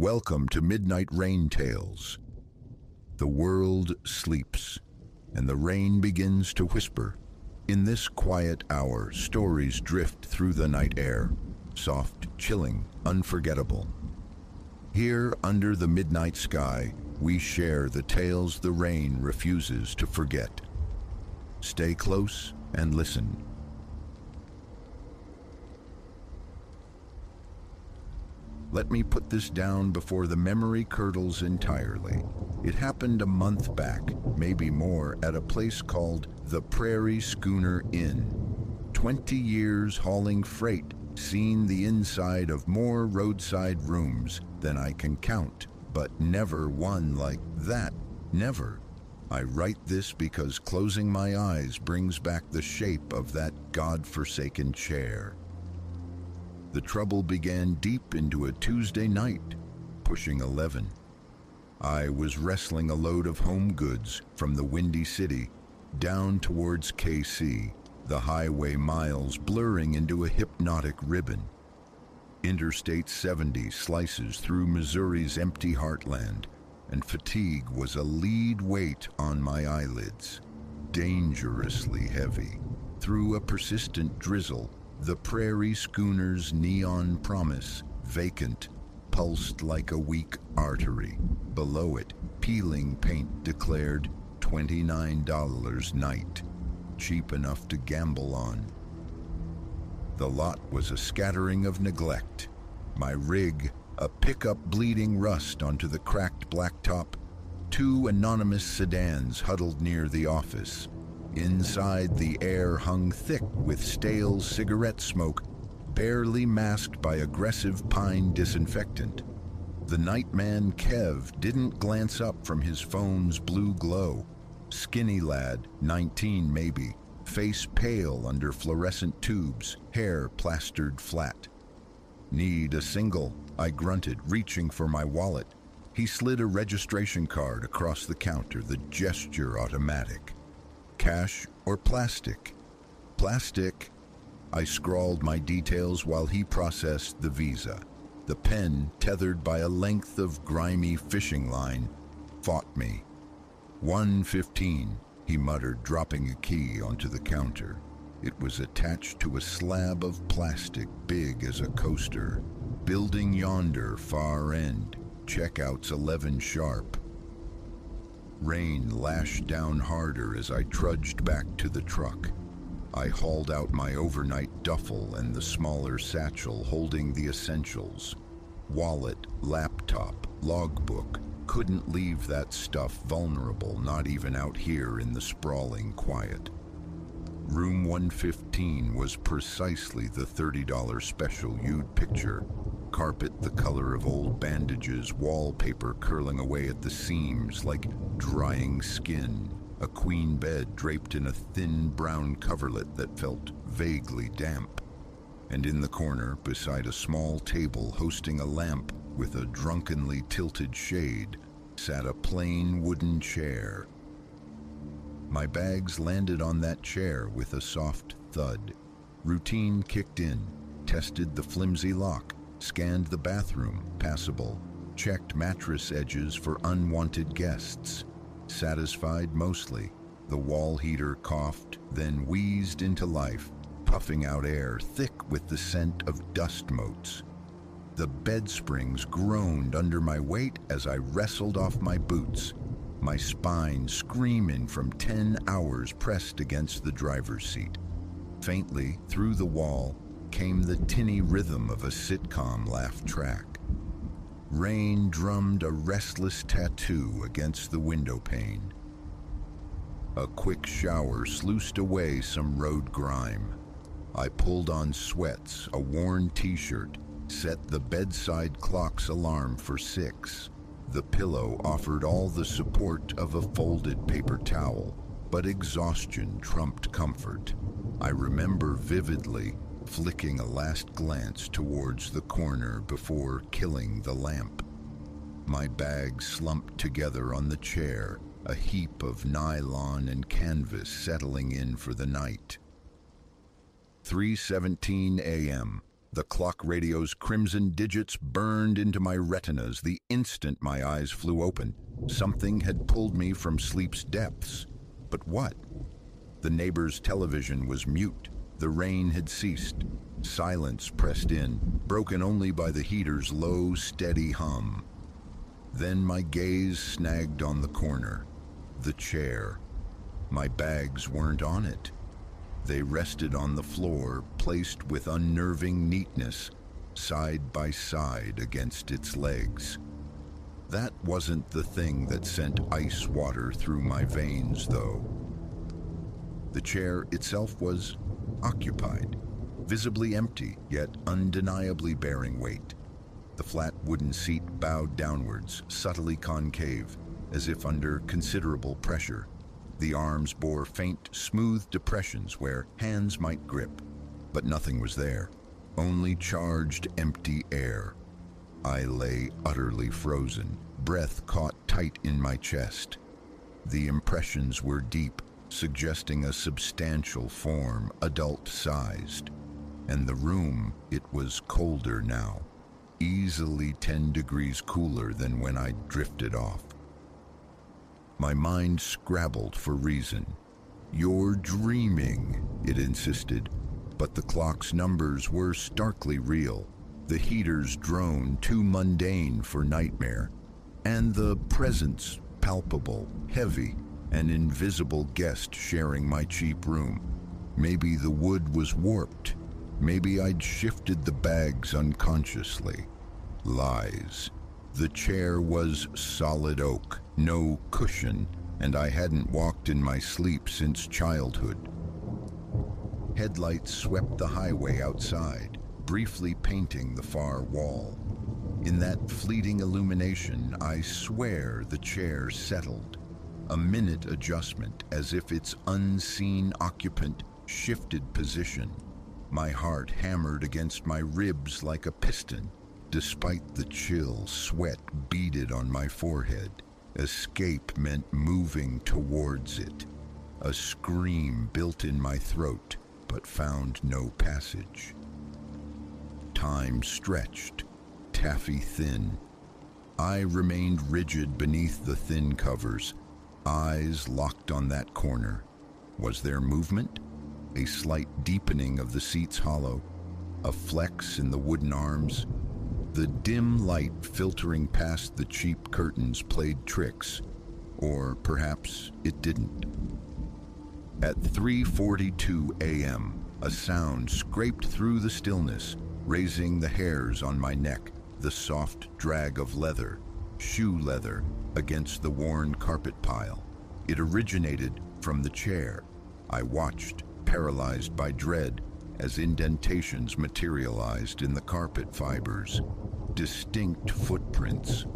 Welcome to Midnight Rain Tales. The world sleeps, and the rain begins to whisper. In this quiet hour, stories drift through the night air, soft, chilling, unforgettable. Here, under the midnight sky, we share the tales the rain refuses to forget. Stay close and listen. Let me put this down before the memory curdles entirely. It happened a month back, maybe more, at a place called the Prairie Schooner Inn. 20 years hauling freight, seen the inside of more roadside rooms than I can count, but never one like that, never. I write this because closing my eyes brings back the shape of that God-forsaken chair. The trouble began deep into a Tuesday night, pushing 11. I was wrestling a load of home goods from the Windy City down towards KC, the highway miles blurring into a hypnotic ribbon. Interstate 70 slices through Missouri's empty heartland, and fatigue was a lead weight on my eyelids, dangerously heavy. Through a persistent drizzle, the Prairie Schooner's neon promise, vacant, pulsed like a weak artery. Below it, peeling paint declared $29 night, cheap enough to gamble on. The lot was a scattering of neglect. My rig, a pickup bleeding rust onto the cracked blacktop, 2 anonymous sedans huddled near the office. Inside, the air hung thick with stale cigarette smoke, barely masked by aggressive pine disinfectant. The nightman Kev didn't glance up from his phone's blue glow. Skinny lad, 19 maybe, face pale under fluorescent tubes, hair plastered flat. "Need a single," I grunted, reaching for my wallet. He slid a registration card across the counter, the gesture automatic. "Cash or plastic?" "Plastic." I scrawled my details while he processed the visa. The pen, tethered by a length of grimy fishing line, fought me. 115, he muttered, dropping a key onto the counter. It was attached to a slab of plastic big as a coaster. "Building yonder, far end. Checkouts 11 sharp." Rain lashed down harder as I trudged back to the truck. I hauled out my overnight duffel and the smaller satchel holding the essentials. Wallet, laptop, logbook. Couldn't leave that stuff vulnerable, not even out here in the sprawling quiet. Room 115 was precisely the $30 special you'd picture. Carpet the color of old bandages, wallpaper curling away at the seams like drying skin, a queen bed draped in a thin brown coverlet that felt vaguely damp. And in the corner, beside a small table hosting a lamp with a drunkenly tilted shade, sat a plain wooden chair. My bags landed on that chair with a soft thud. Routine kicked in, tested the flimsy lock, scanned the bathroom, passable, checked mattress edges for unwanted guests. Satisfied mostly, the wall heater coughed, then wheezed into life, puffing out air thick with the scent of dust motes. The bed springs groaned under my weight as I wrestled off my boots, my spine screaming from 10 hours pressed against the driver's seat. Faintly, through the wall, came the tinny rhythm of a sitcom laugh track. Rain drummed a restless tattoo against the window pane. A quick shower sluiced away some road grime. I pulled on sweats, a worn t-shirt, set the bedside clock's alarm for 6. The pillow offered all the support of a folded paper towel, but exhaustion trumped comfort. I remember vividly flicking a last glance towards the corner before killing the lamp. My bags slumped together on the chair, a heap of nylon and canvas settling in for the night. 3:17 a.m. The clock radio's crimson digits burned into my retinas the instant my eyes flew open. Something had pulled me from sleep's depths. But what? The neighbor's television was mute. The rain had ceased. Silence pressed in, broken only by the heater's low, steady hum. Then my gaze snagged on the corner. The chair. My bags weren't on it. They rested on the floor, placed with unnerving neatness, side by side against its legs. That wasn't the thing that sent ice water through my veins, though. The chair itself was occupied, visibly empty, yet undeniably bearing weight. The flat wooden seat bowed downwards, subtly concave, as if under considerable pressure. The arms bore faint, smooth depressions where hands might grip, but nothing was there. Only charged, empty air. I lay utterly frozen, breath caught tight in my chest. The impressions were deep, suggesting a substantial form, adult-sized. And the room, it was colder now, easily 10 degrees cooler than when I'd drifted off. My mind scrabbled for reason. "You're dreaming," it insisted, but the clock's numbers were starkly real, the heater's drone too mundane for nightmare, and the presence palpable, heavy, an invisible guest sharing my cheap room. Maybe the wood was warped. Maybe I'd shifted the bags unconsciously. Lies. The chair was solid oak, no cushion, and I hadn't walked in my sleep since childhood. Headlights swept the highway outside, briefly painting the far wall. In that fleeting illumination, I swear the chair settled. A minute adjustment, as if its unseen occupant shifted position. My heart hammered against my ribs like a piston. Despite the chill, sweat beaded on my forehead. Escape meant moving towards it. A scream built in my throat, but found no passage. Time stretched, taffy thin. I remained rigid beneath the thin covers, eyes locked on that corner. Was there movement? A slight deepening of the seat's hollow, a flex in the wooden arms. The dim light filtering past the cheap curtains played tricks, or perhaps it didn't. At 3:42 a.m., a sound scraped through the stillness, raising the hairs on my neck, the soft drag of leather, shoe leather, against the worn carpet pile. It originated from the chair. I watched, paralyzed by dread, as indentations materialized in the carpet fibers. Distinct footprints,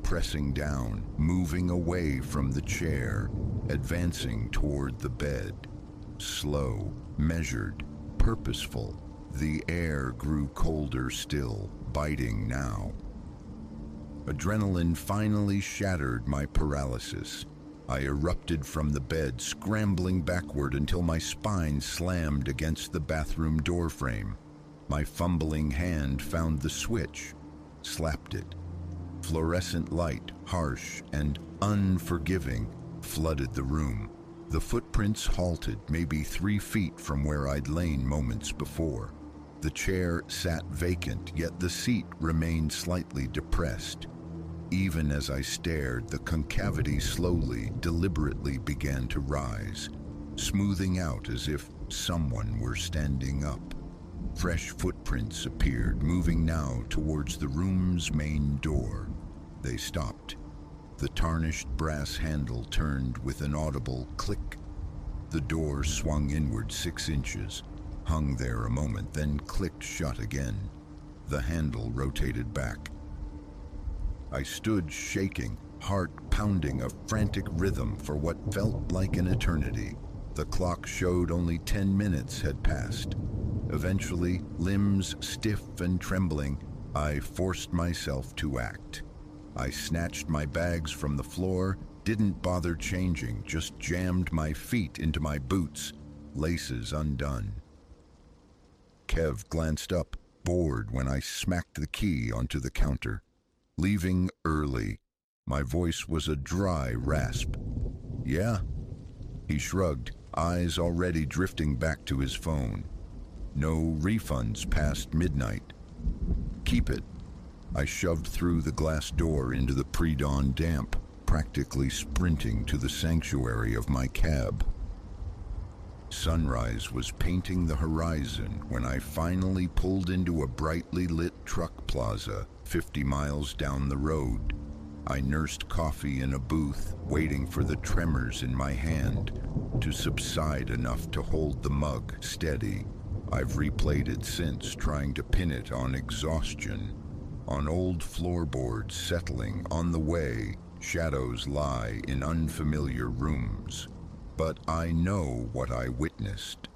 pressing down, moving away from the chair, advancing toward the bed. Slow, measured, purposeful. The air grew colder still, biting now. Adrenaline finally shattered my paralysis. I erupted from the bed, scrambling backward until my spine slammed against the bathroom doorframe. My fumbling hand found the switch, slapped it. Fluorescent light, harsh and unforgiving, flooded the room. The footprints halted maybe 3 feet from where I'd lain moments before. The chair sat vacant, yet the seat remained slightly depressed. Even as I stared, the concavity slowly, deliberately began to rise, smoothing out as if someone were standing up. Fresh footprints appeared, moving now towards the room's main door. They stopped. The tarnished brass handle turned with an audible click. The door swung inward 6 inches, hung there a moment, then clicked shut again. The handle rotated back. I stood shaking, heart pounding a frantic rhythm for what felt like an eternity. The clock showed only 10 minutes had passed. Eventually, limbs stiff and trembling, I forced myself to act. I snatched my bags from the floor, didn't bother changing, just jammed my feet into my boots, laces undone. Kev glanced up, bored when I smacked the key onto the counter. Leaving early. My voice was a dry rasp. Yeah? He shrugged, eyes already drifting back to his phone. No refunds past midnight. Keep it. I shoved through the glass door into the pre-dawn damp, practically sprinting to the sanctuary of my cab. Sunrise was painting the horizon when I finally pulled into a brightly lit truck plaza 50 miles down the road. I nursed coffee in a booth, waiting for the tremors in my hand to subside enough to hold the mug steady. I've replayed it since, trying to pin it on exhaustion. On old floorboards settling on the way, shadows lie in unfamiliar rooms. But I know what I witnessed.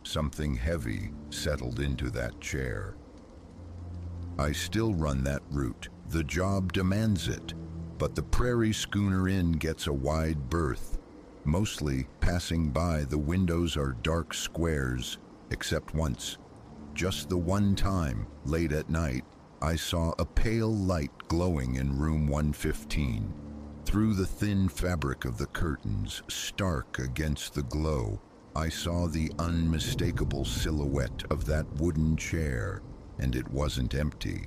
Something heavy settled into that chair. I still run that route. The job demands it. But the Prairie Schooner Inn gets a wide berth. Mostly passing by, the windows are dark squares, except once. Just the one time, late at night, I saw a pale light glowing in room 115. Through the thin fabric of the curtains, stark against the glow, I saw the unmistakable silhouette of that wooden chair, and it wasn't empty.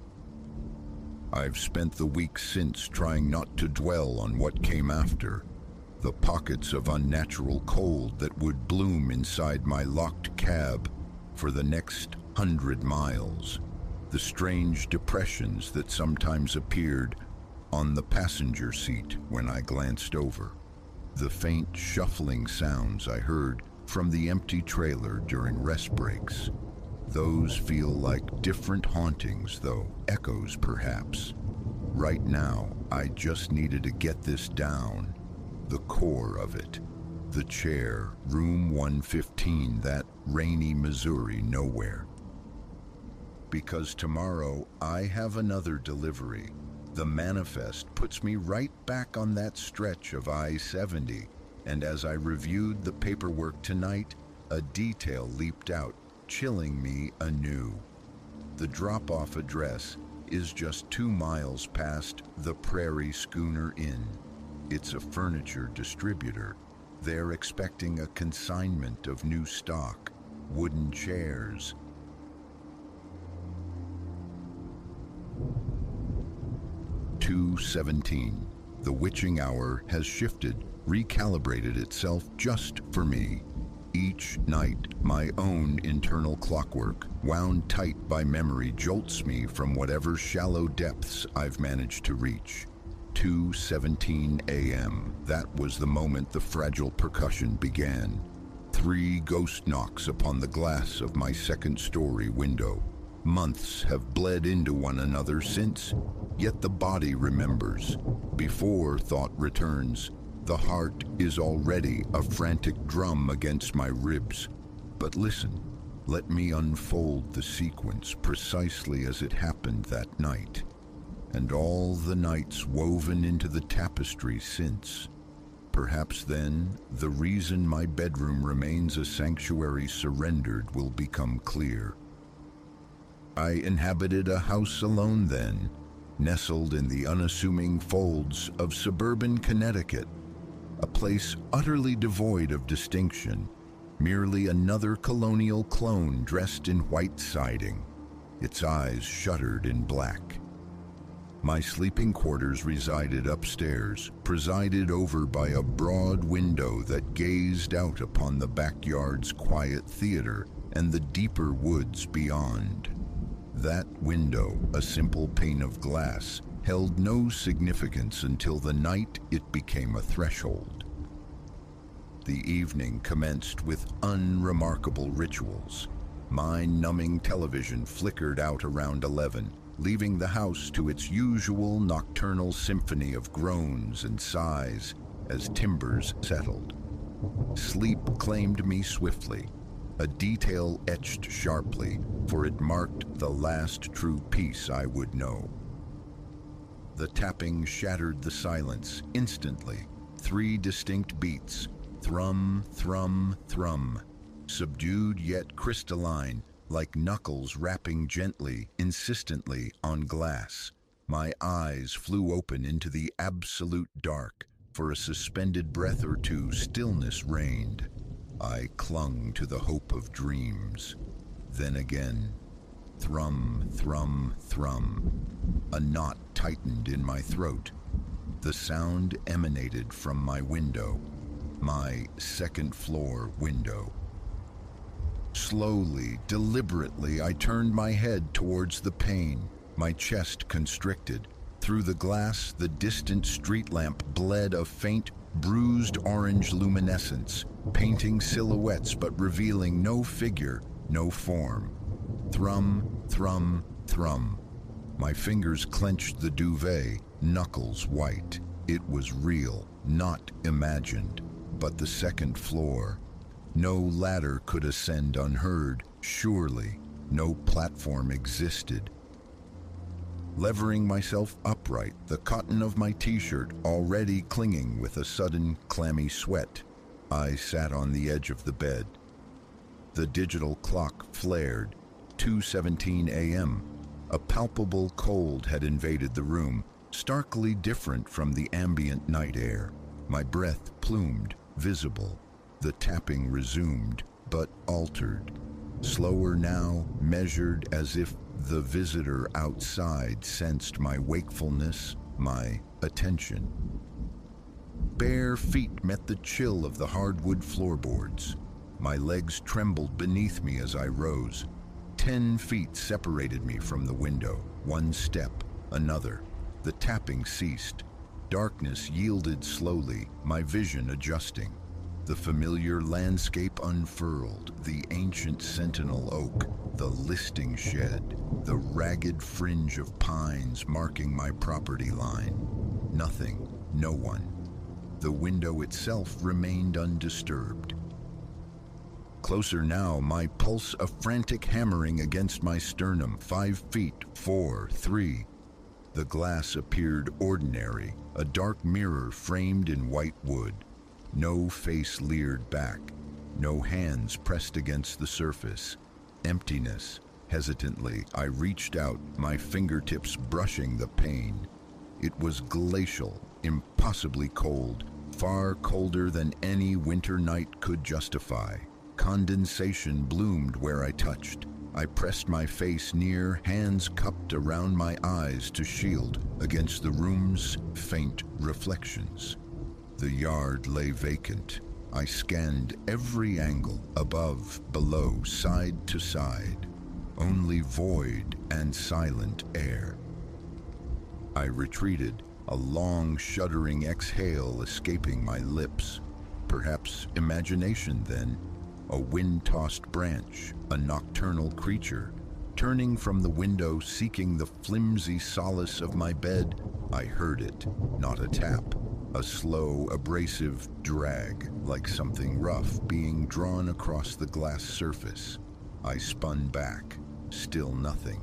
I've spent the week since trying not to dwell on what came after. The pockets of unnatural cold that would bloom inside my locked cab for the next 100 miles. The strange depressions that sometimes appeared on the passenger seat when I glanced over. The faint shuffling sounds I heard from the empty trailer during rest breaks. Those feel like different hauntings, though, echoes perhaps. Right now, I just needed to get this down. The core of it. The chair, room 115, that rainy Missouri nowhere. Because tomorrow, I have another delivery. The manifest puts me right back on that stretch of I-70, and as I reviewed the paperwork tonight, a detail leaped out, chilling me anew. The drop-off address is just 2 miles past the Prairie Schooner Inn. It's a furniture distributor. They're expecting a consignment of new stock, wooden chairs. (2:17). The witching hour has shifted, recalibrated itself just for me. Each night, my own internal clockwork, wound tight by memory, jolts me from whatever shallow depths I've managed to reach. 2:17 a.m. That was the moment the fragile percussion began. 3 ghost knocks upon the glass of my second-story window. Months have bled into one another since, yet the body remembers. Before thought returns, the heart is already a frantic drum against my ribs. But listen, let me unfold the sequence precisely as it happened that night, and all the nights woven into the tapestry since. Perhaps then, the reason my bedroom remains a sanctuary surrendered will become clear. I inhabited a house alone then, nestled in the unassuming folds of suburban Connecticut, a place utterly devoid of distinction, merely another colonial clone dressed in white siding, its eyes shuttered in black. My sleeping quarters resided upstairs, presided over by a broad window that gazed out upon the backyard's quiet theater and the deeper woods beyond. That window, a simple pane of glass, held no significance until the night it became a threshold. The evening commenced with unremarkable rituals. Mind-numbing television flickered out around 11, leaving the house to its usual nocturnal symphony of groans and sighs as timbers settled. Sleep claimed me swiftly, a detail etched sharply, for it marked the last true peace I would know. The tapping shattered the silence instantly. 3 distinct beats, thrum, thrum, thrum, subdued yet crystalline, like knuckles rapping gently, insistently on glass. My eyes flew open into the absolute dark. For a suspended breath or two, stillness reigned. I clung to the hope of dreams. Then again, thrum, thrum, thrum. A knot tightened in my throat. The sound emanated from my window, my second-floor window. Slowly, deliberately, I turned my head towards the pane, my chest constricted. Through the glass, the distant street lamp bled a faint, bruised orange luminescence, painting silhouettes but revealing no figure, no form. Thrum, thrum, thrum. My fingers clenched the duvet, knuckles white. It was real, not imagined. But the second floor. No ladder could ascend unheard, surely. No platform existed. Levering myself upright, the cotton of my t-shirt already clinging with a sudden, clammy sweat, I sat on the edge of the bed. The digital clock flared, 2:17 a.m. A palpable cold had invaded the room, starkly different from the ambient night air. My breath plumed, visible. The tapping resumed, but altered. Slower now, measured as if the visitor outside sensed my wakefulness, my attention. Bare feet met the chill of the hardwood floorboards. My legs trembled beneath me as I rose. 10 feet separated me from the window. One step, another. The tapping ceased. Darkness yielded slowly, my vision adjusting. The familiar landscape unfurled, the ancient sentinel oak, the listing shed, the ragged fringe of pines marking my property line. Nothing, no one. The window itself remained undisturbed. Closer now, my pulse a frantic hammering against my sternum. 5 feet, 4, 3. The glass appeared ordinary, a dark mirror framed in white wood. No face leered back, no hands pressed against the surface. Emptiness. Hesitantly, I reached out, my fingertips brushing the pane. It was glacial, impossibly cold, far colder than any winter night could justify. Condensation bloomed where I touched. I pressed my face near, hands cupped around my eyes to shield against the room's faint reflections. The yard lay vacant. I scanned every angle, above, below, side to side. Only void and silent air. I retreated, a long, shuddering exhale escaping my lips. Perhaps imagination then. A wind-tossed branch, a nocturnal creature. Turning from the window, seeking the flimsy solace of my bed, I heard it, not a tap. A slow, abrasive drag, like something rough being drawn across the glass surface. I spun back, still nothing.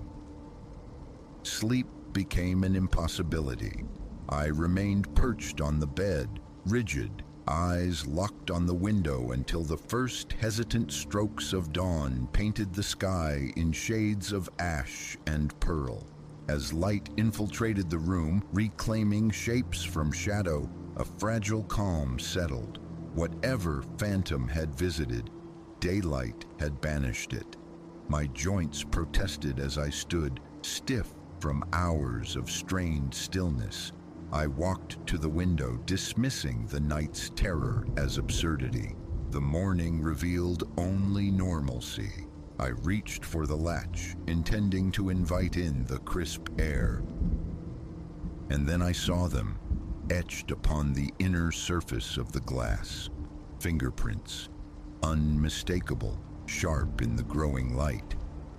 Sleep became an impossibility. I remained perched on the bed, rigid, eyes locked on the window until the first hesitant strokes of dawn painted the sky in shades of ash and pearl. As light infiltrated the room, reclaiming shapes from shadow, a fragile calm settled. Whatever phantom had visited, daylight had banished it. My joints protested as I stood, stiff from hours of strained stillness. I walked to the window, dismissing the night's terror as absurdity. The morning revealed only normalcy. I reached for the latch, intending to invite in the crisp air. And then I saw them, etched upon the inner surface of the glass. Fingerprints, unmistakable, sharp in the growing light.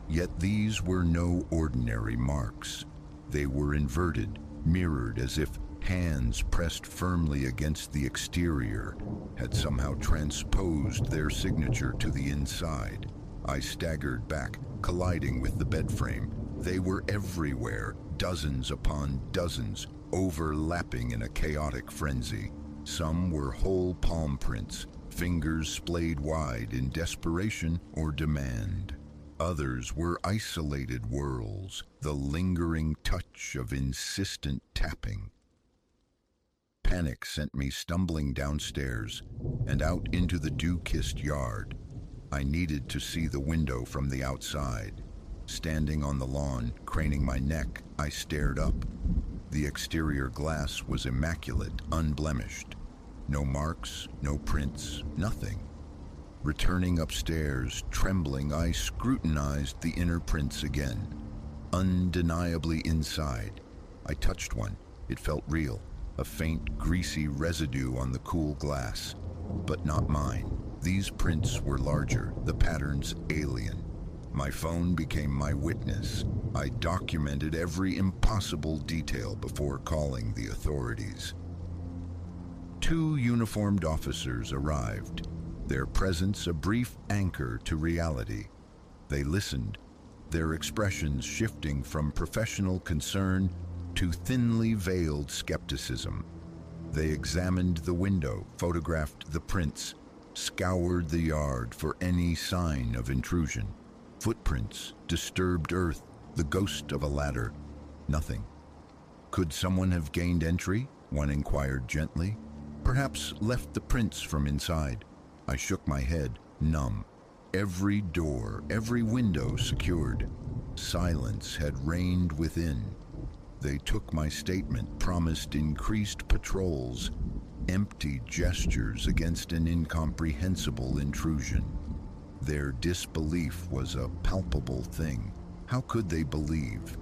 Yet these were no ordinary marks. They were inverted, mirrored as if hands pressed firmly against the exterior had somehow transposed their signature to the inside. I staggered back, colliding with the bed frame. They were everywhere, dozens upon dozens, overlapping in a chaotic frenzy. Some were whole palm prints, fingers splayed wide in desperation or demand. Others were isolated whirls, the lingering touch of insistent tapping. Panic sent me stumbling downstairs and out into the dew-kissed yard. I needed to see the window from the outside. Standing on the lawn, craning my neck, I stared up. The exterior glass was immaculate, unblemished. No marks, no prints, nothing. Returning upstairs, trembling, I scrutinized the inner prints again. Undeniably inside. I touched one. It felt real. A faint, greasy residue on the cool glass. But not mine. These prints were larger, the patterns alien. My phone became my witness. I documented every impossible detail before calling the authorities. 2 uniformed officers arrived, their presence a brief anchor to reality. They listened, their expressions shifting from professional concern to thinly veiled skepticism. They examined the window, photographed the prints, scoured the yard for any sign of intrusion. Footprints, disturbed earth, the ghost of a ladder. Nothing. Could someone have gained entry? One inquired gently. Perhaps left the prints from inside. I shook my head, numb. Every door, every window secured. Silence had reigned within. They took my statement, promised increased patrols, empty gestures against an incomprehensible intrusion. Their disbelief was a palpable thing. How could they believe?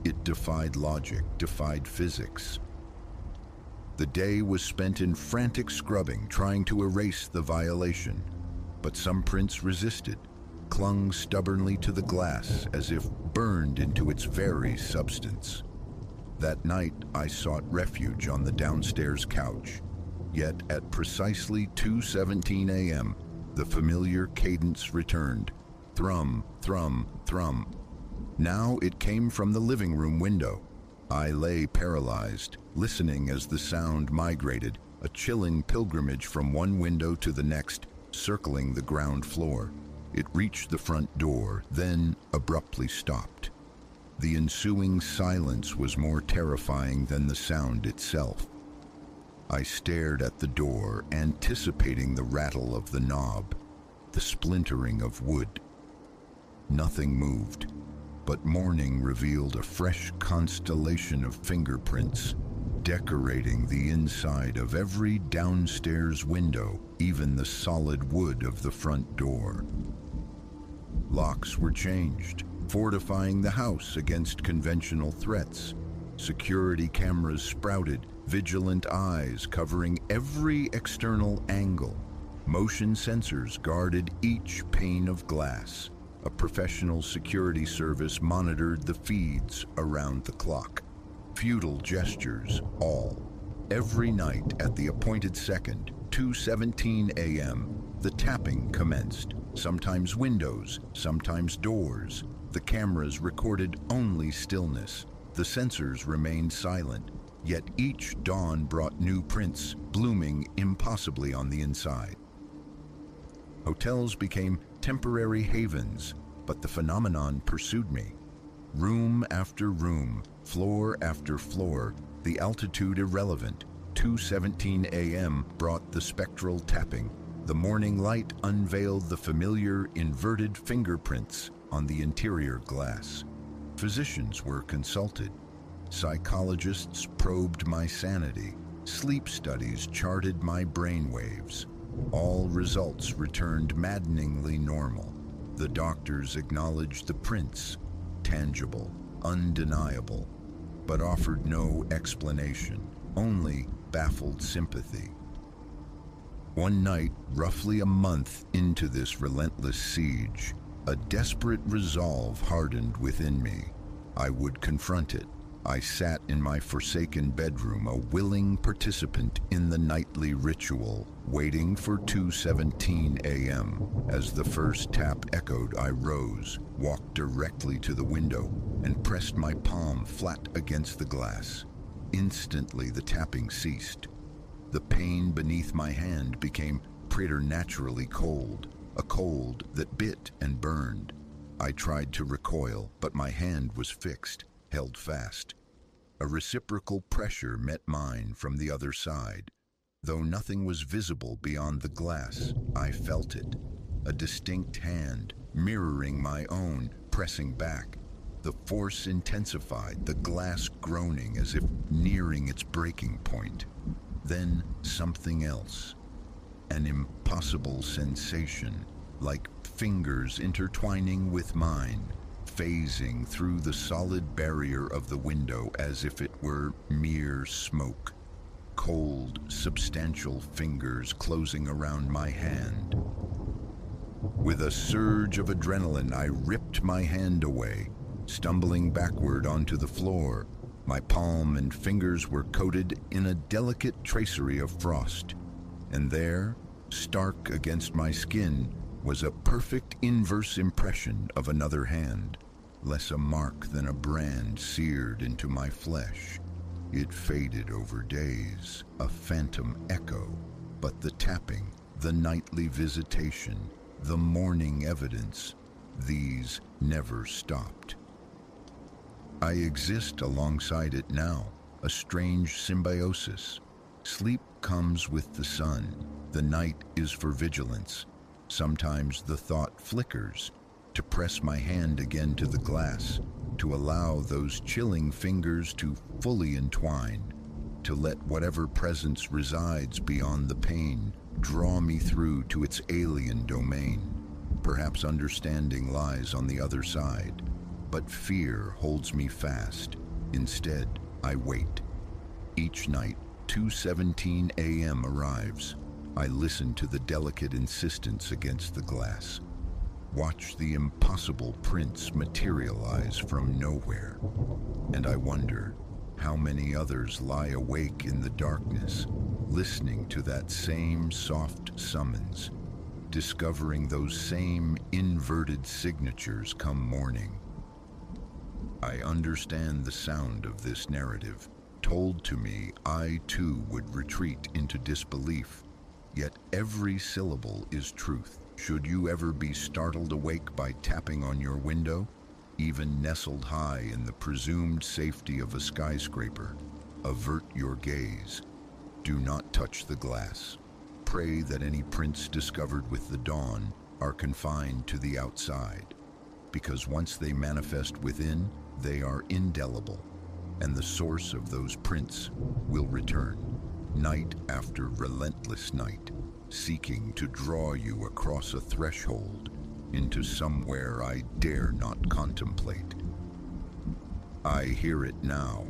It defied logic, defied physics. The day was spent in frantic scrubbing, trying to erase the violation. But some prints resisted, clung stubbornly to the glass as if burned into its very substance. That night, I sought refuge on the downstairs couch. Yet at precisely 2:17 a.m., the familiar cadence returned. Thrum, thrum, thrum. Now it came from the living room window. I lay paralyzed, listening as the sound migrated, a chilling pilgrimage from one window to the next, circling the ground floor. It reached the front door, then abruptly stopped. The ensuing silence was more terrifying than the sound itself. I stared at the door, anticipating the rattle of the knob, the splintering of wood. Nothing moved, but morning revealed a fresh constellation of fingerprints, decorating the inside of every downstairs window, even the solid wood of the front door. Locks were changed, fortifying the house against conventional threats. Security cameras sprouted, vigilant eyes covering every external angle. Motion sensors guarded each pane of glass. A professional security service monitored the feeds around the clock. Futile gestures, all. Every night at the appointed second, 2:17 a.m., the tapping commenced. Sometimes windows, sometimes doors. The cameras recorded only stillness. The sensors remained silent, yet each dawn brought new prints, blooming impossibly on the inside. Hotels became temporary havens, but the phenomenon pursued me. Room after room, floor after floor, the altitude irrelevant. 2:17 a.m. brought the spectral tapping. The morning light unveiled the familiar inverted fingerprints on the interior glass. Physicians were consulted. Psychologists probed my sanity. Sleep studies charted my brainwaves. All results returned maddeningly normal. The doctors acknowledged the prints, tangible, undeniable, but offered no explanation, only baffled sympathy. One night, roughly a month into this relentless siege, a desperate resolve hardened within me. I would confront it. I sat in my forsaken bedroom, a willing participant in the nightly ritual, waiting for 2:17 a.m. As the first tap echoed, I rose, walked directly to the window, and pressed my palm flat against the glass. Instantly, the tapping ceased. The pain beneath my hand became preternaturally cold, a cold that bit and burned. I tried to recoil, but my hand was fixed, held fast. A reciprocal pressure met mine from the other side. Though nothing was visible beyond the glass, I felt it. A distinct hand, mirroring my own, pressing back. The force intensified, the glass groaning as if nearing its breaking point. Then something else. An impossible sensation, like fingers intertwining with mine, phasing through the solid barrier of the window as if it were mere smoke. Cold, substantial fingers closing around my hand. With a surge of adrenaline, I ripped my hand away, stumbling backward onto the floor. My palm and fingers were coated in a delicate tracery of frost. And there, stark against my skin, was a perfect inverse impression of another hand, less a mark than a brand seared into my flesh. It faded over days, a phantom echo, but the tapping, the nightly visitation, the morning evidence, these never stopped. I exist alongside it now, a strange symbiosis. Sleep comes with the sun, the night is for vigilance. Sometimes the thought flickers, to press my hand again to the glass, to allow those chilling fingers to fully entwine, to let whatever presence resides beyond the pain draw me through to its alien domain. Perhaps understanding lies on the other side, but fear holds me fast. Instead, I wait. Each night, 2:17 a.m. arrives. I listen to the delicate insistence against the glass. Watch the impossible prints materialize from nowhere. And I wonder how many others lie awake in the darkness, listening to that same soft summons, discovering those same inverted signatures come morning. I understand the sound of this narrative. Told to me, I too would retreat into disbelief. Yet every syllable is truth. Should you ever be startled awake by tapping on your window, even nestled high in the presumed safety of a skyscraper, avert your gaze. Do not touch the glass. Pray that any prints discovered with the dawn are confined to the outside, because once they manifest within, they are indelible, and the source of those prints will return, night after relentless night, seeking to draw you across a threshold into somewhere I dare not contemplate. I hear it now,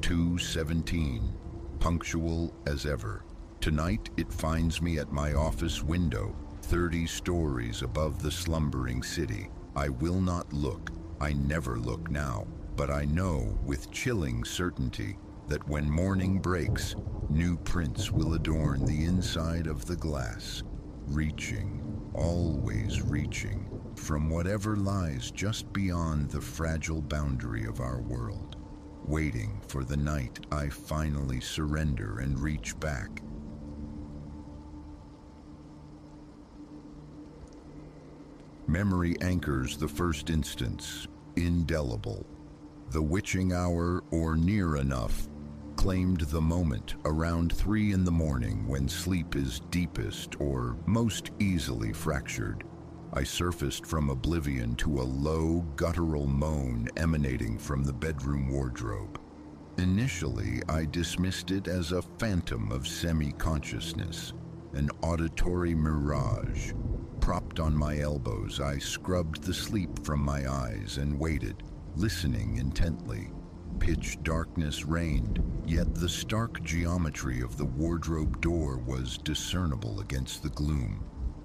2:17, punctual as ever. Tonight it finds me at my office window, 30 stories above the slumbering city. I will not look, I never look now, but I know with chilling certainty that when morning breaks, new prints will adorn the inside of the glass, reaching, always reaching, from whatever lies just beyond the fragile boundary of our world, waiting for the night I finally surrender and reach back. Memory anchors the first instance, indelible. The witching hour, or near enough, claimed the moment around 3 in the morning when sleep is deepest or most easily fractured. I surfaced from oblivion to a low, guttural moan emanating from the bedroom wardrobe. Initially, I dismissed it as a phantom of semi-consciousness, an auditory mirage. Propped on my elbows, I scrubbed the sleep from my eyes and waited, listening intently. Pitch darkness reigned, yet the stark geometry of the wardrobe door was discernible against the gloom.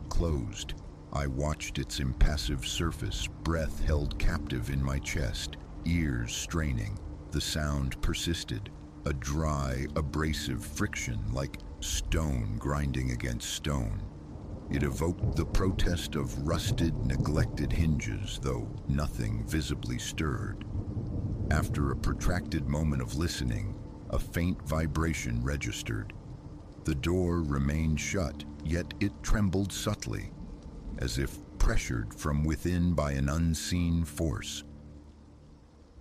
Closed, I watched its impassive surface, breath held captive in my chest, ears straining. The sound persisted, a dry, abrasive friction like stone grinding against stone. It evoked the protest of rusted, neglected hinges, though nothing visibly stirred. After a protracted moment of listening, a faint vibration registered. The door remained shut, yet it trembled subtly, as if pressured from within by an unseen force.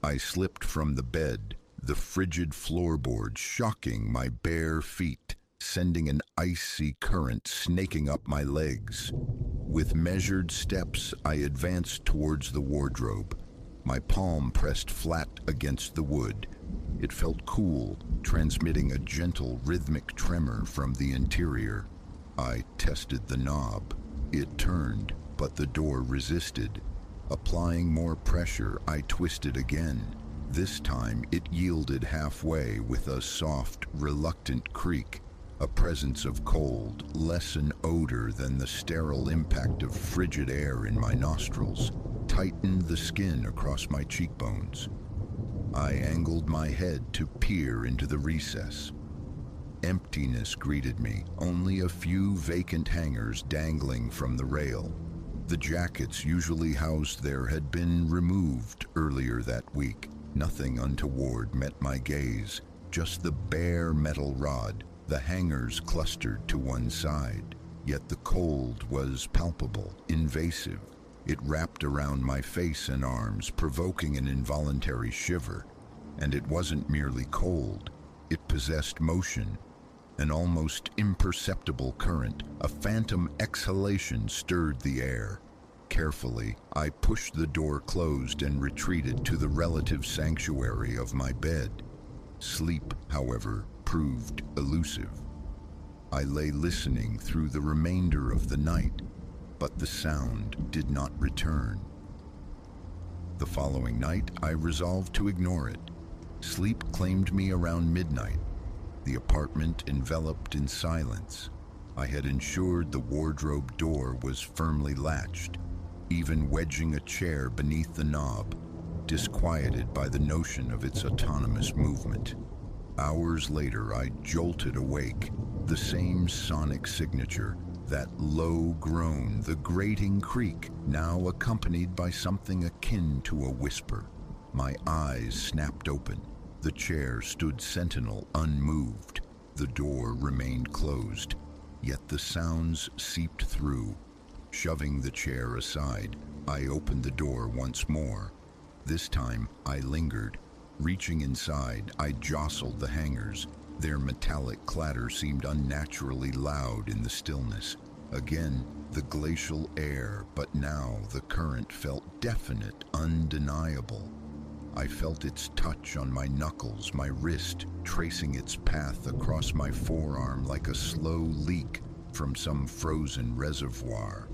I slipped from the bed, the frigid floorboard shocking my bare feet, sending an icy current snaking up my legs. With measured steps, I advanced towards the wardrobe, my palm pressed flat against the wood. It felt cool, transmitting a gentle, rhythmic tremor from the interior. I tested the knob. It turned, but the door resisted. Applying more pressure, I twisted again. This time, it yielded halfway with a soft, reluctant creak. A presence of cold, less an odor than the sterile impact of frigid air in my nostrils, tightened the skin across my cheekbones. I angled my head to peer into the recess. Emptiness greeted me, only a few vacant hangers dangling from the rail. The jackets usually housed there had been removed earlier that week. Nothing untoward met my gaze, just the bare metal rod, the hangers clustered to one side. Yet the cold was palpable, invasive. It wrapped around my face and arms, provoking an involuntary shiver. And it wasn't merely cold, it possessed motion. An almost imperceptible current, a phantom exhalation stirred the air. Carefully, I pushed the door closed and retreated to the relative sanctuary of my bed. Sleep, however, proved elusive. I lay listening through the remainder of the night, but the sound did not return. The following night, I resolved to ignore it. Sleep claimed me around midnight, the apartment enveloped in silence. I had ensured the wardrobe door was firmly latched, even wedging a chair beneath the knob, disquieted by the notion of its autonomous movement. Hours later, I jolted awake, the same sonic signature, that low groan, the grating creak, now accompanied by something akin to a whisper. My eyes snapped open. The chair stood sentinel, unmoved. The door remained closed, yet the sounds seeped through. Shoving the chair aside, I opened the door once more. This time, I lingered. Reaching inside, I jostled the hangers. Their metallic clatter seemed unnaturally loud in the stillness. Again, the glacial air, but now the current felt definite, undeniable. I felt its touch on my knuckles, my wrist, tracing its path across my forearm like a slow leak from some frozen reservoir.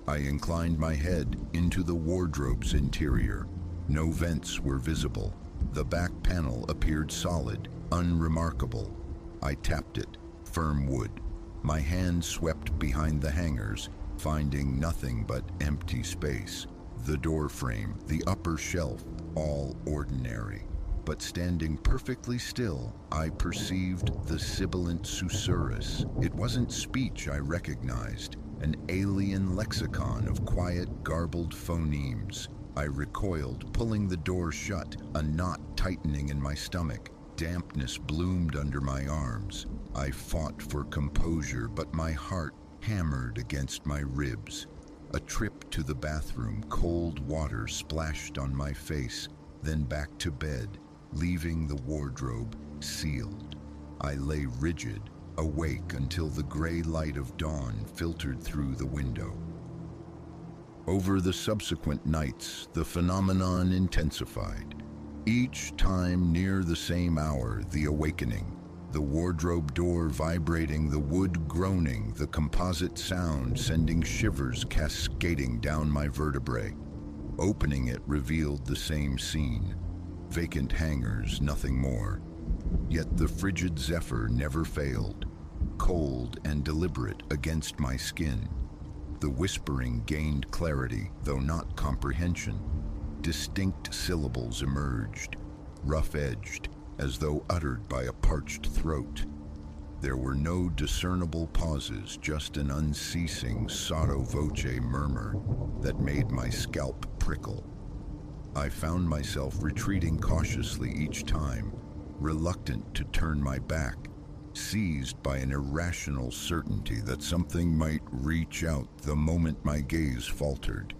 I inclined my head into the wardrobe's interior. No vents were visible. The back panel appeared solid, unremarkable. I tapped it, firm wood. My hand swept behind the hangers, finding nothing but empty space. The door frame, the upper shelf, all ordinary. But standing perfectly still, I perceived the sibilant susurrus. It wasn't speech I recognized, an alien lexicon of quiet, garbled phonemes. I recoiled, pulling the door shut, a knot tightening in my stomach. Dampness bloomed under my arms. I fought for composure, but my heart hammered against my ribs. A trip to the bathroom, cold water splashed on my face, then back to bed, leaving the wardrobe sealed. I lay rigid, awake until the gray light of dawn filtered through the window. Over the subsequent nights, the phenomenon intensified. Each time near the same hour, the awakening. The wardrobe door vibrating, the wood groaning, the composite sound sending shivers cascading down my vertebrae. Opening it revealed the same scene. Vacant hangers, nothing more. Yet the frigid zephyr never failed, cold and deliberate against my skin. The whispering gained clarity, though not comprehension. Distinct syllables emerged, rough-edged, as though uttered by a parched throat. There were no discernible pauses, just an unceasing sotto voce murmur that made my scalp prickle. I found myself retreating cautiously each time, reluctant to turn my back. seized by an irrational certainty that something might reach out the moment my gaze faltered.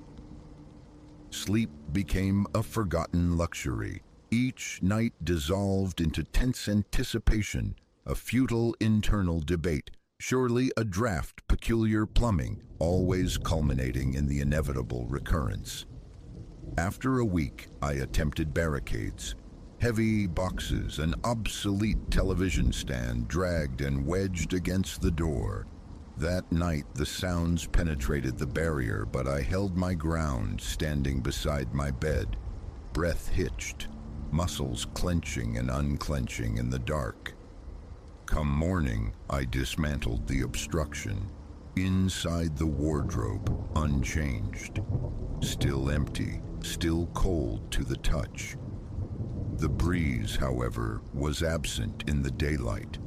Sleep became a forgotten luxury. Each night dissolved into tense anticipation, a futile internal debate, surely a draft peculiar plumbing, always culminating in the inevitable recurrence. After a week, I attempted barricades. Heavy boxes, an obsolete television stand dragged and wedged against the door. That night, the sounds penetrated the barrier, but I held my ground, standing beside my bed, breath hitched, muscles clenching and unclenching in the dark. Come morning, I dismantled the obstruction. Inside the wardrobe, unchanged. Still empty, still cold to the touch. The breeze, however, was absent in the daylight.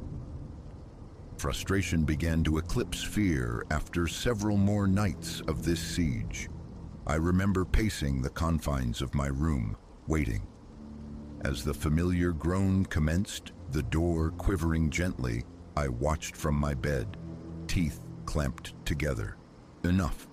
Frustration began to eclipse fear after several more nights of this siege. I remember pacing the confines of my room, waiting. As the familiar groan commenced, the door quivering gently, I watched from my bed, teeth clamped together. Enough.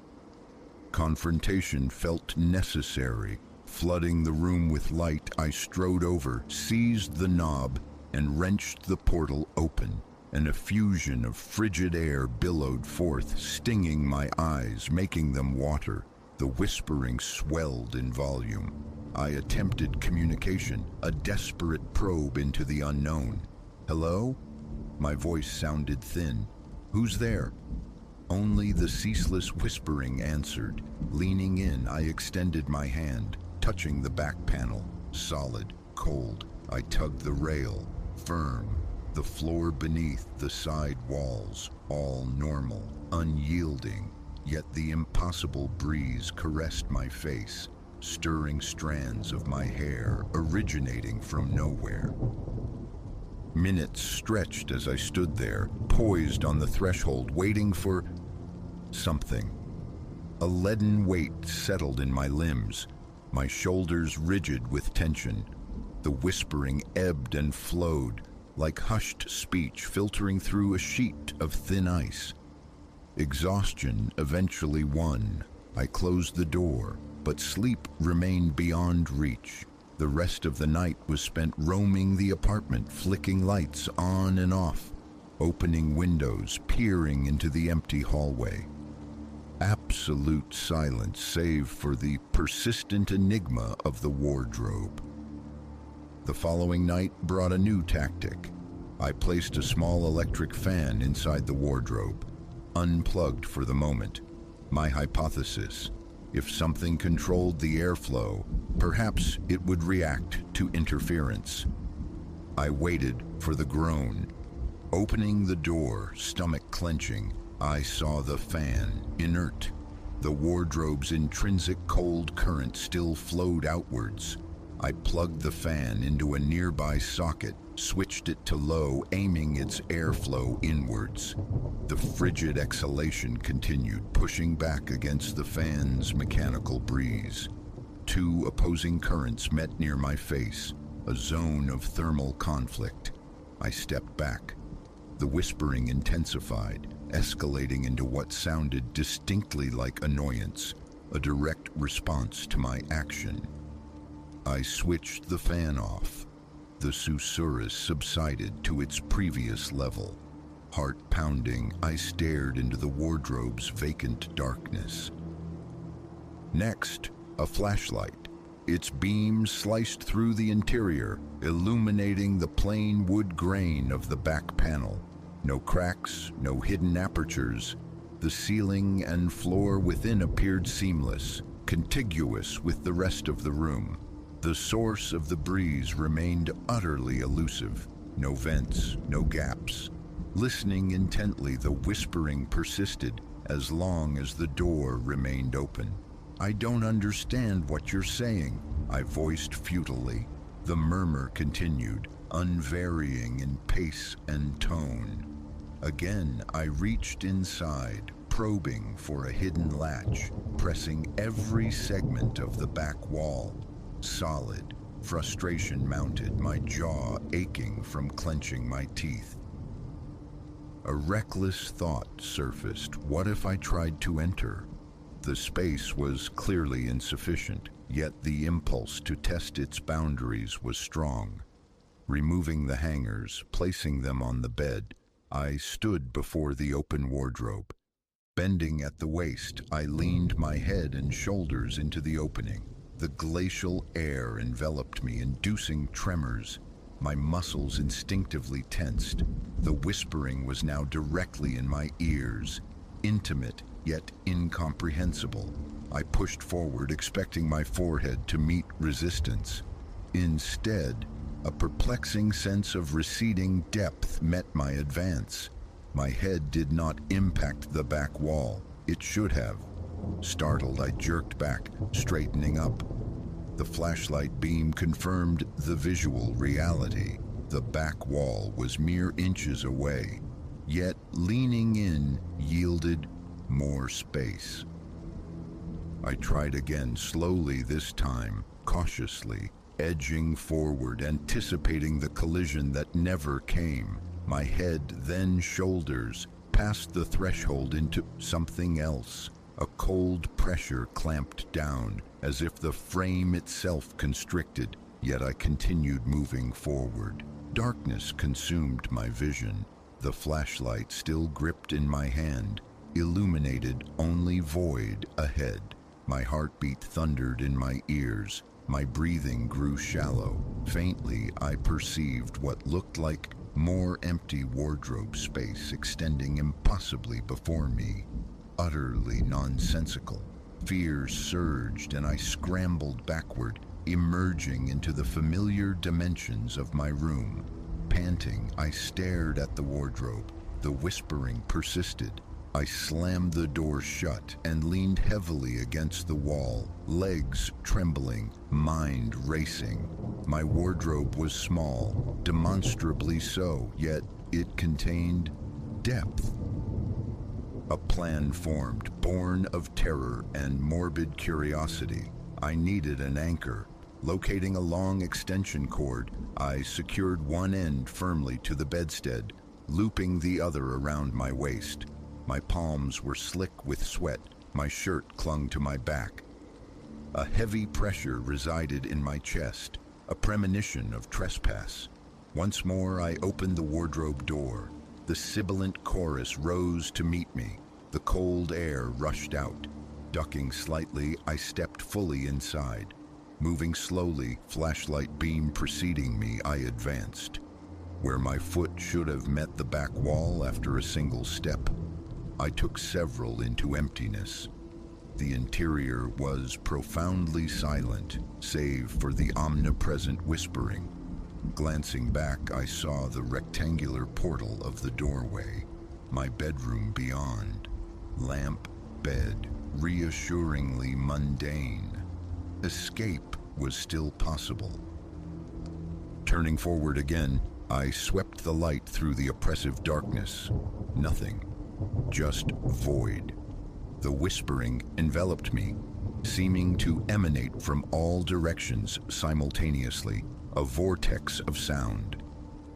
Confrontation felt necessary. Flooding the room with light, I strode over, seized the knob, and wrenched the portal open. An effusion of frigid air billowed forth, stinging my eyes, making them water. The whispering swelled in volume. I attempted communication, a desperate probe into the unknown. Hello? My voice sounded thin. Who's there? Only the ceaseless whispering answered. Leaning in, I extended my hand, touching the back panel. Solid, cold. I tugged the rail, firm. The floor beneath, the side walls, all normal, unyielding. Yet the impossible breeze caressed my face, stirring strands of my hair originating from nowhere. Minutes stretched as I stood there, poised on the threshold, waiting for something. A leaden weight settled in my limbs, my shoulders rigid with tension. The whispering ebbed and flowed, like hushed speech filtering through a sheet of thin ice. Exhaustion eventually won. I closed the door, but sleep remained beyond reach. The rest of the night was spent roaming the apartment, flicking lights on and off, opening windows, peering into the empty hallway. Absolute silence save for the persistent enigma of the wardrobe. The following night brought a new tactic. I placed a small electric fan inside the wardrobe, unplugged for the moment. My hypothesis: if something controlled the airflow, perhaps it would react to interference. I waited for the groan. Opening the door, stomach clenching, I saw the fan, inert. The wardrobe's intrinsic cold current still flowed outwards. I plugged the fan into a nearby socket, switched it to low, aiming its airflow inwards. The frigid exhalation continued, pushing back against the fan's mechanical breeze. Two opposing currents met near my face, a zone of thermal conflict. I stepped back. The whispering intensified, escalating into what sounded distinctly like annoyance, a direct response to my action. I switched the fan off. The susurrus subsided to its previous level. Heart pounding, I stared into the wardrobe's vacant darkness. Next, a flashlight. Its beam sliced through the interior, illuminating the plain wood grain of the back panel. No cracks, no hidden apertures. The ceiling and floor within appeared seamless, contiguous with the rest of the room. The source of the breeze remained utterly elusive. No vents, no gaps. Listening intently, the whispering persisted as long as the door remained open. "I don't understand what you're saying," I voiced futilely. The murmur continued, unvarying in pace and tone. Again, I reached inside, probing for a hidden latch, pressing every segment of the back wall. Solid. Frustration mounted, my jaw aching from clenching my teeth. A reckless thought surfaced. What if I tried to enter? The space was clearly insufficient, yet the impulse to test its boundaries was strong. Removing the hangers, placing them on the bed, I stood before the open wardrobe. Bending at the waist, I leaned my head and shoulders into the opening. The glacial air enveloped me, inducing tremors. My muscles instinctively tensed. The whispering was now directly in my ears, intimate yet incomprehensible. I pushed forward, expecting my forehead to meet resistance. Instead, a perplexing sense of receding depth met my advance. My head did not impact the back wall. It should have. Startled, I jerked back, straightening up. The flashlight beam confirmed the visual reality. The back wall was mere inches away, yet leaning in yielded more space. I tried again, slowly this time, cautiously, edging forward, anticipating the collision that never came. My head, then shoulders, passed the threshold into something else. A cold pressure clamped down, as if the frame itself constricted, yet I continued moving forward. Darkness consumed my vision. The flashlight, still gripped in my hand, illuminated only void ahead. My heartbeat thundered in my ears. My breathing grew shallow. Faintly, I perceived what looked like more empty wardrobe space extending impossibly before me. Utterly nonsensical. Fear surged and I scrambled backward, emerging into the familiar dimensions of my room. Panting, I stared at the wardrobe. The whispering persisted. I slammed the door shut and leaned heavily against the wall, legs trembling, mind racing. My wardrobe was small, demonstrably so, yet it contained depth. A plan formed, born of terror and morbid curiosity. I needed an anchor. Locating a long extension cord, I secured one end firmly to the bedstead, looping the other around my waist. My palms were slick with sweat. My shirt clung to my back. A heavy pressure resided in my chest, a premonition of trespass. Once more, I opened the wardrobe door. The sibilant chorus rose to meet me. The cold air rushed out. Ducking slightly, I stepped fully inside. Moving slowly, flashlight beam preceding me, I advanced. Where my foot should have met the back wall after a single step, I took several into emptiness. The interior was profoundly silent, save for the omnipresent whispering. Glancing back, I saw the rectangular portal of the doorway, my bedroom beyond. Lamp, bed, reassuringly mundane. Escape was still possible. Turning forward again, I swept the light through the oppressive darkness. Nothing. Just void. The whispering enveloped me, seeming to emanate from all directions simultaneously, a vortex of sound.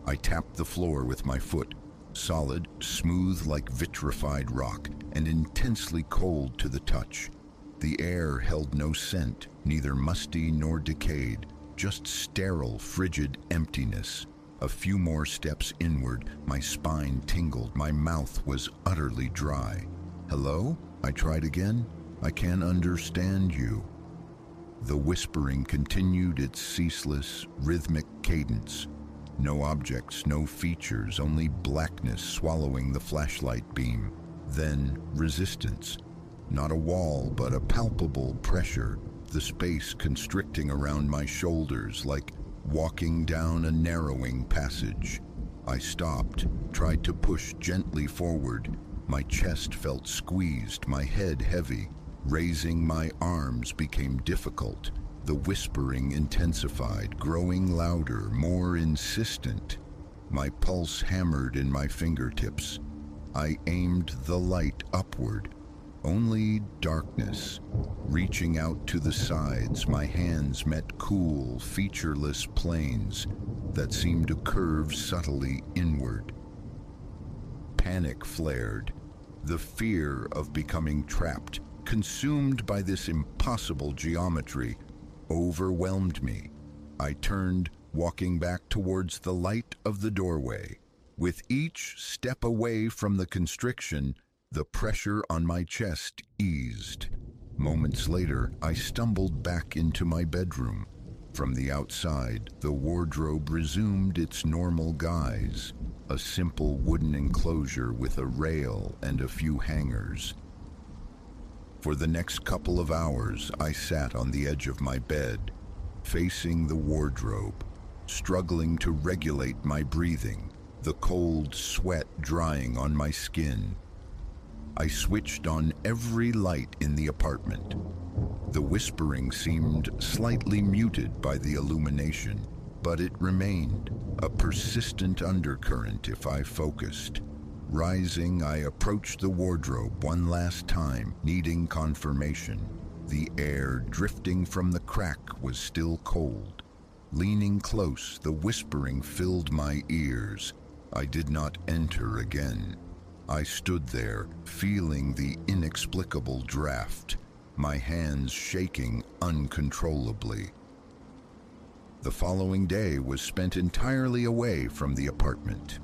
I tapped the floor with my foot, solid, smooth like vitrified rock, and intensely cold to the touch. The air held no scent, neither musty nor decayed, just sterile, frigid emptiness. A few more steps inward, my spine tingled, my mouth was utterly dry. "Hello?" I tried again. "I can understand you." The whispering continued its ceaseless, rhythmic cadence. No objects, no features, only blackness swallowing the flashlight beam. Then resistance. Not a wall, but a palpable pressure, the space constricting around my shoulders like walking down a narrowing passage. I stopped, tried to push gently forward. My chest felt squeezed, my head heavy. Raising my arms became difficult. The whispering intensified, growing louder, more insistent. My pulse hammered in my fingertips. I aimed the light upward. Only darkness. Reaching out to the sides, my hands met cool, featureless planes that seemed to curve subtly inward. panic flared. The fear of becoming trapped, consumed by this impossible geometry, overwhelmed me. I turned, walking back towards the light of the doorway. With each step away from the constriction, the pressure on my chest eased. Moments later, I stumbled back into my bedroom. From the outside, the wardrobe resumed its normal guise, a simple wooden enclosure with a rail and a few hangers. For the next couple of hours, I sat on the edge of my bed, facing the wardrobe, struggling to regulate my breathing, the cold sweat drying on my skin. I switched on every light in the apartment. The whispering seemed slightly muted by the illumination, but it remained, a persistent undercurrent if I focused. Rising, I approached the wardrobe one last time, needing confirmation. The air drifting from the crack was still cold. Leaning close, the whispering filled my ears. I did not enter again. I stood there, feeling the inexplicable draft, my hands shaking uncontrollably. The following day was spent entirely away from the apartment.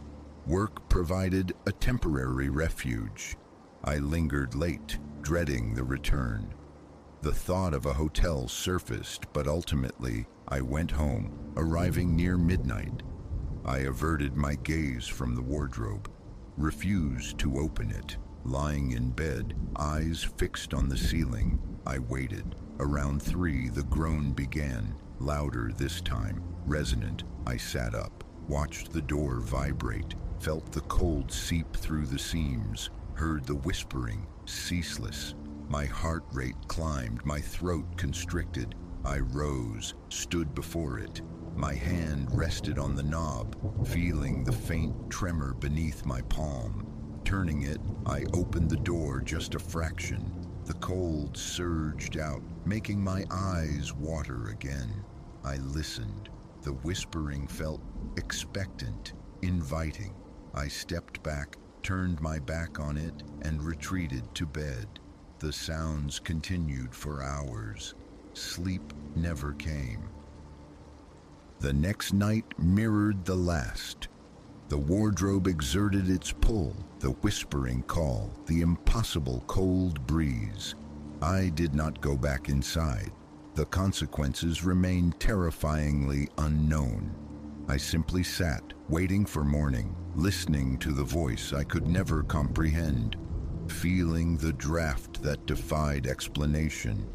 Work provided a temporary refuge. I lingered late, dreading the return. The thought of a hotel surfaced, but ultimately I went home, arriving near midnight. I averted my gaze from the wardrobe, refused to open it. Lying in bed, eyes fixed on the ceiling, I waited. Around 3, the groan began, louder this time, resonant. I sat up, watched the door vibrate, felt the cold seep through the seams, heard the whispering, ceaseless. My heart rate climbed, my throat constricted. I rose, stood before it. My hand rested on the knob, feeling the faint tremor beneath my palm. Turning it, I opened the door just a fraction. The cold surged out, making my eyes water again. I listened. The whispering felt expectant, inviting. I stepped back, turned my back on it, and retreated to bed. The sounds continued for hours. Sleep never came. The next night mirrored the last. The wardrobe exerted its pull, the whispering call, the impossible cold breeze. I did not go back inside. The consequences remained terrifyingly unknown. I simply sat, waiting for morning, listening to the voice I could never comprehend, feeling the draft that defied explanation,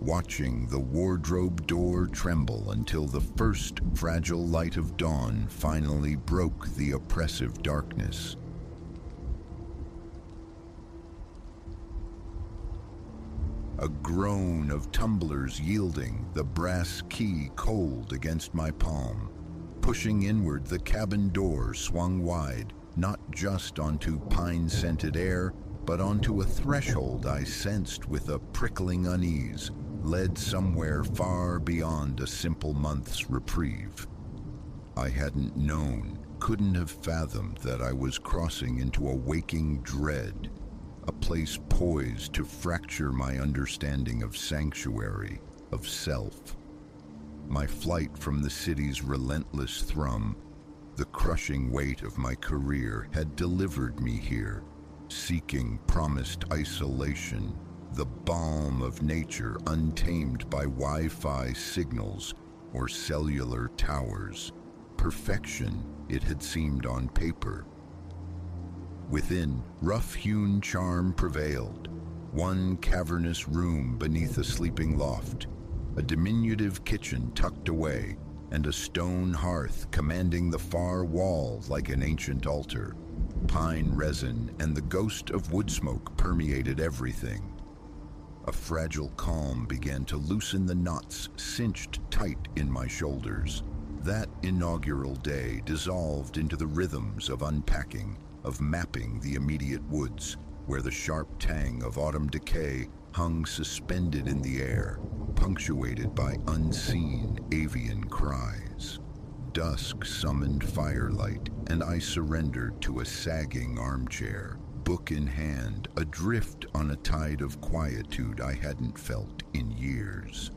watching the wardrobe door tremble until the first fragile light of dawn finally broke the oppressive darkness. A groan of tumblers yielding, the brass key cold against my palm. Pushing inward, the cabin door swung wide, not just onto pine-scented air, but onto a threshold I sensed with a prickling unease, led somewhere far beyond a simple month's reprieve. I hadn't known, couldn't have fathomed that I was crossing into a waking dread, a place poised to fracture my understanding of sanctuary, of self. My flight from the city's relentless thrum, the crushing weight of my career had delivered me here, seeking promised isolation, the balm of nature untamed by Wi-Fi signals or cellular towers. Perfection, it had seemed on paper. Within, rough-hewn charm prevailed. One cavernous room beneath a sleeping loft, a diminutive kitchen tucked away, and a stone hearth commanding the far wall like an ancient altar. Pine resin and the ghost of wood smoke permeated everything. A fragile calm began to loosen the knots cinched tight in my shoulders. That inaugural day dissolved into the rhythms of unpacking, of mapping the immediate woods, where the sharp tang of autumn decay hung suspended in the air, punctuated by unseen avian cries. dusk summoned firelight, and I surrendered to a sagging armchair, book in hand, adrift on a tide of quietude I hadn't felt in years.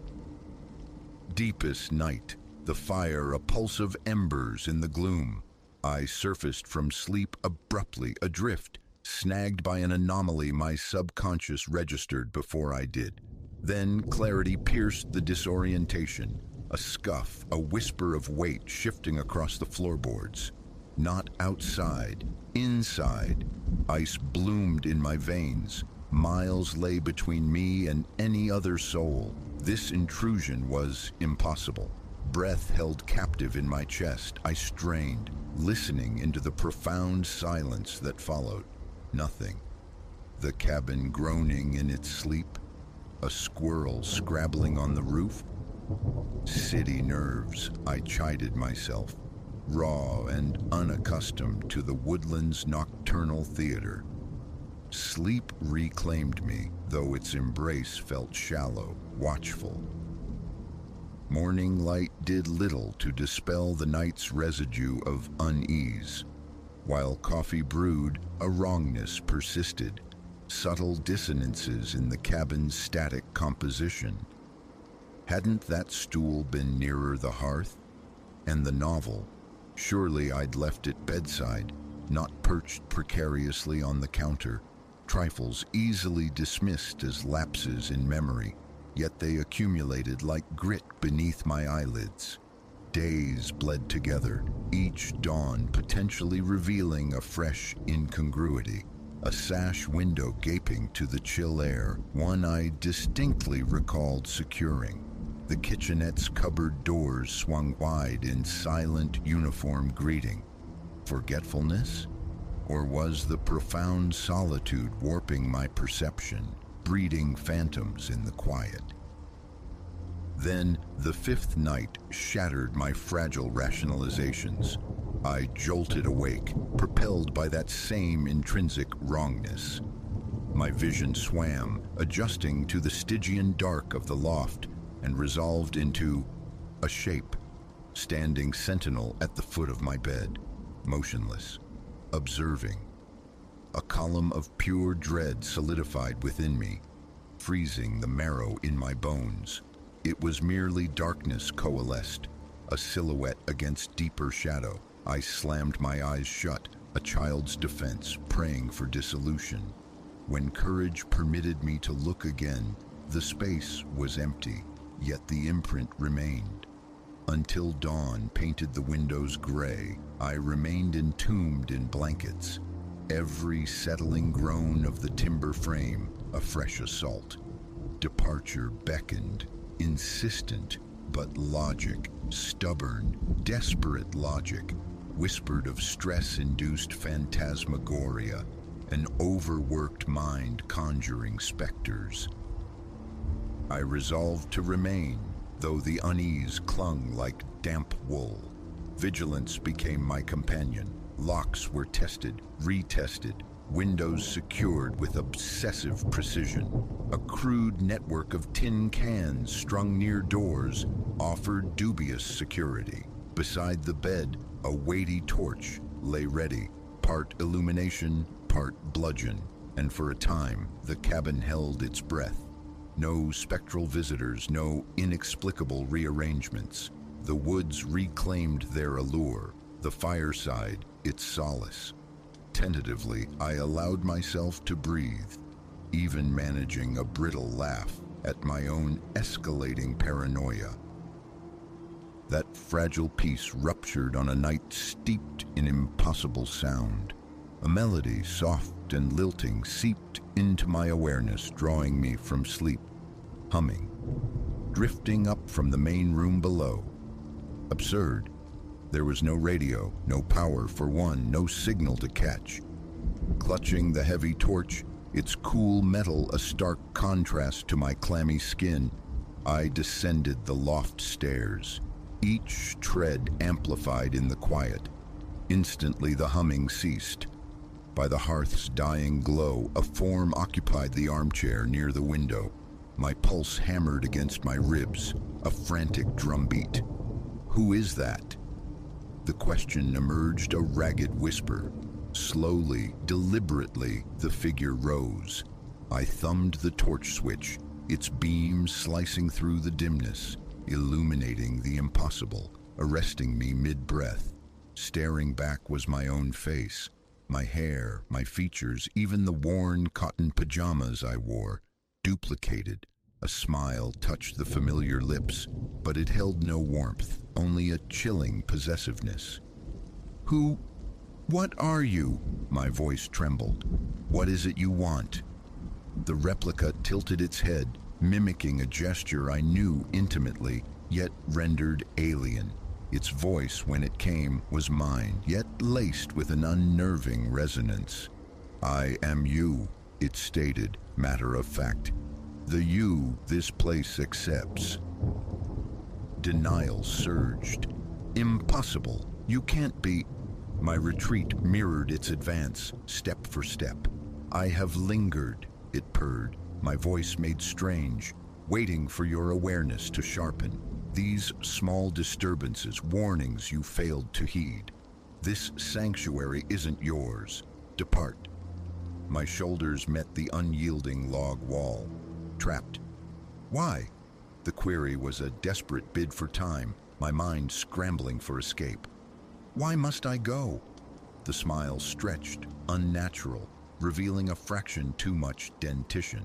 Deepest night, the fire a pulse of embers in the gloom. I surfaced from sleep abruptly, adrift, snagged by an anomaly my subconscious registered before I did. Then clarity pierced the disorientation, a scuff, a whisper of weight shifting across the floorboards. Not outside, inside. Ice bloomed in my veins. Miles lay between me and any other soul. This intrusion was impossible. Breath held captive in my chest. I strained, listening into the profound silence that followed. Nothing. The cabin groaning in its sleep. A squirrel scrabbling on the roof. City nerves, I chided myself. Raw and unaccustomed to the woodland's nocturnal theater. Sleep reclaimed me, though its embrace felt shallow, watchful. Morning light did little to dispel the night's residue of unease. While coffee brewed, a wrongness persisted, subtle dissonances in the cabin's static composition. Hadn't that stool been nearer the hearth? And the novel? Surely I'd left it bedside, not perched precariously on the counter. Trifles easily dismissed as lapses in memory, yet they accumulated like grit beneath my eyelids. Days bled together, each dawn potentially revealing a fresh incongruity. A sash window gaping to the chill air, one I distinctly recalled securing. The kitchenette's cupboard doors swung wide in silent uniform greeting. Forgetfulness? Or was the profound solitude warping my perception, breeding phantoms in the quiet? Then, the fifth night shattered my fragile rationalizations. I jolted awake, propelled by that same intrinsic wrongness. My vision swam, adjusting to the Stygian dark of the loft, and resolved into a shape, standing sentinel at the foot of my bed, motionless, observing. A column of pure dread solidified within me, freezing the marrow in my bones. It was merely darkness coalesced, a silhouette against deeper shadow. I slammed my eyes shut, a child's defense, praying for dissolution. When courage permitted me to look again, the space was empty, yet the imprint remained. Until dawn painted the windows gray, I remained entombed in blankets. Every settling groan of the timber frame, a fresh assault. Departure beckoned, insistent, but logic, stubborn, desperate logic, whispered of stress-induced phantasmagoria, an overworked mind conjuring specters. I resolved to remain, though the unease clung like damp wool. Vigilance became my companion. Locks were tested, retested, windows secured with obsessive precision. A crude network of tin cans strung near doors offered dubious security. Beside the bed, a weighty torch lay ready, part illumination, part bludgeon, and for a time, the cabin held its breath. No spectral visitors, no inexplicable rearrangements. The woods reclaimed their allure, the fireside its solace. Tentatively, I allowed myself to breathe, even managing a brittle laugh at my own escalating paranoia. That fragile peace ruptured on a night steeped in impossible sound. A melody, soft and lilting, seeped into my awareness, drawing me from sleep. Humming, drifting up from the main room below. Absurd. There was no radio, no power for one, no signal to catch. Clutching the heavy torch, its cool metal a stark contrast to my clammy skin, I descended the loft stairs, each tread amplified in the quiet. Instantly the humming ceased. By the hearth's dying glow, a form occupied the armchair near the window. My pulse hammered against my ribs, a frantic drumbeat. Who is that? The question emerged a ragged whisper. Slowly, deliberately, the figure rose. I thumbed the torch switch, its beam slicing through the dimness, illuminating the impossible, arresting me mid-breath. Staring back was my own face, my hair, my features, even the worn cotton pajamas I wore, duplicated. A smile touched the familiar lips, but it held no warmth, only a chilling possessiveness. What are you? My voice trembled. What is it you want? The replica tilted its head, mimicking a gesture I knew intimately, yet rendered alien. Its voice, when it came, was mine, yet laced with an unnerving resonance. I am you, it stated, matter of fact. The you this place accepts. Denial surged. Impossible. You can't be. My retreat mirrored its advance, step for step. I have lingered, it purred, my voice made strange, waiting for your awareness to sharpen. These small disturbances, warnings you failed to heed. This sanctuary isn't yours. Depart. My shoulders met the unyielding log wall. Trapped. Why? The query was a desperate bid for time, my mind scrambling for escape. Why must I go? The smile stretched, unnatural, revealing a fraction too much dentition.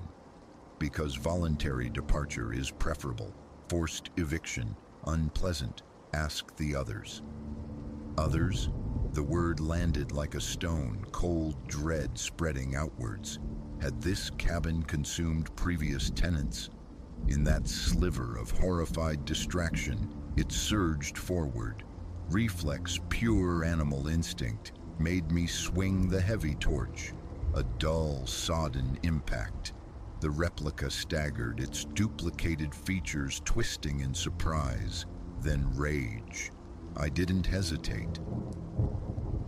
Because voluntary departure is preferable. Forced eviction, unpleasant. Ask the others. Others? The word landed like a stone, cold dread spreading outwards. Had this cabin consumed previous tenants? In that sliver of horrified distraction, it surged forward. Reflex, pure animal instinct, made me swing the heavy torch. A dull, sodden impact. The replica staggered, its duplicated features twisting in surprise, then rage. I didn't hesitate.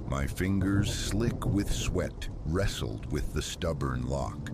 My fingers, slick with sweat, wrestled with the stubborn lock.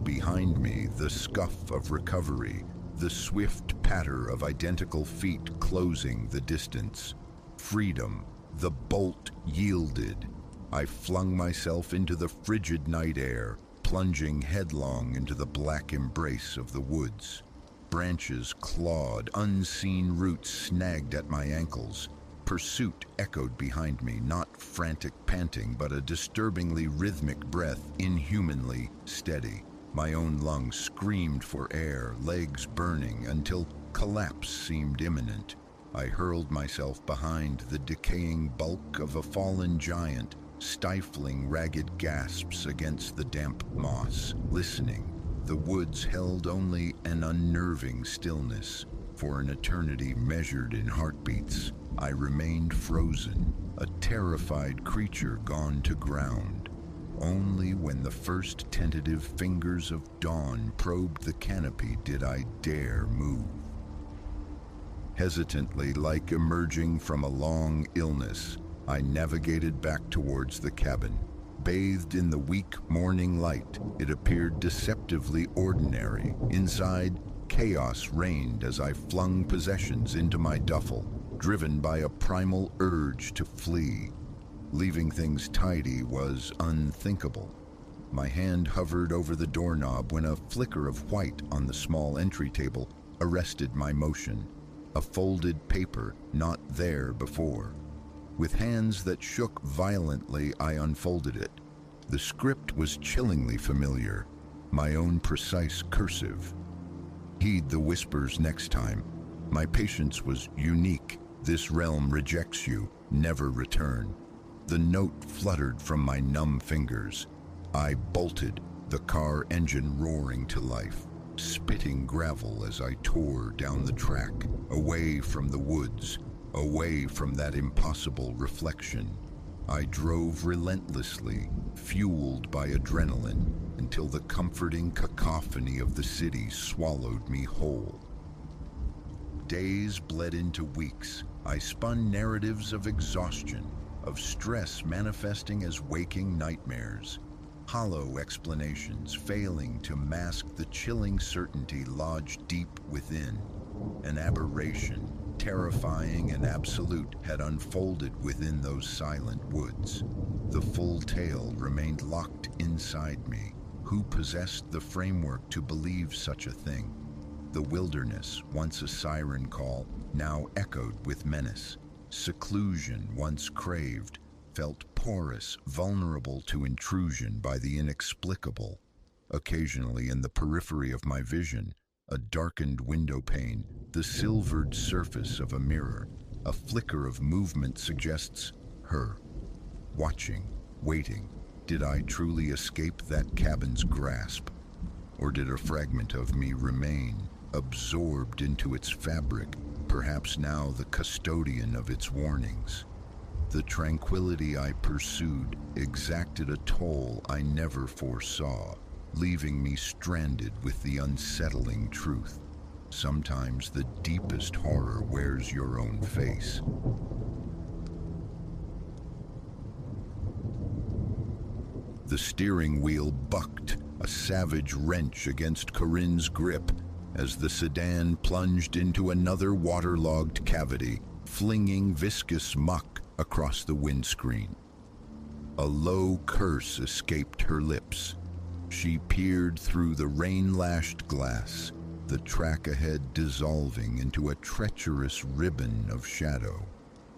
Behind me, the scuff of recovery, the swift patter of identical feet closing the distance. Freedom, the bolt yielded. I flung myself into the frigid night air, plunging headlong into the black embrace of the woods. Branches clawed, unseen roots snagged at my ankles. Pursuit echoed behind me, not frantic panting, but a disturbingly rhythmic breath, inhumanly steady. My own lungs screamed for air, legs burning, until collapse seemed imminent. I hurled myself behind the decaying bulk of a fallen giant, stifling ragged gasps against the damp moss. Listening, the woods held only an unnerving stillness. For an eternity measured in heartbeats, I remained frozen, a terrified creature gone to ground. Only when the first tentative fingers of dawn probed the canopy did I dare move. Hesitantly, like emerging from a long illness, I navigated back towards the cabin. Bathed in the weak morning light, it appeared deceptively ordinary. Inside, chaos reigned as I flung possessions into my duffel, driven by a primal urge to flee. Leaving things tidy was unthinkable. My hand hovered over the doorknob when a flicker of white on the small entry table arrested my motion. A folded paper not there before. With hands that shook violently, I unfolded it. The script was chillingly familiar, my own precise cursive. Heed the whispers next time. My patience was unique. This realm rejects you, never return. The note fluttered from my numb fingers. I bolted, the car engine roaring to life, spitting gravel as I tore down the track, away from the woods, away from that impossible reflection. I drove relentlessly, fueled by adrenaline, until the comforting cacophony of the city swallowed me whole. Days bled into weeks. I spun narratives of exhaustion, of stress manifesting as waking nightmares, hollow explanations failing to mask the chilling certainty lodged deep within. An aberration, terrifying and absolute, had unfolded within those silent woods. The full tale remained locked inside me. Who possessed the framework to believe such a thing? The wilderness, once a siren call, now echoed with menace. Seclusion, once craved, felt porous, vulnerable to intrusion by the inexplicable. Occasionally, in the periphery of my vision, a darkened window pane, the silvered surface of a mirror, a flicker of movement suggests her. Watching, waiting. Did I truly escape that cabin's grasp? Or did a fragment of me remain, absorbed into its fabric, perhaps now the custodian of its warnings? The tranquility I pursued exacted a toll I never foresaw, leaving me stranded with the unsettling truth. Sometimes the deepest horror wears your own face. The steering wheel bucked, a savage wrench against Corinne's grip, as the sedan plunged into another waterlogged cavity, flinging viscous muck across the windscreen. A low curse escaped her lips. She peered through the rain-lashed glass, the track ahead dissolving into a treacherous ribbon of shadow.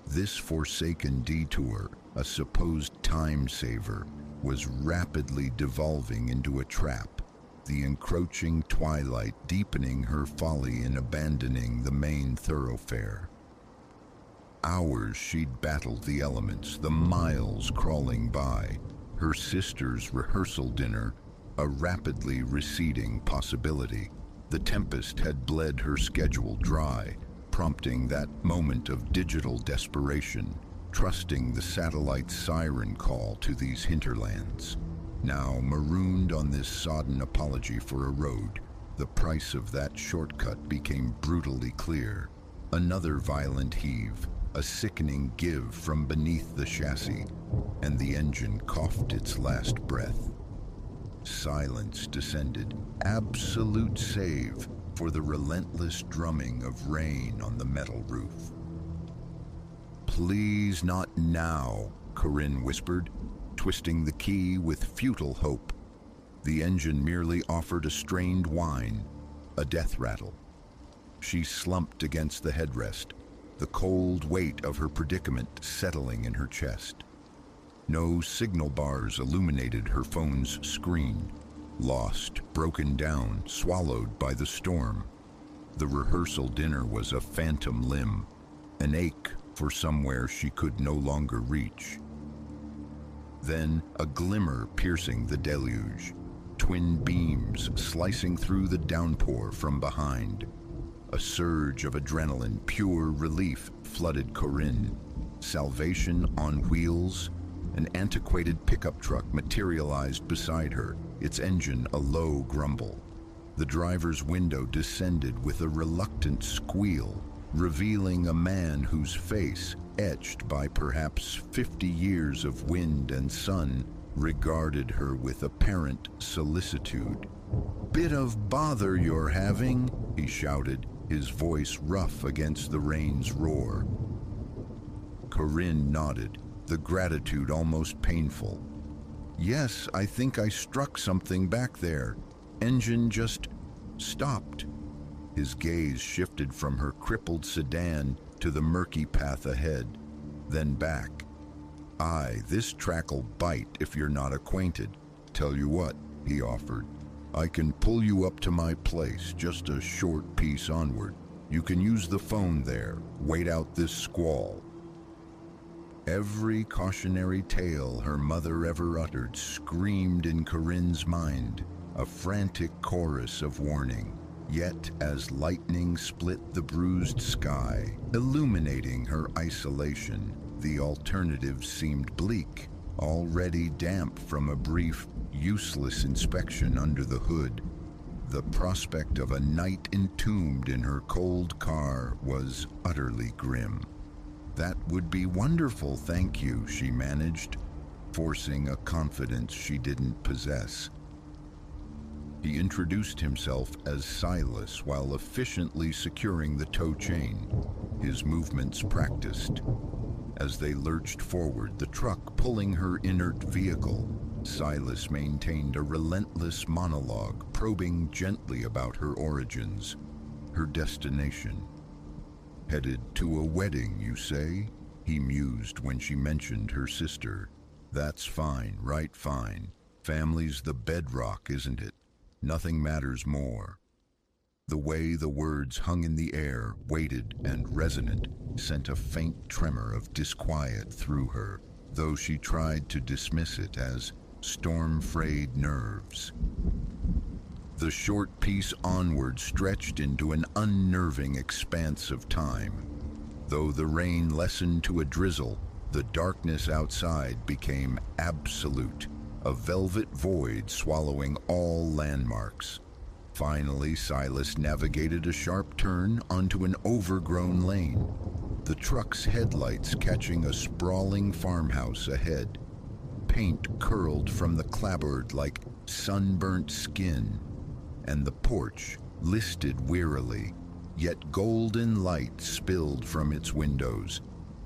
This forsaken detour, a supposed time-saver, was rapidly devolving into a trap, the encroaching twilight deepening her folly in abandoning the main thoroughfare. Hours she'd battled the elements, the miles crawling by, her sister's rehearsal dinner, a rapidly receding possibility. The tempest had bled her schedule dry, prompting that moment of digital desperation, trusting the satellite siren call to these hinterlands. Now marooned on this sodden apology for a road, the price of that shortcut became brutally clear. Another violent heave, a sickening give from beneath the chassis, and the engine coughed its last breath. Silence descended, absolute save for the relentless drumming of rain on the metal roof. "Please not now," Corinne whispered, twisting the key with futile hope. The engine merely offered a strained whine, a death rattle. She slumped against the headrest, the cold weight of her predicament settling in her chest. No signal bars illuminated her phone's screen. Lost, broken down, swallowed by the storm. The rehearsal dinner was a phantom limb, an ache for somewhere she could no longer reach. Then a glimmer piercing the deluge, twin beams slicing through the downpour from behind. A surge of adrenaline, pure relief, flooded Corinne. Salvation on wheels. An antiquated pickup truck materialized beside her, its engine a low grumble. The driver's window descended with a reluctant squeal, revealing a man whose face, etched by perhaps 50 years of wind and sun, regarded her with apparent solicitude. "Bit of bother you're having," he shouted, his voice rough against the rain's roar. Corinne nodded, the gratitude almost painful. "Yes, I think I struck something back there. Engine just stopped." His gaze shifted from her crippled sedan to the murky path ahead, then back. "Aye, this track'll bite if you're not acquainted. Tell you what," he offered. "I can pull you up to my place, just a short piece onward. You can use the phone there, wait out this squall." Every cautionary tale her mother ever uttered screamed in Corinne's mind, a frantic chorus of warning. Yet as lightning split the bruised sky, illuminating her isolation, the alternative seemed bleak, already damp from a brief, useless inspection under the hood. The prospect of a night entombed in her cold car was utterly grim. "That would be wonderful, thank you," she managed, forcing a confidence she didn't possess. He introduced himself as Silas while efficiently securing the tow chain, his movements practiced. As they lurched forward, the truck pulling her inert vehicle, Silas maintained a relentless monologue, probing gently about her origins, her destination. "Headed to a wedding, you say?" he mused when she mentioned her sister. "That's fine, right fine. Family's the bedrock, isn't it? Nothing matters more." The way the words hung in the air, weighted and resonant, sent a faint tremor of disquiet through her, though she tried to dismiss it as storm-frayed nerves. The short piece onward stretched into an unnerving expanse of time. Though the rain lessened to a drizzle, the darkness outside became absolute, a velvet void swallowing all landmarks. Finally, Silas navigated a sharp turn onto an overgrown lane, the truck's headlights catching a sprawling farmhouse ahead. Paint curled from the clapboard like sunburnt skin, and the porch listed wearily, yet golden light spilled from its windows,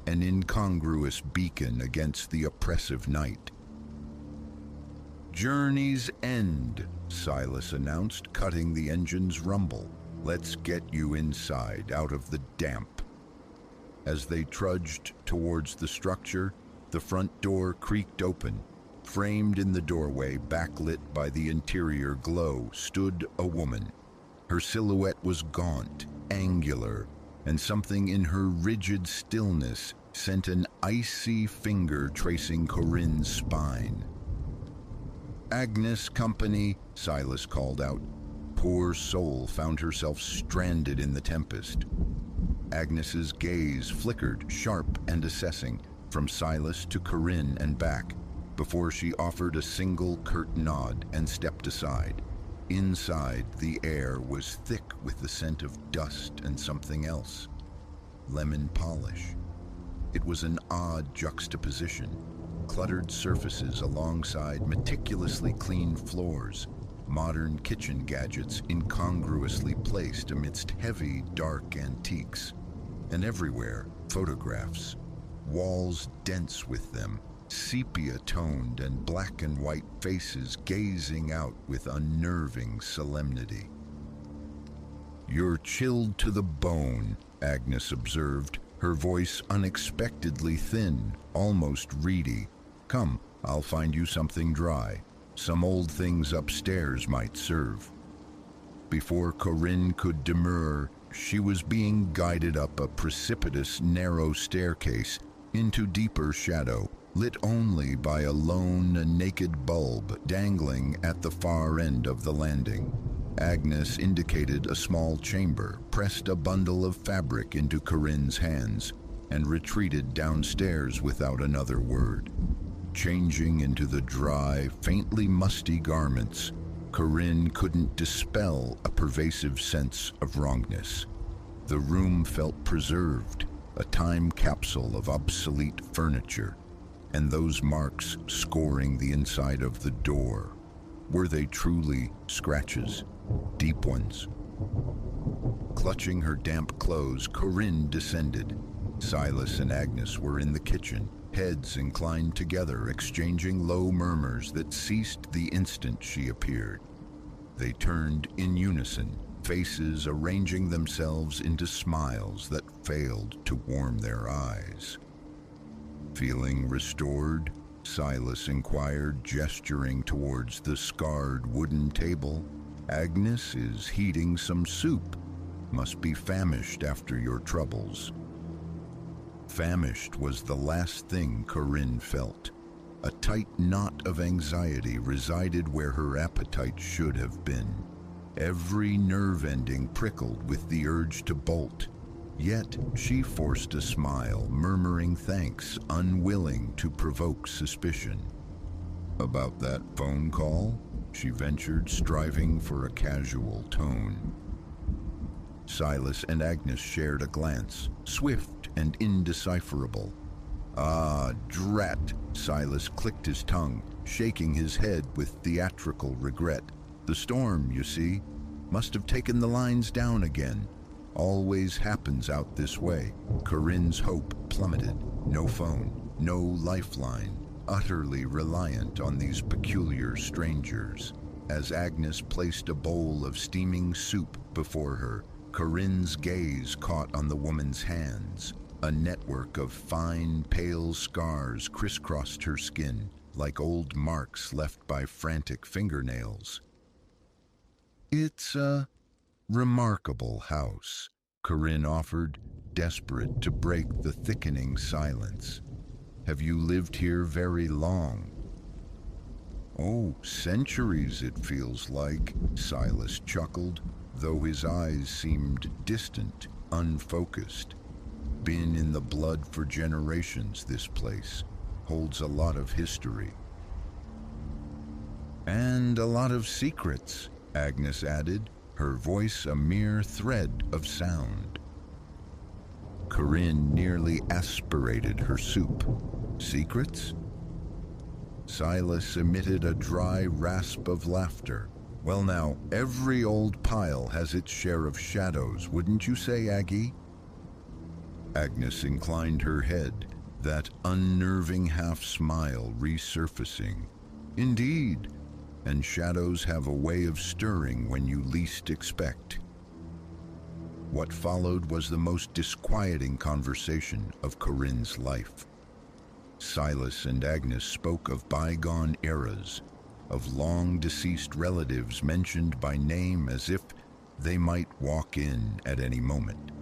an incongruous beacon against the oppressive night. "Journey's end," Silas announced, cutting the engine's rumble. "Let's get you inside, out of the damp." As they trudged towards the structure, the front door creaked open. Framed in the doorway, backlit by the interior glow, stood a woman. Her silhouette was gaunt, angular, and something in her rigid stillness sent an icy finger tracing Corinne's spine. "Agnes Company," Silas called out. Poor soul found herself stranded in the tempest. Agnes's gaze flickered, sharp and assessing, from Silas to Corinne and back, before she offered a single curt nod and stepped aside. Inside, the air was thick with the scent of dust and something else. Lemon polish. It was an odd juxtaposition. Cluttered surfaces alongside meticulously cleaned floors, modern kitchen gadgets incongruously placed amidst heavy, dark antiques, and everywhere, photographs, walls dense with them, sepia-toned and black and white faces gazing out with unnerving solemnity. "You're chilled to the bone," Agnes observed, her voice unexpectedly thin, almost reedy. "Come, I'll find you something dry. Some old things upstairs might serve." Before Corinne could demur, she was being guided up a precipitous, narrow staircase into deeper shadow, lit only by a lone, naked bulb dangling at the far end of the landing. Agnes indicated a small chamber, pressed a bundle of fabric into Corinne's hands, and retreated downstairs without another word. Changing into the dry, faintly musty garments, Corinne couldn't dispel a pervasive sense of wrongness. The room felt preserved, a time capsule of obsolete furniture, and those marks scoring the inside of the door. Were they truly scratches? Deep ones? Clutching her damp clothes, Corinne descended. Silas and Agnes were in the kitchen, heads inclined together, exchanging low murmurs that ceased the instant she appeared. They turned in unison, faces arranging themselves into smiles that failed to warm their eyes. "Feeling restored?" Silas inquired, gesturing towards the scarred wooden table. "Agnes is heating some soup. Must be famished after your troubles." Famished was the last thing Corinne felt. A tight knot of anxiety resided where her appetite should have been. Every nerve ending prickled with the urge to bolt. Yet she forced a smile, murmuring thanks, unwilling to provoke suspicion. "About that phone call?" she ventured, striving for a casual tone. Silas and Agnes shared a glance, swift and indecipherable. "Ah, drat!" Silas clicked his tongue, shaking his head with theatrical regret. The storm, you see, must have taken the lines down again. Always happens out this way. Corinne's hope plummeted. No phone, no lifeline, utterly reliant on these peculiar strangers. As Agnes placed a bowl of steaming soup before her, Corinne's gaze caught on the woman's hands. A network of fine, pale scars crisscrossed her skin, like old marks left by frantic fingernails. "It's a remarkable house," Corinne offered, desperate to break the thickening silence. "Have you lived here very long?" "Oh, centuries it feels like," Silas chuckled, though his eyes seemed distant, unfocused. "Been in the blood for generations, this place. Holds a lot of history." "And a lot of secrets," Agnes added, her voice a mere thread of sound. Corinne nearly aspirated her soup. "Secrets?" Silas emitted a dry rasp of laughter. "Well now, every old pile has its share of shadows, wouldn't you say, Aggie?" Agnes inclined her head, that unnerving half-smile resurfacing. "Indeed, and shadows have a way of stirring when you least expect." What followed was the most disquieting conversation of Corinne's life. Silas and Agnes spoke of bygone eras, of long-deceased relatives mentioned by name as if they might walk in at any moment.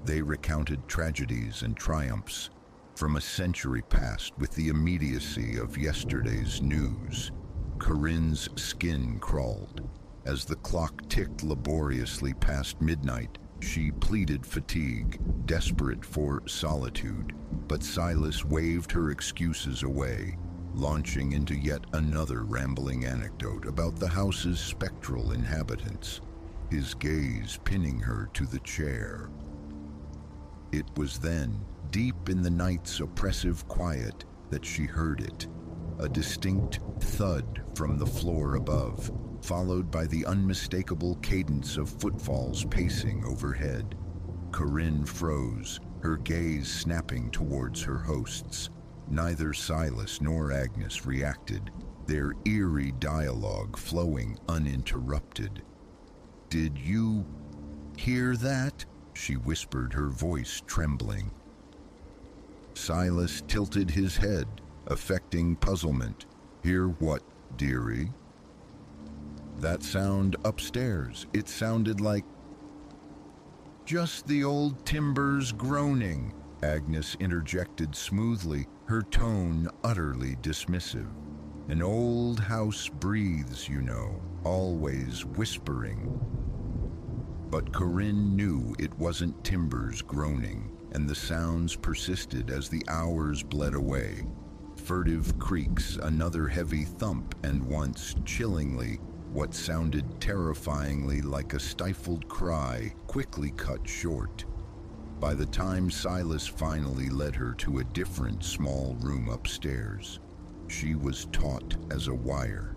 They recounted tragedies and triumphs from a century past with the immediacy of yesterday's news. Corinne's skin crawled. As the clock ticked laboriously past midnight, she pleaded fatigue, desperate for solitude. But Silas waved her excuses away, launching into yet another rambling anecdote about the house's spectral inhabitants, his gaze pinning her to the chair. It was then, deep in the night's oppressive quiet, that she heard it. A distinct thud from the floor above, followed by the unmistakable cadence of footfalls pacing overhead. Corinne froze, her gaze snapping towards her hosts. Neither Silas nor Agnes reacted, their eerie dialogue flowing uninterrupted. "Did you hear that?" she whispered, her voice trembling. Silas tilted his head, affecting puzzlement. "Hear what, dearie?" "That sound upstairs. It sounded like—" "Just the old timbers groaning," Agnes interjected smoothly, her tone utterly dismissive. "An old house breathes, you know, always whispering." But Corinne knew it wasn't timbers groaning, and the sounds persisted as the hours bled away. Furtive creaks, another heavy thump, and once, chillingly, what sounded terrifyingly like a stifled cry, quickly cut short. By the time Silas finally led her to a different small room upstairs, she was taut as a wire.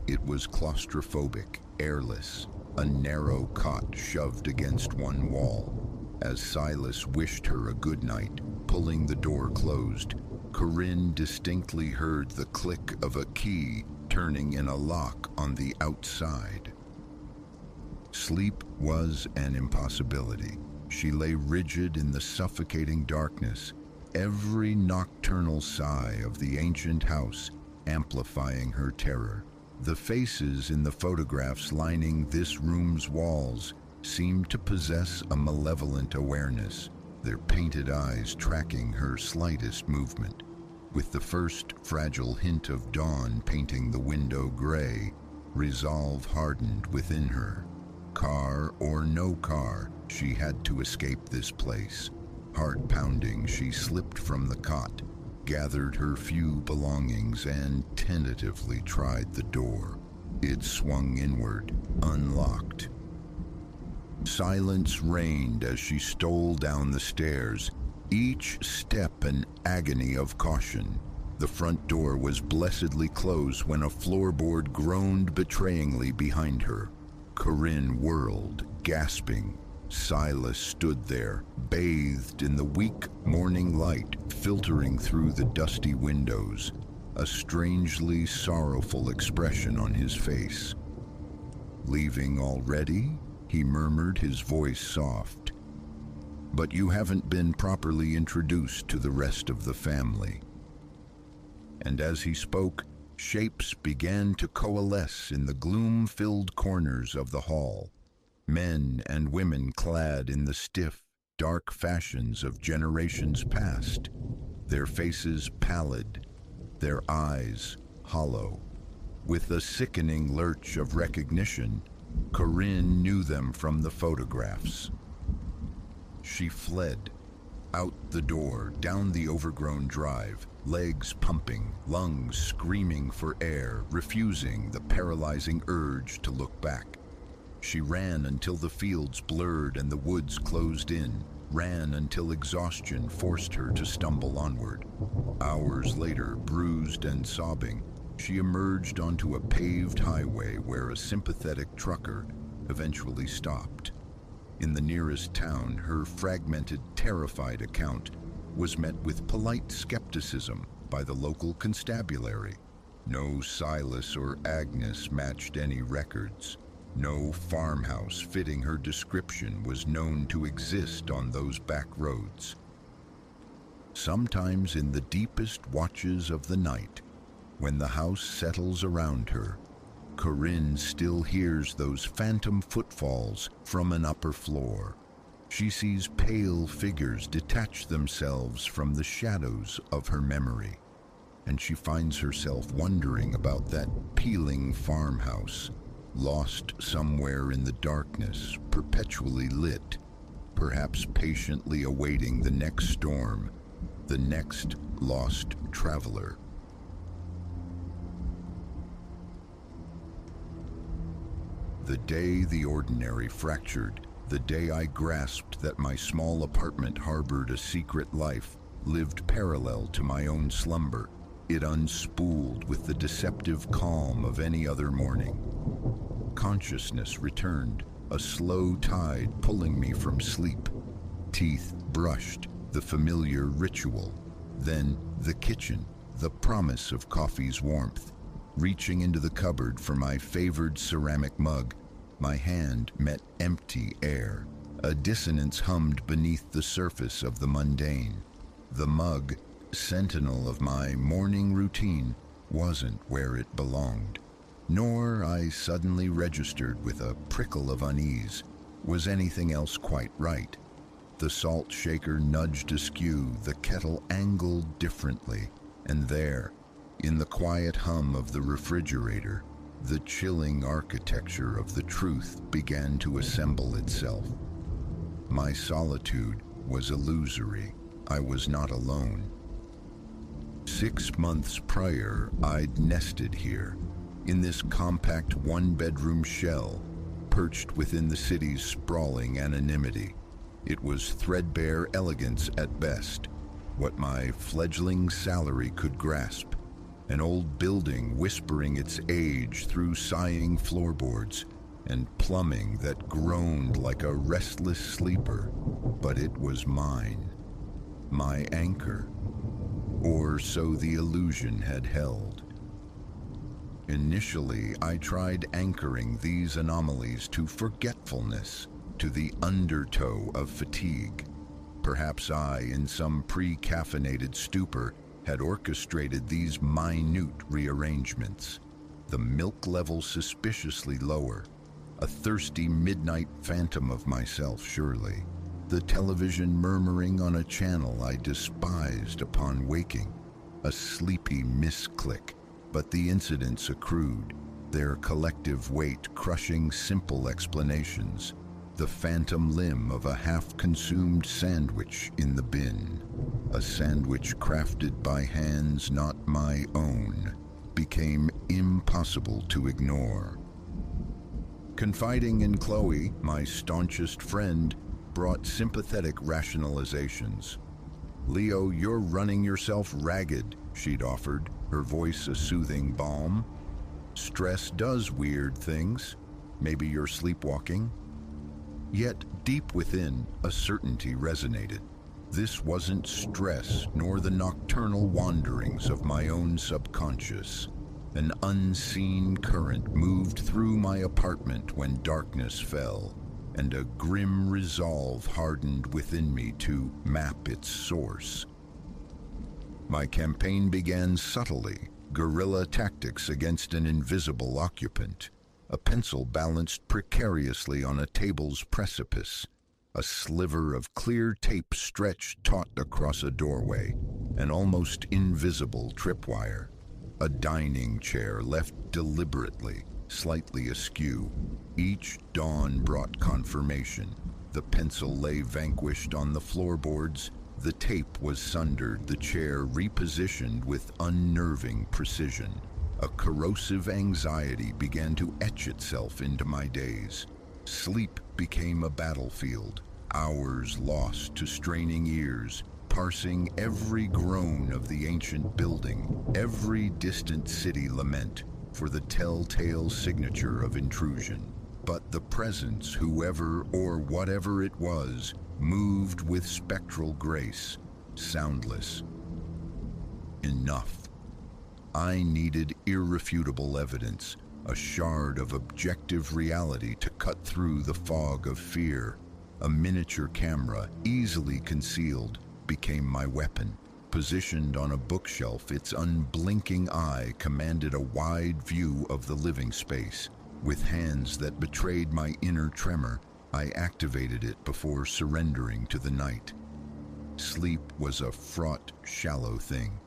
It was claustrophobic, airless, a narrow cot shoved against one wall. As Silas wished her a good night, pulling the door closed, Corinne distinctly heard the click of a key turning in a lock on the outside. Sleep was an impossibility. She lay rigid in the suffocating darkness, every nocturnal sigh of the ancient house amplifying her terror. The faces in the photographs lining this room's walls seemed to possess a malevolent awareness, their painted eyes tracking her slightest movement. With the first fragile hint of dawn painting the window gray, resolve hardened within her. Car or no car, she had to escape this place. Heart pounding, she slipped from the cot, gathered her few belongings, and tentatively tried the door. It swung inward, unlocked. Silence reigned as she stole down the stairs, each step an agony of caution. The front door was blessedly closed when a floorboard groaned betrayingly behind her. Corinne whirled, gasping. Silas stood there, bathed in the weak morning light filtering through the dusty windows, a strangely sorrowful expression on his face. "Leaving already?" he murmured, his voice soft. "But you haven't been properly introduced to the rest of the family." And as he spoke, shapes began to coalesce in the gloom-filled corners of the hall. Men and women clad in the stiff, dark fashions of generations past, their faces pallid, their eyes hollow. With a sickening lurch of recognition, Corinne knew them from the photographs. She fled, out the door, down the overgrown drive, legs pumping, lungs screaming for air, refusing the paralyzing urge to look back. She ran until the fields blurred and the woods closed in, ran until exhaustion forced her to stumble onward. Hours later, bruised and sobbing, she emerged onto a paved highway where a sympathetic trucker eventually stopped. In the nearest town, her fragmented, terrified account was met with polite skepticism by the local constabulary. No Silas or Agnes matched any records. No farmhouse fitting her description was known to exist on those back roads. Sometimes in the deepest watches of the night, when the house settles around her, Corinne still hears those phantom footfalls from an upper floor. She sees pale figures detach themselves from the shadows of her memory, and she finds herself wondering about that peeling farmhouse, lost somewhere in the darkness, perpetually lit, perhaps patiently awaiting the next storm, the next lost traveler. The day the ordinary fractured, the day I grasped that my small apartment harbored a secret life, lived parallel to my own slumber, it unspooled with the deceptive calm of any other morning. Consciousness returned, a slow tide pulling me from sleep. Teeth brushed, the familiar ritual. Then the kitchen, the promise of coffee's warmth. Reaching into the cupboard for my favored ceramic mug, my hand met empty air. A dissonance hummed beneath the surface of the mundane. The mug, sentinel of my morning routine, wasn't where it belonged. Nor, I suddenly registered with a prickle of unease, was anything else quite right. The salt shaker nudged askew, the kettle angled differently, and there, in the quiet hum of the refrigerator, the chilling architecture of the truth began to assemble itself. My solitude was illusory. I was not alone. 6 months prior, I'd nested here, in this compact one-bedroom shell, perched within the city's sprawling anonymity. It was threadbare elegance at best, what my fledgling salary could grasp. An old building whispering its age through sighing floorboards, and plumbing that groaned like a restless sleeper. But it was mine, my anchor, or so the illusion had held. Initially, I tried anchoring these anomalies to forgetfulness, to the undertow of fatigue. Perhaps I, in some pre-caffeinated stupor, had orchestrated these minute rearrangements. The milk level suspiciously lower, a thirsty midnight phantom of myself, surely. The television murmuring on a channel I despised upon waking, a sleepy misclick. But the incidents accrued, their collective weight crushing simple explanations. The phantom limb of a half-consumed sandwich in the bin, a sandwich crafted by hands not my own, became impossible to ignore. Confiding in Chloe, my staunchest friend, brought sympathetic rationalizations. "Leo, you're running yourself ragged. she'd offered, her voice a soothing balm. Stress does weird things. Maybe you're sleepwalking. Yet, deep within, a certainty resonated. This wasn't stress, nor the nocturnal wanderings of my own subconscious. An unseen current moved through my apartment when darkness fell, and a grim resolve hardened within me to map its source. My campaign began subtly, guerrilla tactics against an invisible occupant. A pencil balanced precariously on a table's precipice. A sliver of clear tape stretched taut across a doorway. An almost invisible tripwire. A dining chair left deliberately, slightly askew. Each dawn brought confirmation. The pencil lay vanquished on the floorboards. The tape was sundered, the chair repositioned with unnerving precision. A corrosive anxiety began to etch itself into my days. Sleep became a battlefield, hours lost to straining ears, parsing every groan of the ancient building, every distant city lament for the telltale signature of intrusion. But the presence, whoever or whatever it was, moved with spectral grace, soundless. Enough. I needed irrefutable evidence, a shard of objective reality to cut through the fog of fear. A miniature camera, easily concealed, became my weapon. Positioned on a bookshelf, its unblinking eye commanded a wide view of the living space. With hands that betrayed my inner tremor, I activated it before surrendering to the night. Sleep was a fraught, shallow thing.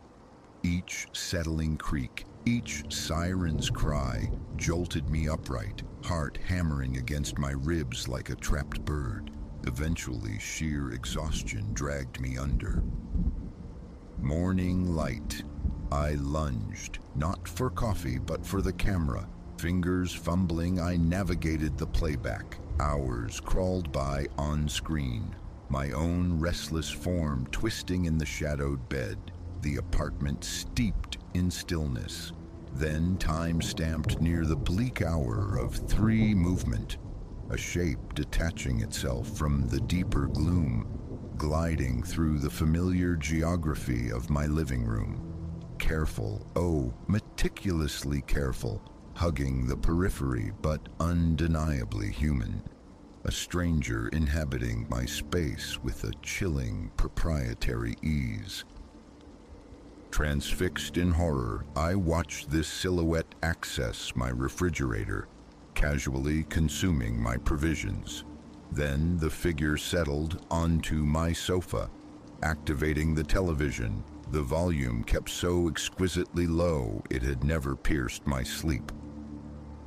Each settling creak, each siren's cry jolted me upright, heart hammering against my ribs like a trapped bird. Eventually, sheer exhaustion dragged me under. Morning light. I lunged, not for coffee, but for the camera. Fingers fumbling, I navigated the playback. Hours crawled by on screen, my own restless form twisting in the shadowed bed, the apartment steeped in stillness. Then time stamped near the bleak hour of 3 movement, a shape detaching itself from the deeper gloom, gliding through the familiar geography of my living room. Careful, oh, meticulously careful, hugging the periphery but undeniably human. A stranger inhabiting my space with a chilling, proprietary ease. Transfixed in horror, I watched this silhouette access my refrigerator, casually consuming my provisions. Then the figure settled onto my sofa, activating the television. The volume kept so exquisitely low it had never pierced my sleep.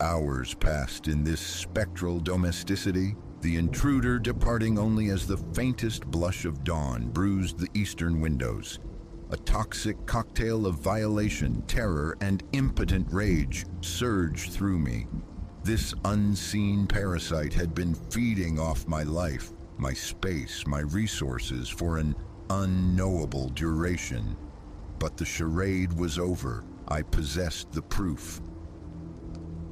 Hours passed in this spectral domesticity, the intruder departing only as the faintest blush of dawn bruised the eastern windows. A toxic cocktail of violation, terror, and impotent rage surged through me. This unseen parasite had been feeding off my life, my space, my resources for an unknowable duration. But the charade was over. I possessed the proof.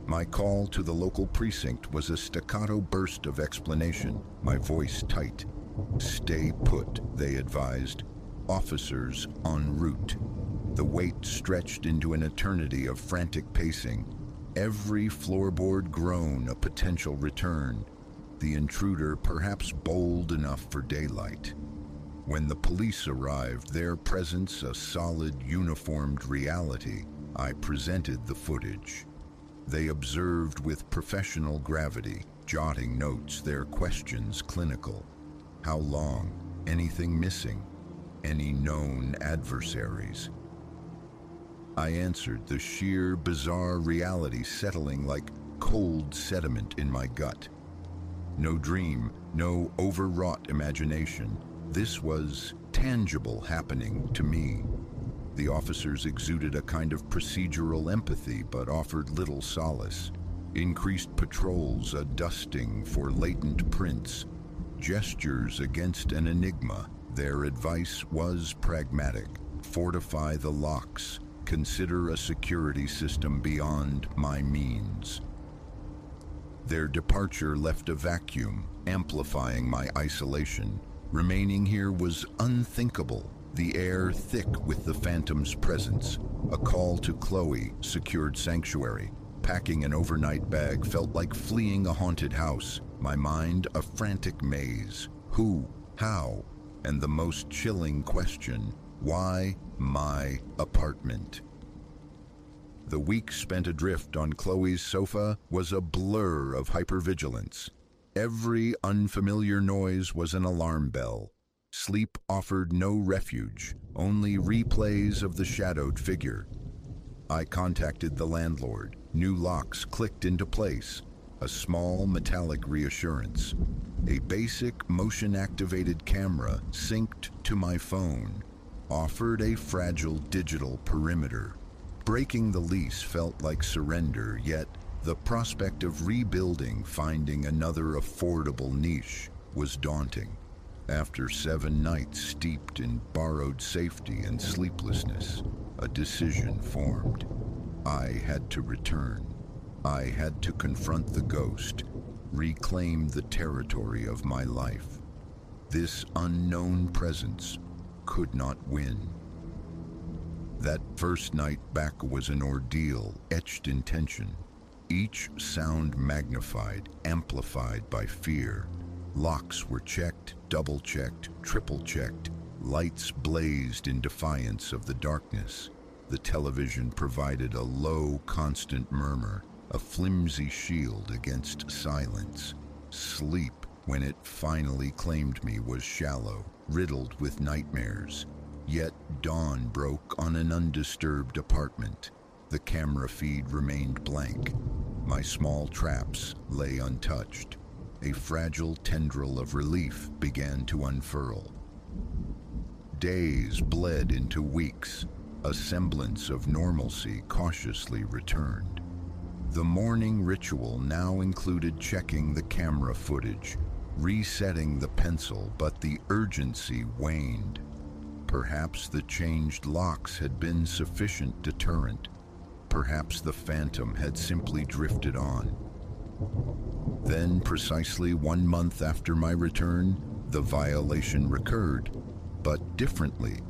My call to the local precinct was a staccato burst of explanation, my voice tight. "Stay put," they advised. "Officers en route." The wait stretched into an eternity of frantic pacing. Every floorboard groan a potential return. The intruder perhaps bold enough for daylight. When the police arrived, their presence a solid, uniformed reality, I presented the footage. They observed with professional gravity, jotting notes, their questions clinical. How long? Anything missing? Any known adversaries? I answered, the sheer, bizarre reality settling like cold sediment in my gut. No dream, no overwrought imagination. This was tangible happening to me. The officers exuded a kind of procedural empathy, but offered little solace. Increased patrols, a dusting for latent prints, gestures against an enigma. Their advice was pragmatic. fortify the locks, consider a security system beyond my means. Their departure left a vacuum, amplifying my isolation. Remaining here was unthinkable, the air thick with the phantom's presence. A call to Chloe secured sanctuary. Packing an overnight bag felt like fleeing a haunted house. My mind a frantic maze. Who? How? And the most chilling question, why my apartment? The week spent adrift on Chloe's sofa was a blur of hypervigilance. Every unfamiliar noise was an alarm bell. Sleep offered no refuge, only replays of the shadowed figure. I contacted the landlord. New locks clicked into place. A small metallic reassurance. A basic motion-activated camera synced to my phone offered a fragile digital perimeter. Breaking the lease felt like surrender, yet the prospect of rebuilding, finding another affordable niche, was daunting. After 7 nights steeped in borrowed safety and sleeplessness, a decision formed. I had to return. I had to confront the ghost, reclaim the territory of my life. This unknown presence could not win. That first night back was an ordeal, etched in tension. Each sound magnified, amplified by fear. Locks were checked, double-checked, triple-checked. Lights blazed in defiance of the darkness. The television provided a low, constant murmur, a flimsy shield against silence. Sleep, when it finally claimed me, was shallow, riddled with nightmares. Yet dawn broke on an undisturbed apartment. The camera feed remained blank. My small traps lay untouched. A fragile tendril of relief began to unfurl. Days bled into weeks. A semblance of normalcy cautiously returned. The morning ritual now included checking the camera footage, resetting the pencil, but the urgency waned. Perhaps the changed locks had been sufficient deterrent. Perhaps the phantom had simply drifted on. Then, precisely 1 month after my return, the violation recurred, but differently.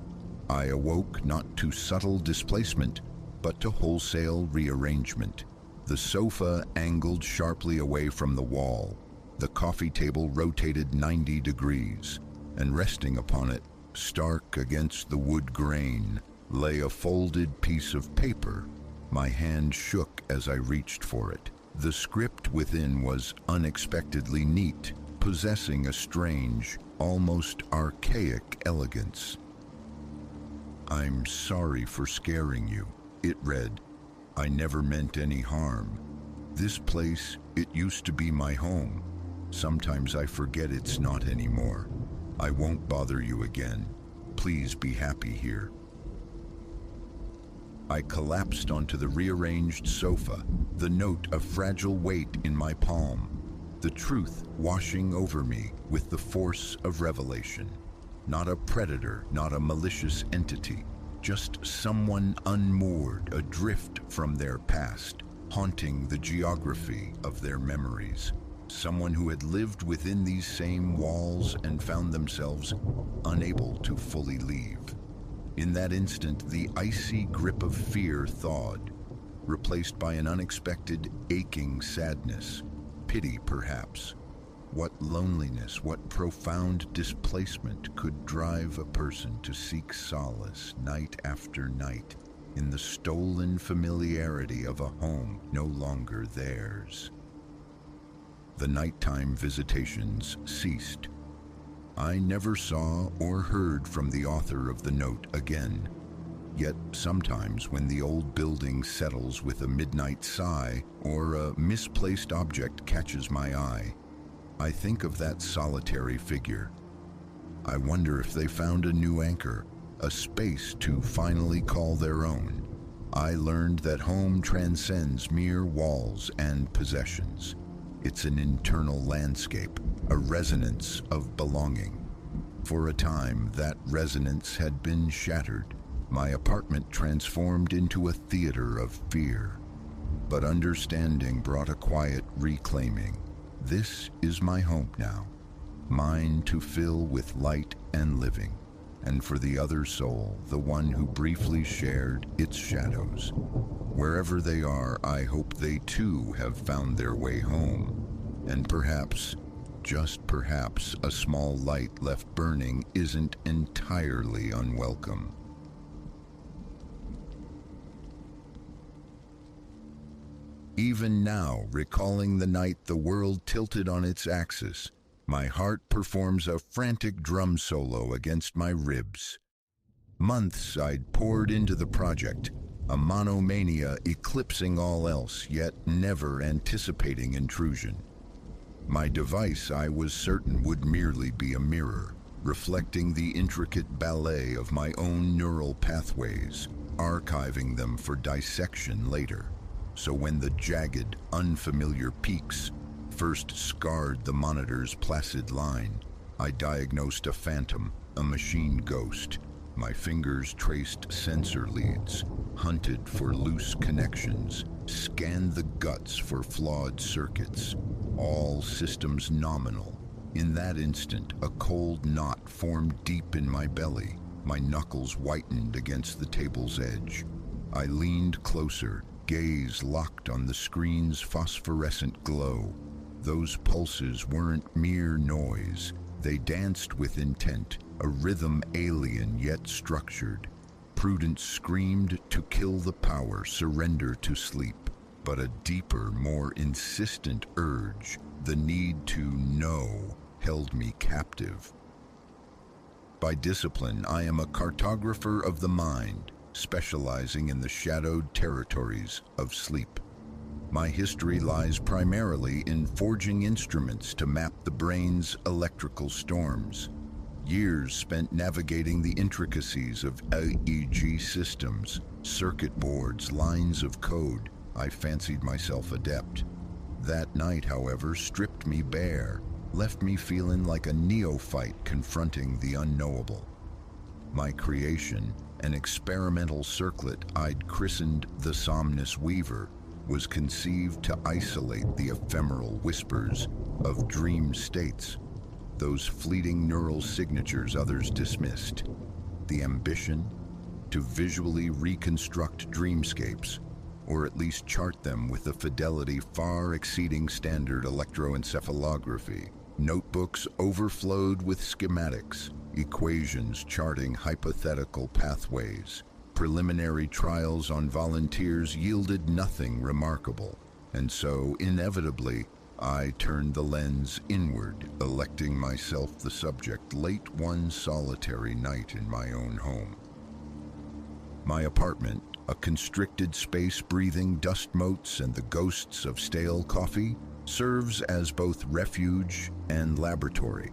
I awoke not to subtle displacement, but to wholesale rearrangement. The sofa angled sharply away from the wall. The coffee table rotated 90 degrees, and resting upon it, stark against the wood grain, lay a folded piece of paper. My hand shook as I reached for it. The script within was unexpectedly neat, possessing a strange, almost archaic elegance. "I'm sorry for scaring you," it read. "I never meant any harm. This place, it used to be my home. Sometimes I forget it's not anymore. I won't bother you again. Please be happy here." I collapsed onto the rearranged sofa, the note a fragile weight in my palm, the truth washing over me with the force of revelation. Not a predator, not a malicious entity, just someone unmoored, adrift from their past, haunting the geography of their memories. Someone who had lived within these same walls and found themselves unable to fully leave. In that instant, the icy grip of fear thawed, replaced by an unexpected, aching sadness. Pity, perhaps. What loneliness, what profound displacement could drive a person to seek solace night after night in the stolen familiarity of a home no longer theirs? The nighttime visitations ceased. I never saw or heard from the author of the note again. Yet sometimes when the old building settles with a midnight sigh or a misplaced object catches my eye, I think of that solitary figure. I wonder if they found a new anchor, a space to finally call their own. I learned that home transcends mere walls and possessions. It's an internal landscape, a resonance of belonging. For a time, that resonance had been shattered. My apartment transformed into a theater of fear. But understanding brought a quiet reclaiming. This is my home now, mine to fill with light and living, and for the other soul, the one who briefly shared its shadows. Wherever they are, I hope they too have found their way home. And perhaps, just perhaps, a small light left burning isn't entirely unwelcome. Even now, recalling the night the world tilted on its axis, my heart performs a frantic drum solo against my ribs. Months I'd poured into the project, a monomania eclipsing all else, yet never anticipating intrusion. My device, I was certain, would merely be a mirror, reflecting the intricate ballet of my own neural pathways, archiving them for dissection later. So when the jagged, unfamiliar peaks first scarred the monitor's placid line, I diagnosed a phantom, a machine ghost. My fingers traced sensor leads, hunted for loose connections, scanned the guts for flawed circuits, all systems nominal. In that instant, a cold knot formed deep in my belly. My knuckles whitened against the table's edge. I leaned closer, gaze locked on the screen's phosphorescent glow. Those pulses weren't mere noise. They danced with intent, a rhythm alien yet structured. Prudence screamed to kill the power, surrender to sleep. But a deeper, more insistent urge, the need to know, held me captive. By discipline, I am a cartographer of the mind, specializing in the shadowed territories of sleep. My history lies primarily in forging instruments to map the brain's electrical storms. Years spent navigating the intricacies of EEG systems, circuit boards, lines of code. I fancied myself adept. That night, however, stripped me bare, left me feeling like a neophyte confronting the unknowable. My creation, an experimental circlet I'd christened the Somnus Weaver, was conceived to isolate the ephemeral whispers of dream states, those fleeting neural signatures others dismissed. The ambition to visually reconstruct dreamscapes, or at least chart them with a fidelity far exceeding standard electroencephalography. Notebooks overflowed with schematics, equations charting hypothetical pathways. Preliminary trials on volunteers yielded nothing remarkable, and so, inevitably, I turned the lens inward, electing myself the subject late one solitary night in my own home. My apartment, a constricted space breathing dust motes and the ghosts of stale coffee, serves as both refuge and laboratory.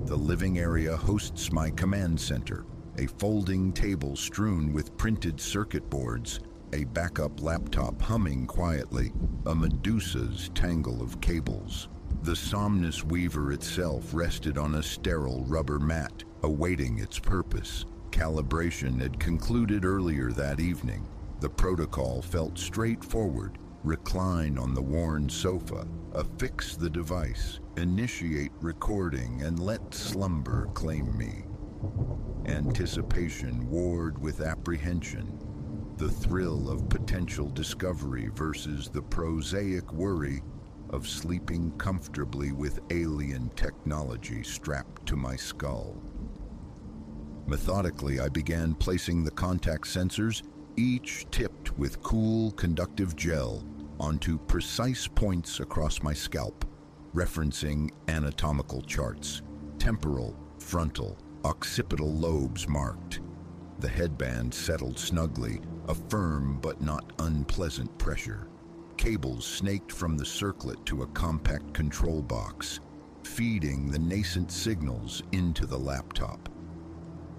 The living area hosts my command center, a folding table strewn with printed circuit boards, a backup laptop humming quietly, a Medusa's tangle of cables. The Somnus Weaver itself rested on a sterile rubber mat, awaiting its purpose. Calibration had concluded earlier that evening. The protocol felt straightforward. Recline on the worn sofa, affix the device, initiate recording, and let slumber claim me. Anticipation warred with apprehension, the thrill of potential discovery versus the prosaic worry of sleeping comfortably with alien technology strapped to my skull. Methodically, I began placing the contact sensors, each tipped with cool, conductive gel, onto precise points across my scalp, referencing anatomical charts, temporal, frontal, occipital lobes marked. The headband settled snugly, a firm but not unpleasant pressure. Cables snaked from the circlet to a compact control box, feeding the nascent signals into the laptop.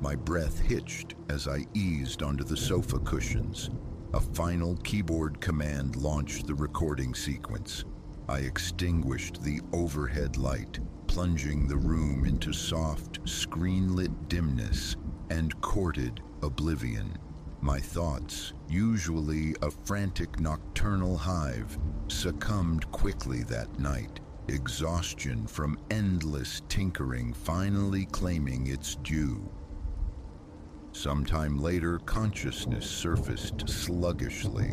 My breath hitched as I eased onto the sofa cushions. A final keyboard command launched the recording sequence. I extinguished the overhead light, plunging the room into soft, screen-lit dimness, and courted oblivion. My thoughts, usually a frantic nocturnal hive, succumbed quickly that night, exhaustion from endless tinkering finally claiming its due. Sometime later, consciousness surfaced sluggishly.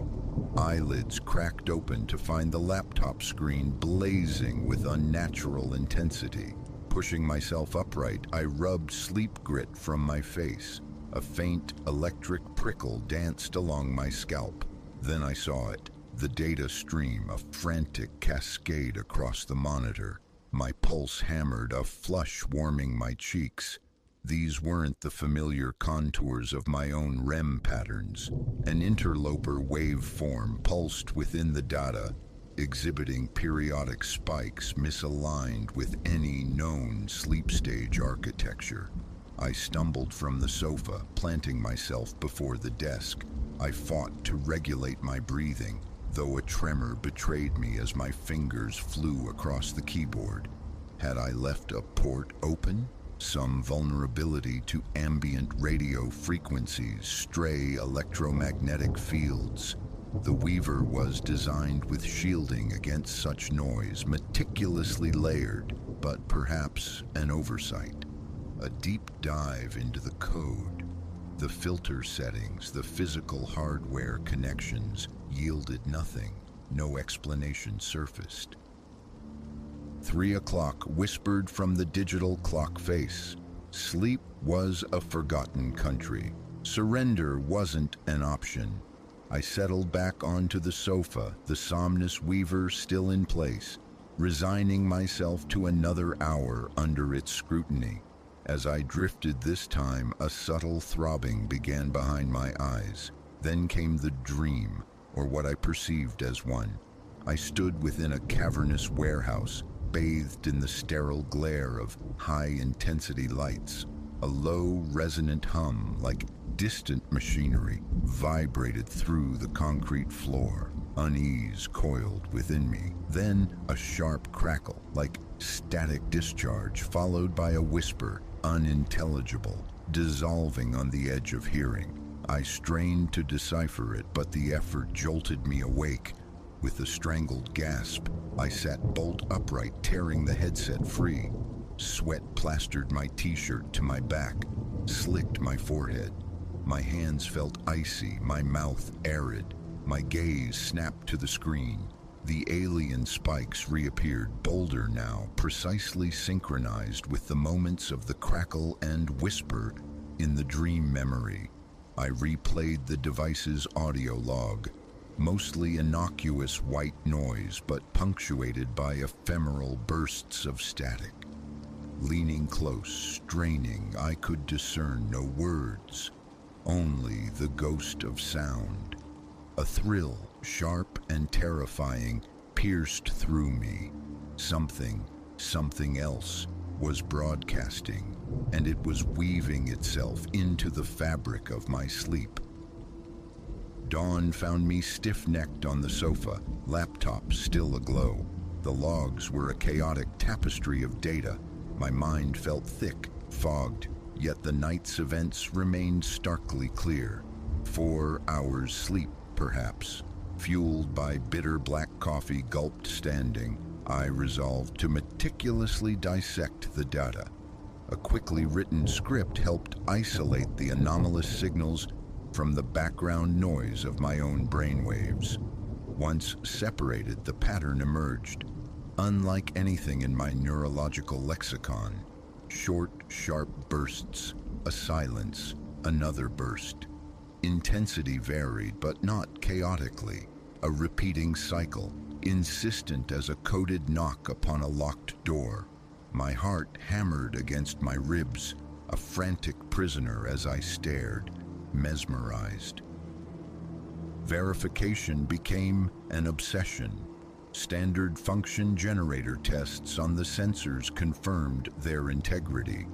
Eyelids cracked open to find the laptop screen blazing with unnatural intensity. Pushing myself upright, I rubbed sleep grit from my face. A faint electric prickle danced along my scalp. Then I saw it, the data stream, a frantic cascade across the monitor. My pulse hammered, a flush warming my cheeks. These weren't the familiar contours of my own REM patterns. An interloper waveform pulsed within the data, exhibiting periodic spikes misaligned with any known sleep stage architecture. I stumbled from the sofa, planting myself before the desk. I fought to regulate my breathing, though a tremor betrayed me as my fingers flew across the keyboard. Had I left a port open? Some vulnerability to ambient radio frequencies, stray electromagnetic fields. The Weaver was designed with shielding against such noise, meticulously layered, but perhaps an oversight. A deep dive into the code. The filter settings, the physical hardware connections yielded nothing. No explanation surfaced. 3 o'clock whispered from the digital clock face. Sleep was a forgotten country. Surrender wasn't an option. I settled back onto the sofa, the Somnus Weaver still in place, resigning myself to another hour under its scrutiny. As I drifted this time, a subtle throbbing began behind my eyes. Then came the dream, or what I perceived as one. I stood within a cavernous warehouse, bathed in the sterile glare of high-intensity lights. A low, resonant hum, like distant machinery, vibrated through the concrete floor. Unease coiled within me. Then a sharp crackle, like static discharge, followed by a whisper, unintelligible, dissolving on the edge of hearing. I strained to decipher it, but the effort jolted me awake. With a strangled gasp, I sat bolt upright, tearing the headset free. Sweat plastered my t-shirt to my back, slicked my forehead. My hands felt icy, my mouth arid. My gaze snapped to the screen. The alien spikes reappeared, bolder now, precisely synchronized with the moments of the crackle and whisper in the dream memory. I replayed the device's audio log. Mostly innocuous white noise, but punctuated by ephemeral bursts of static. Leaning close, straining, I could discern no words, only the ghost of sound. A thrill, sharp and terrifying, pierced through me. Something else was broadcasting, and it was weaving itself into the fabric of my sleep. Dawn found me stiff-necked on the sofa, laptop still aglow. The logs were a chaotic tapestry of data. My mind felt thick, fogged, yet the night's events remained starkly clear. 4 hours sleep, perhaps. Fueled by bitter black coffee gulped standing, I resolved to meticulously dissect the data. A quickly written script helped isolate the anomalous signals from the background noise of my own brainwaves. Once separated, the pattern emerged. Unlike anything in my neurological lexicon. Short, sharp bursts, a silence, another burst. Intensity varied, but not chaotically. A repeating cycle, insistent as a coded knock upon a locked door. My heart hammered against my ribs, a frantic prisoner as I stared, mesmerized. Verification became an obsession. Standard function generator tests on the sensors confirmed their integrity.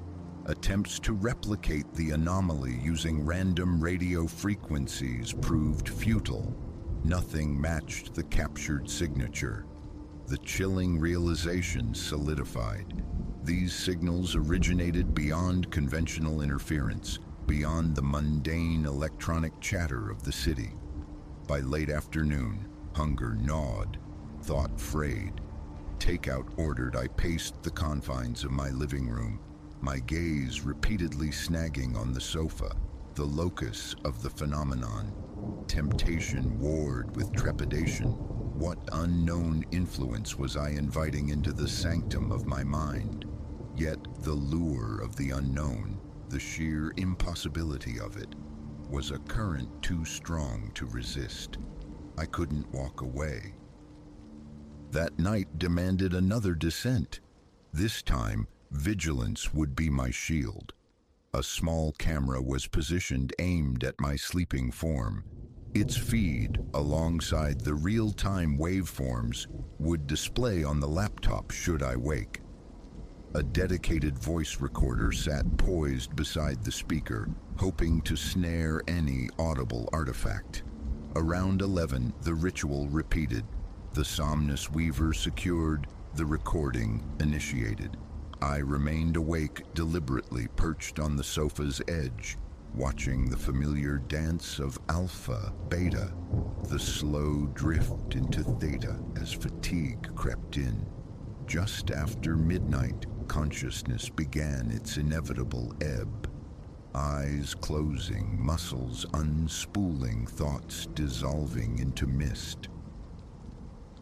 Attempts to replicate the anomaly using random radio frequencies proved futile. Nothing matched the captured signature. The chilling realization solidified. These signals originated beyond conventional interference, beyond the mundane electronic chatter of the city. By late afternoon, hunger gnawed, thought frayed. Takeout ordered, I paced the confines of my living room, my gaze repeatedly snagging on the sofa, the locus of the phenomenon. Temptation warred with trepidation. What unknown influence was I inviting into the sanctum of my mind? Yet the lure of the unknown, the sheer impossibility of it, was a current too strong to resist. I couldn't walk away. That night demanded another descent. This time, vigilance would be my shield. A small camera was positioned, aimed at my sleeping form. Its feed, alongside the real-time waveforms, would display on the laptop should I wake. A dedicated voice recorder sat poised beside the speaker, hoping to snare any audible artifact. Around 11, the ritual repeated. The Somnus Weaver secured, the recording initiated. I remained awake, deliberately perched on the sofa's edge, watching the familiar dance of alpha, beta, the slow drift into theta as fatigue crept in. Just after midnight, consciousness began its inevitable ebb. Eyes closing, muscles unspooling, thoughts dissolving into mist.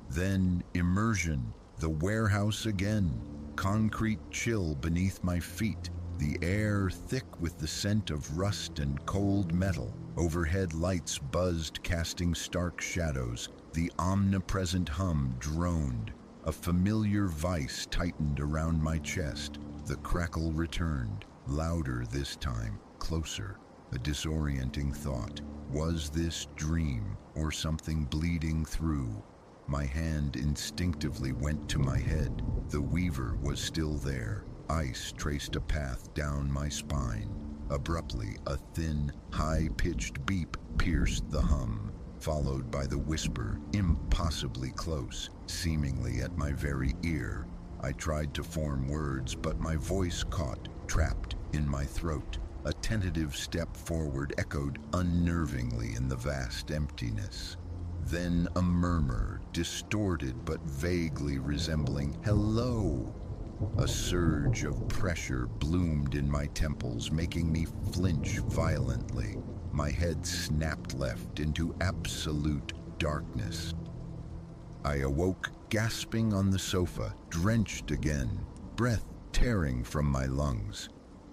Then immersion, the warehouse again, concrete chill beneath my feet, the air thick with the scent of rust and cold metal. Overhead lights buzzed, casting stark shadows. The omnipresent hum droned. A familiar vice tightened around my chest. The crackle returned, louder this time, closer. A disorienting thought. Was this dream or something bleeding through? My hand instinctively went to my head. The Weaver was still there. Ice traced a path down my spine. Abruptly, a thin, high-pitched beep pierced the hum, followed by the whisper, impossibly close, seemingly at my very ear. I tried to form words, but my voice caught, trapped in my throat. A tentative step forward echoed unnervingly in the vast emptiness. Then a murmur, distorted but vaguely resembling hello. A surge of pressure bloomed in my temples, making me flinch violently. My head snapped left into absolute darkness. I awoke, gasping on the sofa, drenched again, breath tearing from my lungs.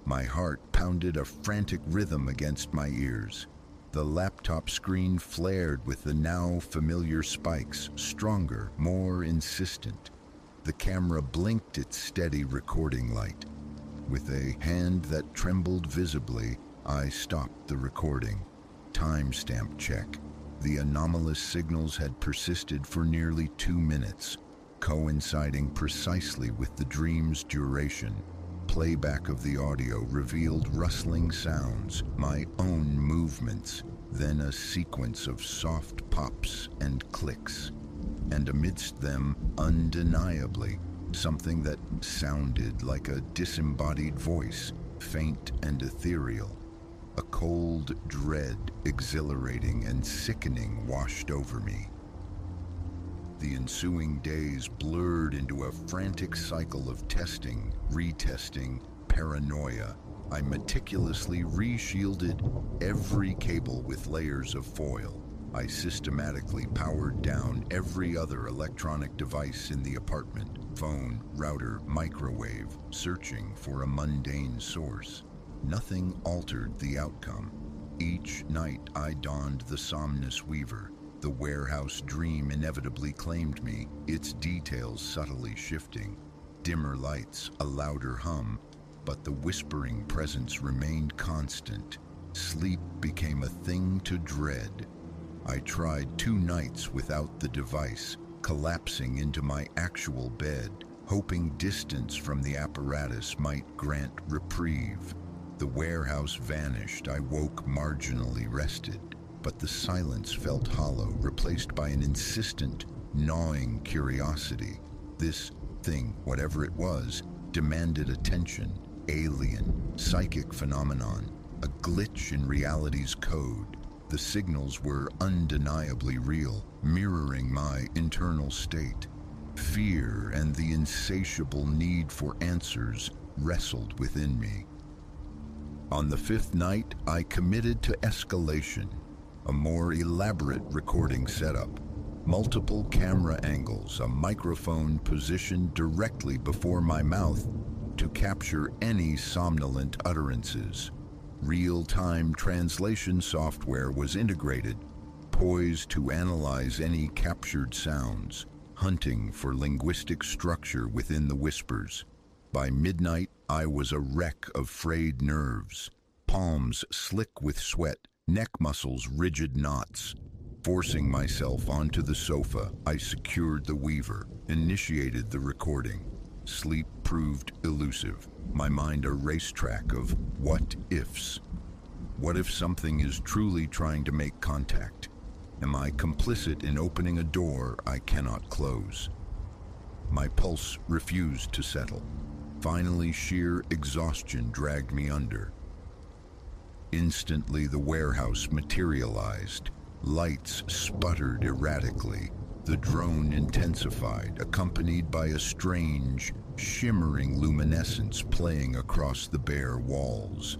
My heart pounded a frantic rhythm against my ears. The laptop screen flared with the now familiar spikes, stronger, more insistent. The camera blinked its steady recording light. With a hand that trembled visibly, I stopped the recording. Timestamp check. The anomalous signals had persisted for nearly 2 minutes, coinciding precisely with the dream's duration. Playback of the audio revealed rustling sounds, my own movements, then a sequence of soft pops and clicks. And amidst them, undeniably, something that sounded like a disembodied voice, faint and ethereal. A cold dread, exhilarating and sickening, washed over me. The ensuing days blurred into a frantic cycle of testing, retesting, paranoia. I meticulously re-shielded every cable with layers of foil. I systematically powered down every other electronic device in the apartment, phone, router, microwave, searching for a mundane source. Nothing altered the outcome. Each night I donned the Somnus Weaver. The warehouse dream inevitably claimed me, its details subtly shifting. Dimmer lights, a louder hum, but the whispering presence remained constant. Sleep became a thing to dread. I tried 2 nights without the device, collapsing into my actual bed, hoping distance from the apparatus might grant reprieve. The warehouse vanished. I woke marginally rested, but the silence felt hollow, replaced by an insistent, gnawing curiosity. This thing, whatever it was, demanded attention. Alien, psychic phenomenon. a glitch in reality's code. The signals were undeniably real, mirroring my internal state. Fear and the insatiable need for answers wrestled within me. On the fifth night, I committed to escalation, a more elaborate recording setup. Multiple camera angles, a microphone positioned directly before my mouth to capture any somnolent utterances. Real-time translation software was integrated, poised to analyze any captured sounds, hunting for linguistic structure within the whispers. By midnight, I was a wreck of frayed nerves, palms slick with sweat, neck muscles rigid knots. Forcing myself onto the sofa, I secured the weaver, initiated the recording. Sleep proved elusive, my mind a racetrack of what-ifs. What if something is truly trying to make contact? Am I complicit in opening a door I cannot close? My pulse refused to settle. Finally, sheer exhaustion dragged me under. Instantly, the warehouse materialized. Lights sputtered erratically. The drone intensified, accompanied by a strange, shimmering luminescence playing across the bare walls.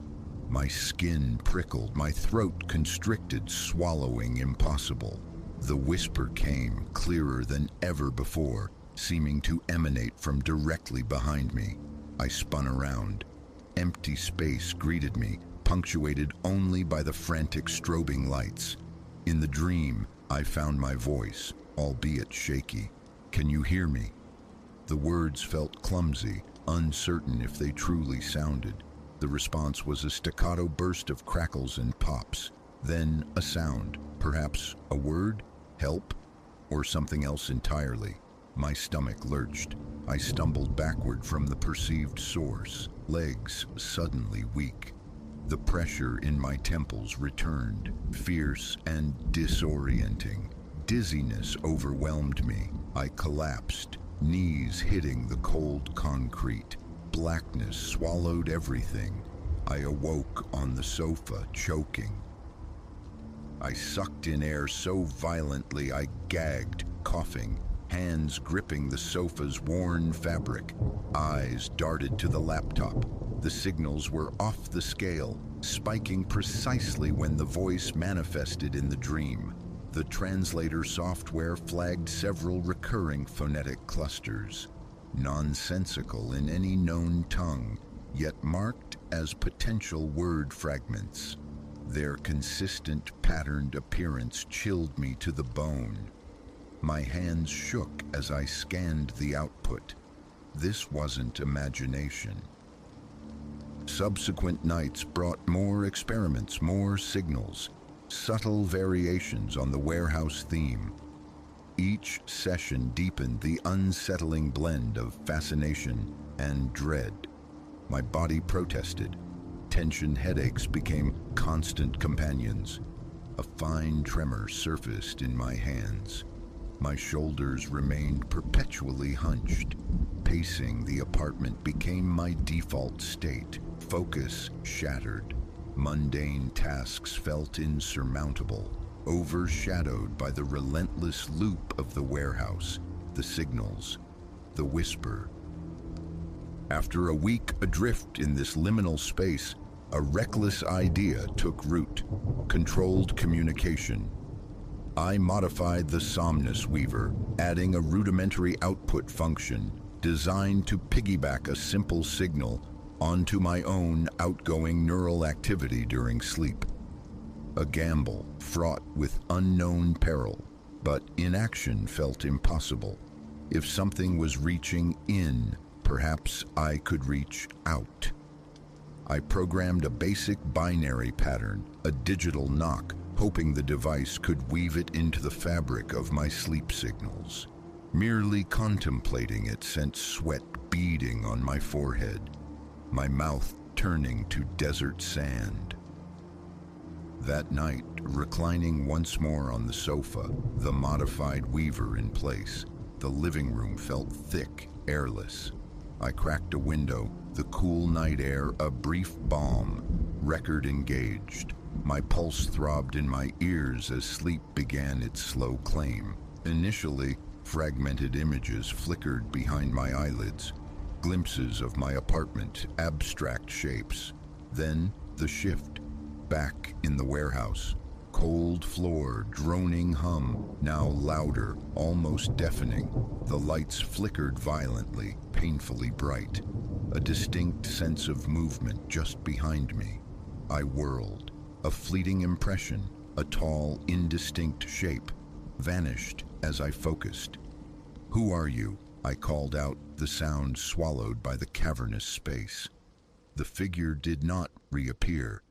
My skin prickled, my throat constricted, swallowing impossible. The whisper came, clearer than ever before, seeming to emanate from directly behind me. I spun around. Empty space greeted me, punctuated only by the frantic strobing lights. In the dream, I found my voice, albeit shaky. "Can you hear me?" The words felt clumsy, uncertain if they truly sounded. The response was a staccato burst of crackles and pops, then a sound, perhaps a word, help, or something else entirely. My stomach lurched. I stumbled backward from the perceived source, legs suddenly weak. The pressure in my temples returned, fierce and disorienting. Dizziness overwhelmed me. I collapsed, knees hitting the cold concrete. Blackness swallowed everything. I awoke on the sofa, choking. I sucked in air so violently I gagged, coughing, hands gripping the sofa's worn fabric. Eyes darted to the laptop. The signals were off the scale, spiking precisely when the voice manifested in the dream. The translator software flagged several recurring phonetic clusters, nonsensical in any known tongue, yet marked as potential word fragments. Their consistent, patterned appearance chilled me to the bone. My hands shook as I scanned the output. This wasn't imagination. Subsequent nights brought more experiments, more signals, subtle variations on the warehouse theme. Each session deepened the unsettling blend of fascination and dread. My body protested. Tension headaches became constant companions. A fine tremor surfaced in my hands. My shoulders remained perpetually hunched. Pacing the apartment became my default state. Focus shattered. Mundane tasks felt insurmountable, overshadowed by the relentless loop of the warehouse, the signals, the whisper. After a week adrift in this liminal space, a reckless idea took root: controlled communication. I modified the Somnus Weaver, adding a rudimentary output function designed to piggyback a simple signal onto my own outgoing neural activity during sleep. A gamble fraught with unknown peril, but inaction felt impossible. If something was reaching in, perhaps I could reach out. I programmed a basic binary pattern, a digital knock, hoping the device could weave it into the fabric of my sleep signals. Merely contemplating it sent sweat beading on my forehead, my mouth turning to desert sand. That night, reclining once more on the sofa, the modified weaver in place, the living room felt thick, airless. I cracked a window, the cool night air a brief balm, record engaged. My pulse throbbed in my ears as sleep began its slow claim. Initially, fragmented images flickered behind my eyelids, glimpses of my apartment, abstract shapes. Then, the shift. Back in the warehouse. Cold floor, droning hum, now louder, almost deafening. The lights flickered violently, painfully bright. A distinct sense of movement just behind me. I whirled. A fleeting impression, a tall, indistinct shape, vanished as I focused. "Who are you?" I called out, the sound swallowed by the cavernous space. The figure did not reappear.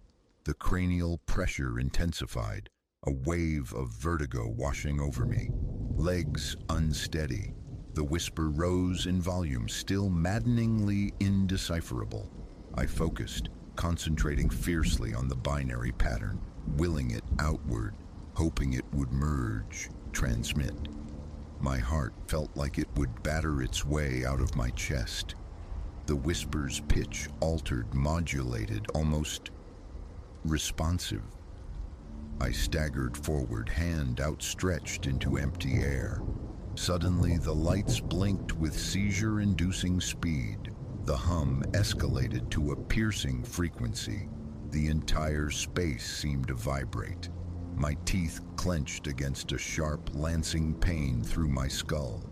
The cranial pressure intensified, a wave of vertigo washing over me. Legs unsteady. The whisper rose in volume, still maddeningly indecipherable. I focused, concentrating fiercely on the binary pattern, willing it outward, hoping it would merge, transmit. My heart felt like it would batter its way out of my chest. The whisper's pitch altered, modulated, almost responsive. I staggered forward, hand outstretched into empty air. Suddenly, the lights blinked with seizure-inducing speed. The hum escalated to a piercing frequency. The entire space seemed to vibrate. My teeth clenched against a sharp, lancing pain through my skull.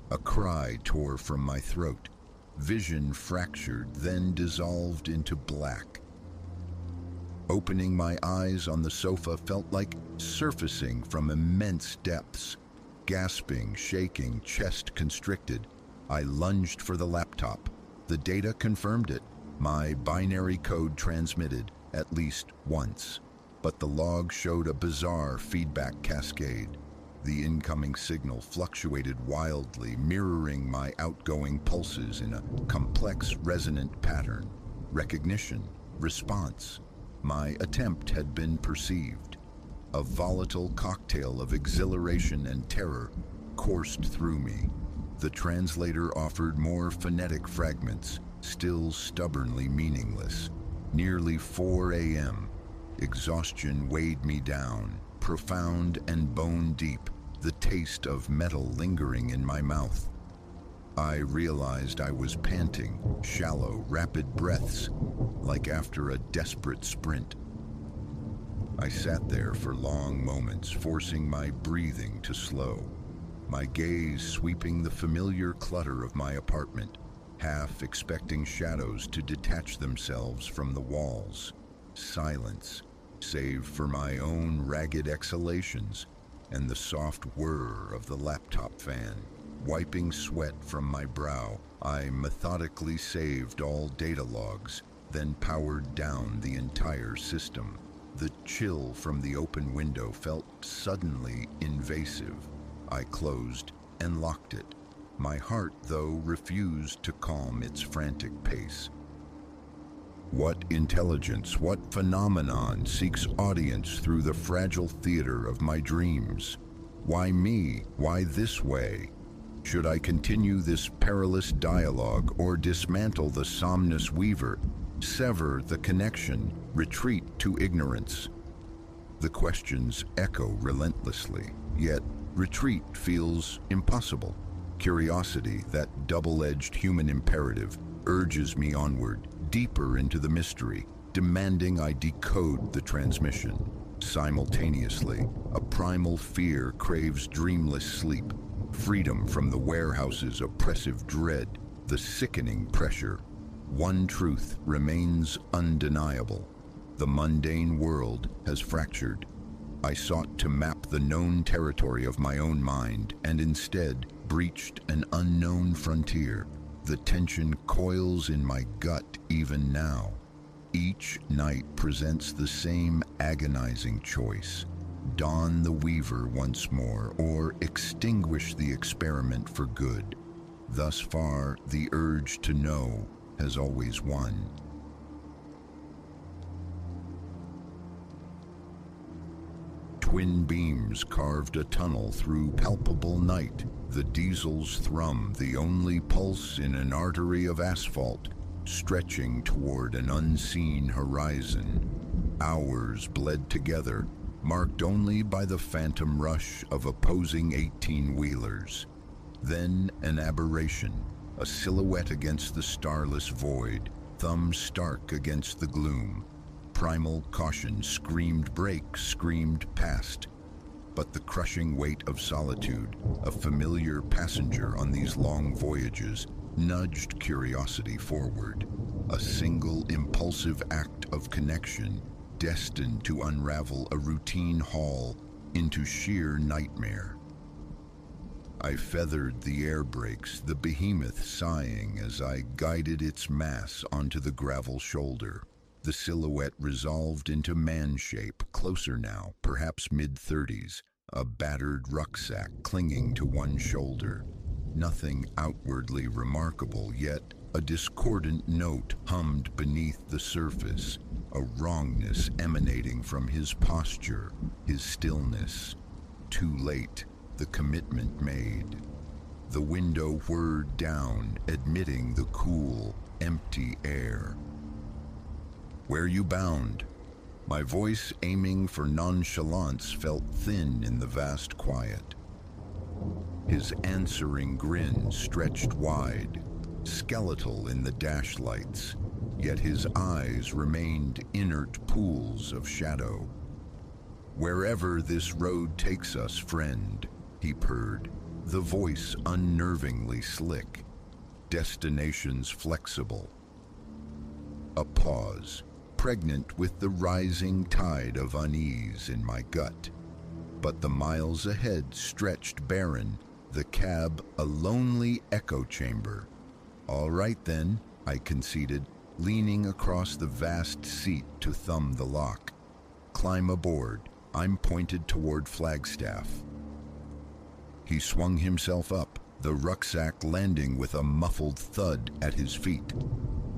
A cry tore from my throat. Vision fractured, then dissolved into black. Opening my eyes on the sofa felt like surfacing from immense depths. Gasping, shaking, chest constricted, I lunged for the laptop. The data confirmed it. My binary code transmitted, at least once. But the log showed a bizarre feedback cascade. The incoming signal fluctuated wildly, mirroring my outgoing pulses in a complex, resonant pattern. Recognition, response. My attempt had been perceived. A volatile cocktail of exhilaration and terror coursed through me. The translator offered more phonetic fragments, still stubbornly meaningless. Nearly 4 a.m. Exhaustion weighed me down, profound and bone-deep, the taste of metal lingering in my mouth. I realized I was panting, shallow, rapid breaths, like after a desperate sprint. I sat there for long moments, forcing my breathing to slow, my gaze sweeping the familiar clutter of my apartment, half expecting shadows to detach themselves from the walls. Silence, save for my own ragged exhalations and the soft whir of the laptop fan. Wiping sweat from my brow, I methodically saved all data logs, then powered down the entire system. The chill from the open window felt suddenly invasive. I closed and locked it. My heart, though, refused to calm its frantic pace. What intelligence, what phenomenon seeks audience through the fragile theater of my dreams? Why me? Why this way? Should I continue this perilous dialogue or dismantle the somnus weaver, sever the connection, retreat to ignorance? The questions echo relentlessly, yet retreat feels impossible. Curiosity, that double-edged human imperative, urges me onward, deeper into the mystery, demanding I decode the transmission. Simultaneously, a primal fear craves dreamless sleep, freedom from the warehouse's oppressive dread, the sickening pressure. One truth remains undeniable. The mundane world has fractured. I sought to map the known territory of my own mind and instead breached an unknown frontier. The tension coils in my gut even now. Each night presents the same agonizing choice. Don the weaver once more, or extinguish the experiment for good. Thus far, the urge to know has always won. Twin beams carved a tunnel through palpable night. The diesel's thrum, the only pulse in an artery of asphalt, stretching toward an unseen horizon. Hours bled together, marked only by the phantom rush of opposing 18-wheelers. Then an aberration, a silhouette against the starless void, thumbs stark against the gloom. Primal caution screamed brake, screamed past. But the crushing weight of solitude, a familiar passenger on these long voyages, nudged curiosity forward. A single impulsive act of connection, destined to unravel a routine haul into sheer nightmare. I feathered the air brakes, the behemoth sighing as I guided its mass onto the gravel shoulder. The silhouette resolved into man shape, closer now, perhaps mid-30s, a battered rucksack clinging to one shoulder. Nothing outwardly remarkable, yet a discordant note hummed beneath the surface, a wrongness emanating from his posture, his stillness. Too late, the commitment made. The window whirred down, admitting the cool, empty air. "Where you bound?" My voice, aiming for nonchalance, felt thin in the vast quiet. His answering grin stretched wide, skeletal in the dash lights, yet his eyes remained inert pools of shadow. "Wherever this road takes us, friend," he purred, the voice unnervingly slick, destinations flexible. A pause, pregnant with the rising tide of unease in my gut. But the miles ahead stretched barren, the cab a lonely echo chamber. "All right then," I conceded, leaning across the vast seat to thumb the lock. "Climb aboard." I'm pointed toward Flagstaff. He swung himself up, the rucksack landing with a muffled thud at his feet.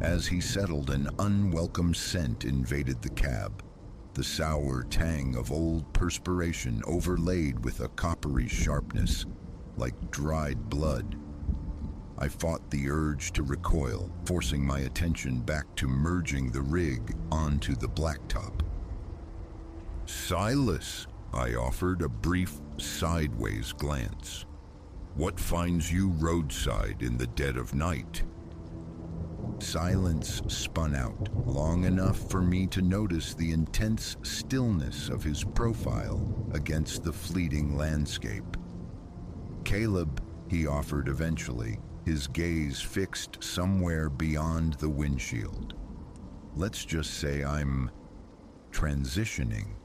As he settled, an unwelcome scent invaded the cab, the sour tang of old perspiration overlaid with a coppery sharpness, like dried blood. I fought the urge to recoil, forcing my attention back to merging the rig onto the blacktop. "Silas," I offered, a brief sideways glance. "What finds you roadside in the dead of night?" Silence spun out, long enough for me to notice the intense stillness of his profile against the fleeting landscape. "Caleb," he offered eventually, his gaze fixed somewhere beyond the windshield. "Let's just say I'm transitioning."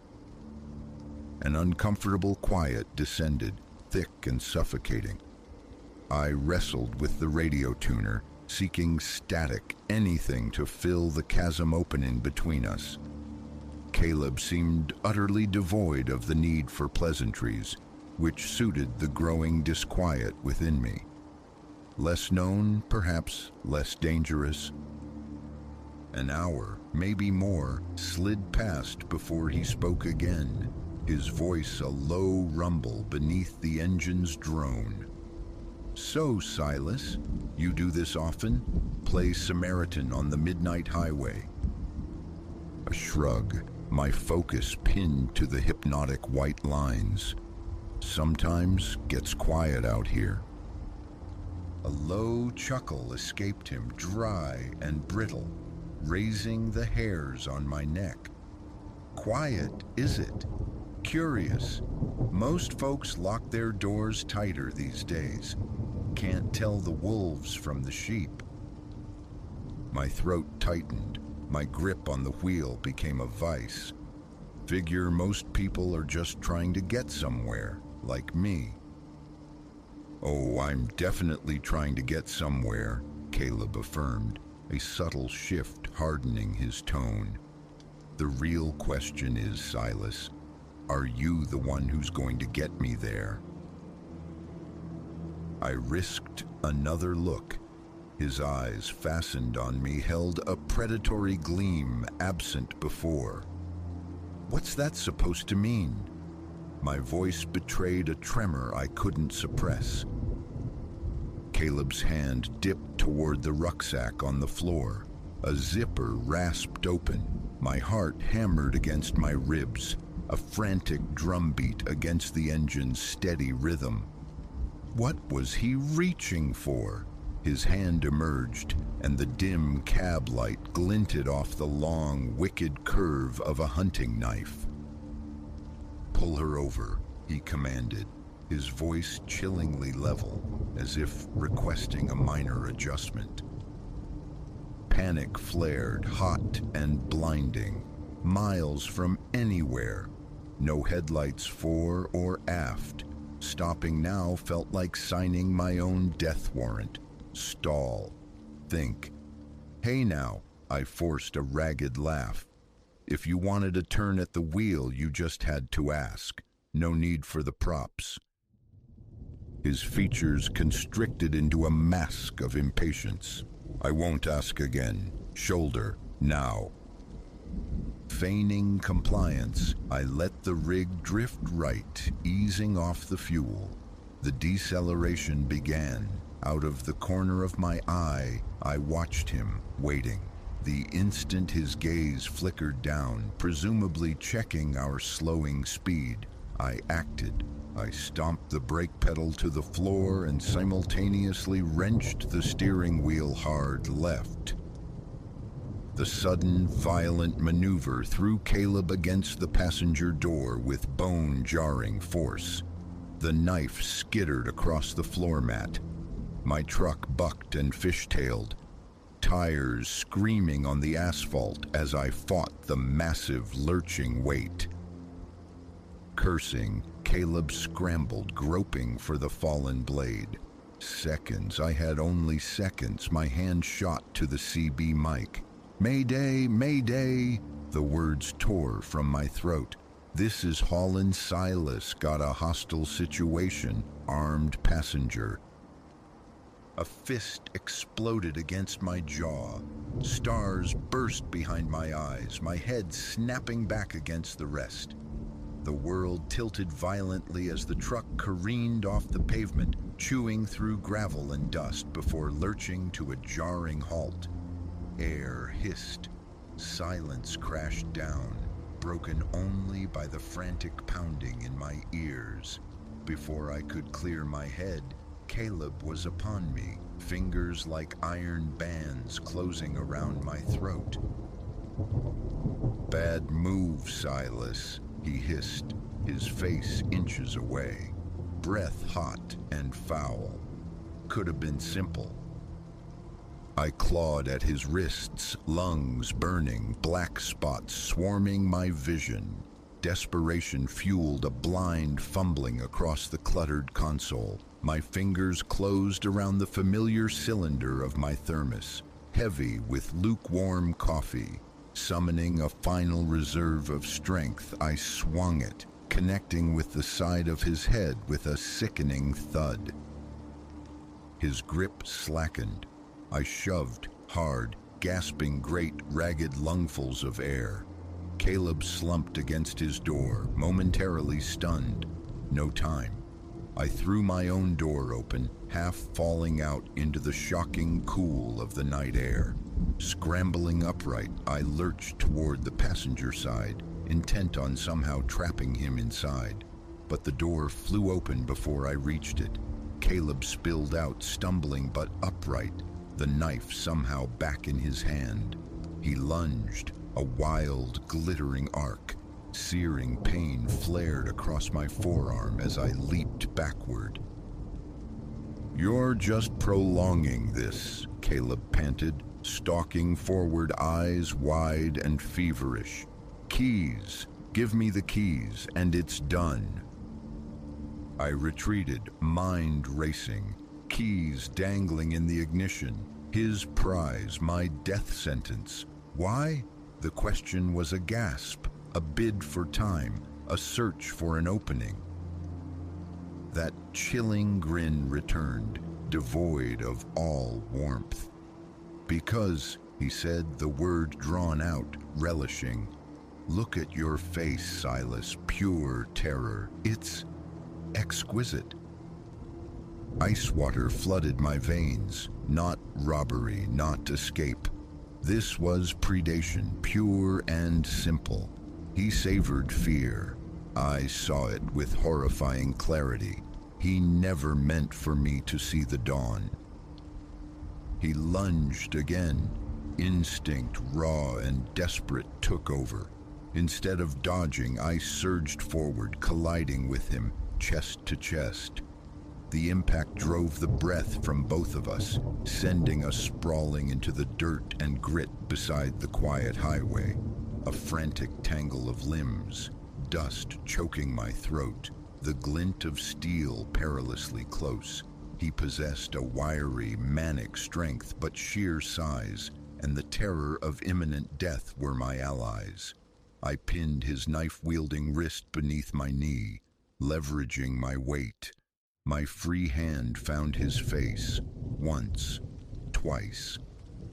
An uncomfortable quiet descended, thick and suffocating. I wrestled with the radio tuner, seeking static, anything to fill the chasm opening between us. Caleb seemed utterly devoid of the need for pleasantries, which suited the growing disquiet within me. Less known, perhaps less dangerous. An hour, maybe more, slid past before he spoke again, his voice a low rumble beneath the engine's drone. "So, Silas, you do this often? Play Samaritan on the midnight highway?" A shrug, my focus pinned to the hypnotic white lines. "Sometimes gets quiet out here." A low chuckle escaped him, dry and brittle, raising the hairs on my neck. "Quiet, is it? Curious. Most folks lock their doors tighter these days. Can't tell the wolves from the sheep." My throat tightened. My grip on the wheel became a vice. Figure most people are just trying to get somewhere, like me. "Oh, I'm definitely trying to get somewhere," Caleb affirmed, a subtle shift hardening his tone. "The real question is, Silas, are you the one who's going to get me there?" I risked another look. His eyes, fastened on me, held a predatory gleam absent before. "What's that supposed to mean?" My voice betrayed a tremor I couldn't suppress. Caleb's hand dipped toward the rucksack on the floor, A zipper rasped open. My heart hammered against my ribs, a frantic drumbeat against the engine's steady rhythm. What was he reaching for? His hand emerged, and the dim cab light glinted off the long, wicked curve of a hunting knife. "Pull her over," he commanded, his voice chillingly level, as if requesting a minor adjustment. Panic flared, hot and blinding, miles from anywhere. No headlights fore or aft. Stopping now felt like signing my own death warrant. Stall. Think. "Hey now," I forced a ragged laugh. "If you wanted a turn at the wheel, you just had to ask. No need for the props." His features constricted into a mask of impatience. "I won't ask again. Shoulder, now." Feigning compliance, I let the rig drift right, easing off the fuel. The deceleration began. Out of the corner of my eye, I watched him, waiting. The instant his gaze flickered down, presumably checking our slowing speed, I acted. I stomped the brake pedal to the floor and simultaneously wrenched the steering wheel hard left. The sudden, violent maneuver threw Caleb against the passenger door with bone-jarring force. The knife skittered across the floor mat. My truck bucked and fishtailed, tires screaming on the asphalt as I fought the massive, lurching weight. Cursing, Caleb scrambled, groping for the fallen blade. Seconds, I had only seconds, my hand shot to the CB mic. "Mayday, Mayday!" The words tore from my throat. "This is Holland Silas, got a hostile situation, armed passenger." A fist exploded against my jaw. Stars burst behind my eyes, my head snapping back against the rest. The world tilted violently as the truck careened off the pavement, chewing through gravel and dust before lurching to a jarring halt. Air hissed. Silence crashed down, broken only by the frantic pounding in my ears. Before I could clear my head, Caleb was upon me, fingers like iron bands closing around my throat. "Bad move, Silas," he hissed, his face inches away. Breath hot and foul. Could have been simple. I clawed at his wrists, lungs burning, black spots swarming my vision. Desperation fueled a blind fumbling across the cluttered console. My fingers closed around the familiar cylinder of my thermos, heavy with lukewarm coffee. Summoning a final reserve of strength, I swung it, connecting with the side of his head with a sickening thud. His grip slackened. I shoved hard, gasping great, ragged lungfuls of air. Caleb slumped against his door, momentarily stunned. No time. I threw my own door open, half falling out into the shocking cool of the night air. Scrambling upright, I lurched toward the passenger side, intent on somehow trapping him inside. But the door flew open before I reached it. Caleb spilled out, stumbling but upright, the knife somehow back in his hand. He lunged, a wild, glittering arc. Searing pain flared across my forearm as I leaped backward. "You're just prolonging this," Caleb panted, stalking forward, eyes wide and feverish. "Keys, give me the keys, and it's done." I retreated, mind racing, keys dangling in the ignition. His prize, my death sentence. Why? The question was a gasp. A bid for time, a search for an opening. That chilling grin returned, devoid of all warmth. "Because," he said, the word drawn out, relishing. "Look at your face, Silas, pure terror. It's exquisite." Ice water flooded my veins, not robbery, not escape. This was predation, pure and simple. He savored fear. I saw it with horrifying clarity. He never meant for me to see the dawn. He lunged again. Instinct, raw and desperate, took over. Instead of dodging, I surged forward, colliding with him, chest to chest. The impact drove the breath from both of us, sending us sprawling into the dirt and grit beside the quiet highway. A frantic tangle of limbs, dust choking my throat, the glint of steel perilously close. He possessed a wiry, manic strength, but sheer size, and the terror of imminent death were my allies. I pinned his knife-wielding wrist beneath my knee, leveraging my weight. My free hand found his face, once, twice.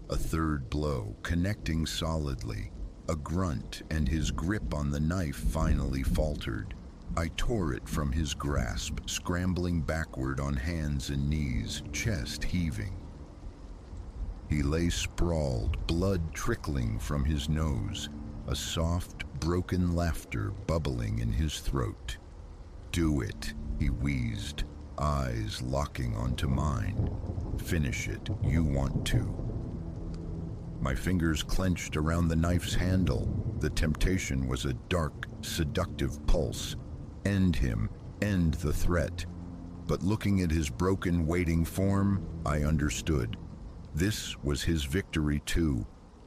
A third blow, connecting solidly. A grunt, and his grip on the knife finally faltered. I tore it from his grasp, scrambling backward on hands and knees, chest heaving. He lay sprawled, blood trickling from his nose, a soft, broken laughter bubbling in his throat. "Do it," he wheezed, eyes locking onto mine. "Finish it, you want to." My fingers clenched around the knife's handle. The temptation was a dark, seductive pulse. End him, end the threat. But looking at his broken, waiting form, I understood. This was his victory too,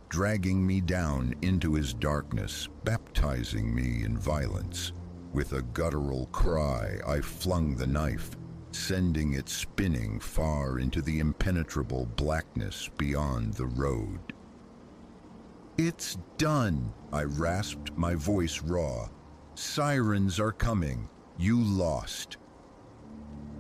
dragging me down into his darkness, baptizing me in violence. With a guttural cry, I flung the knife, sending it spinning far into the impenetrable blackness beyond the road. "It's done," I rasped, my voice raw. "Sirens are coming. You lost."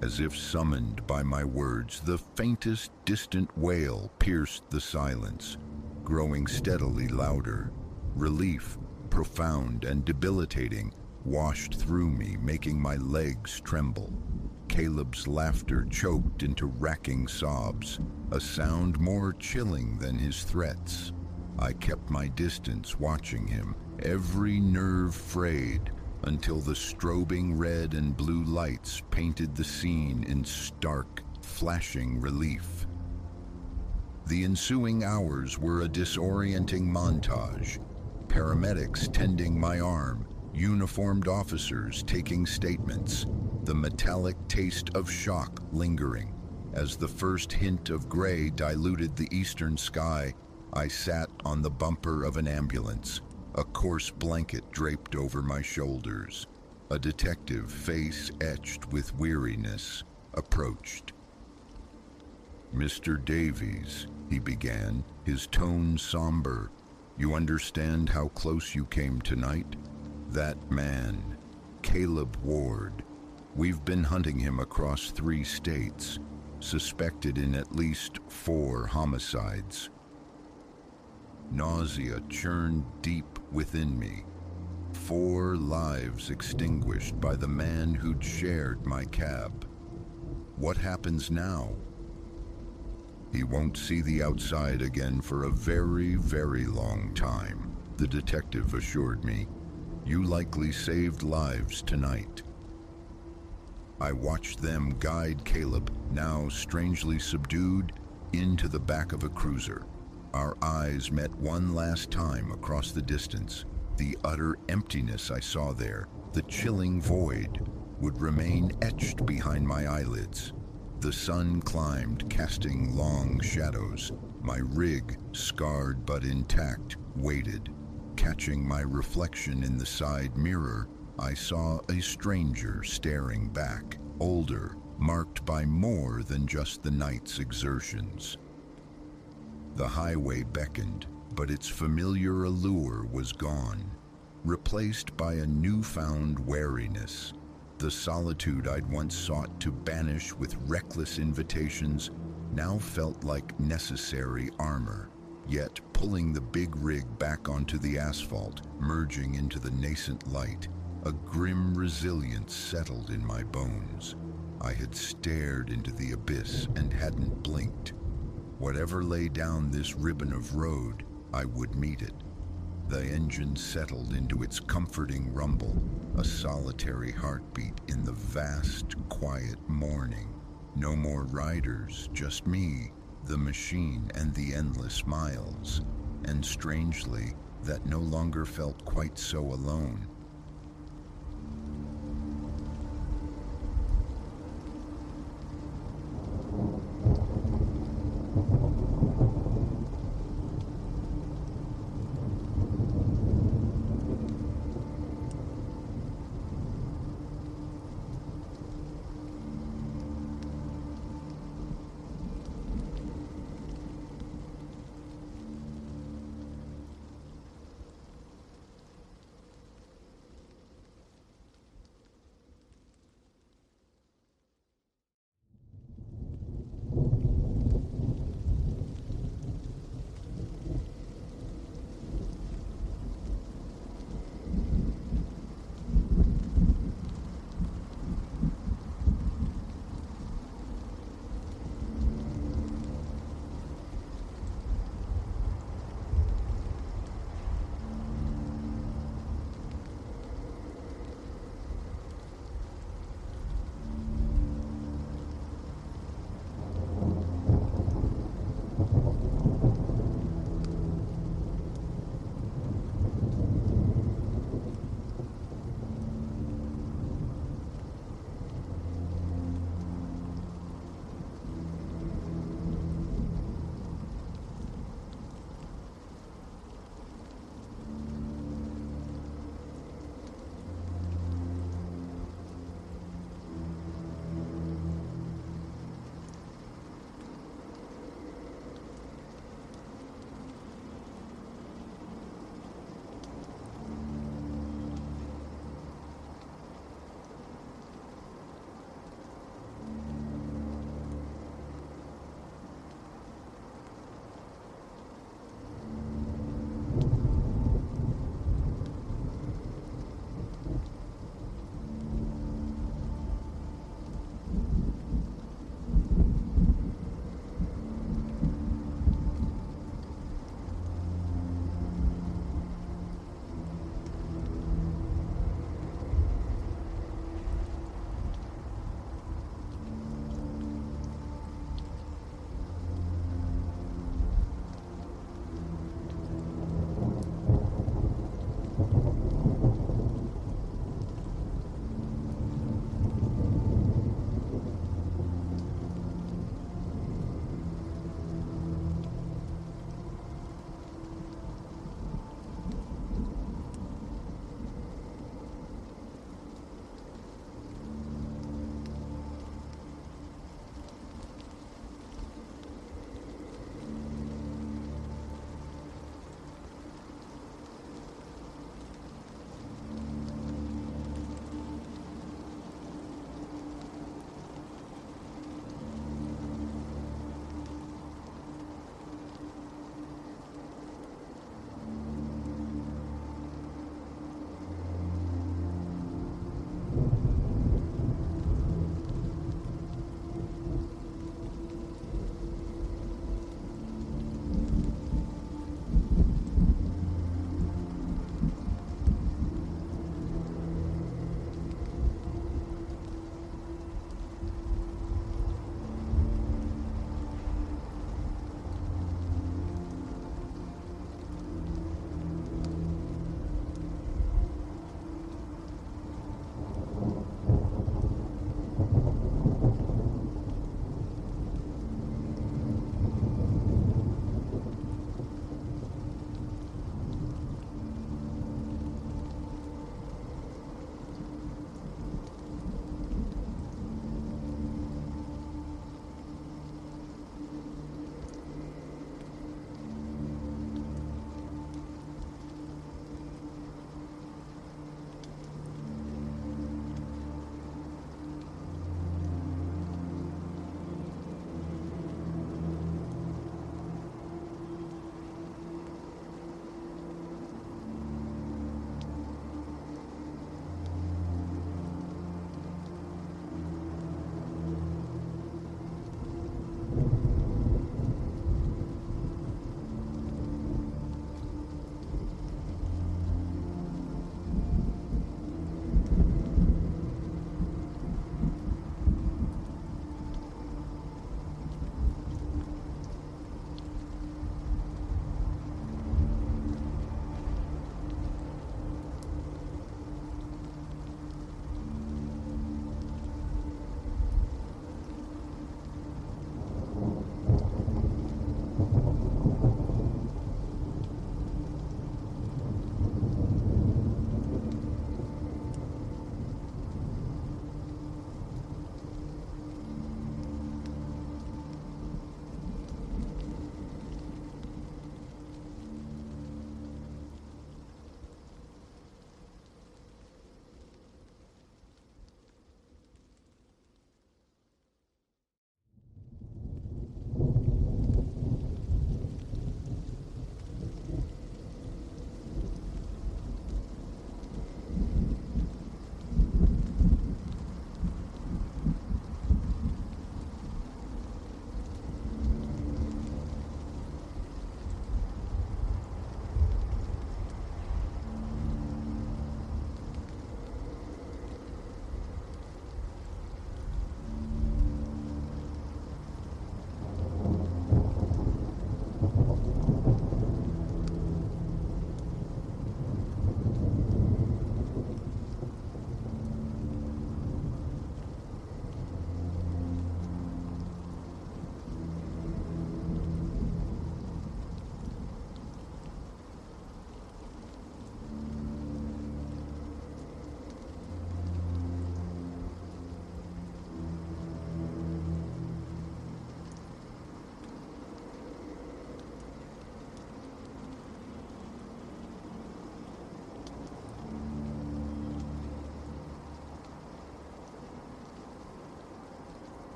As if summoned by my words, the faintest distant wail pierced the silence, growing steadily louder. Relief, profound and debilitating, washed through me, making my legs tremble. Caleb's laughter choked into racking sobs, a sound more chilling than his threats. I kept my distance, watching him, every nerve frayed, until the strobing red and blue lights painted the scene in stark, flashing relief. The ensuing hours were a disorienting montage. Paramedics tending my arm, uniformed officers taking statements, the metallic taste of shock lingering. As the first hint of gray diluted the eastern sky, I sat on the bumper of an ambulance, a coarse blanket draped over my shoulders. A detective, face etched with weariness, approached. "Mr. Davies," he began, his tone somber, "you understand how close you came tonight? That man, Caleb Ward, we've been hunting him across 3 states, suspected in at least 4 homicides." Nausea churned deep within me. 4 lives extinguished by the man who'd shared my cab. What happens now? "He won't see the outside again for a very, very long time," the detective assured me. "You likely saved lives tonight." I watched them guide Caleb, now strangely subdued, into the back of a cruiser. Our eyes met one last time across the distance. The utter emptiness I saw there, the chilling void, would remain etched behind my eyelids. The sun climbed, casting long shadows. My rig, scarred but intact, waited. Catching my reflection in the side mirror, I saw a stranger staring back, older, marked by more than just the night's exertions. The highway beckoned, but its familiar allure was gone, replaced by a newfound wariness. The solitude I'd once sought to banish with reckless invitations now felt like necessary armor. Yet, pulling the big rig back onto the asphalt, merging into the nascent light, a grim resilience settled in my bones. I had stared into the abyss and hadn't blinked. Whatever lay down this ribbon of road, I would meet it. The engine settled into its comforting rumble, a solitary heartbeat in the vast, quiet morning. No more riders, just me, the machine, and the endless miles. And strangely, that no longer felt quite so alone.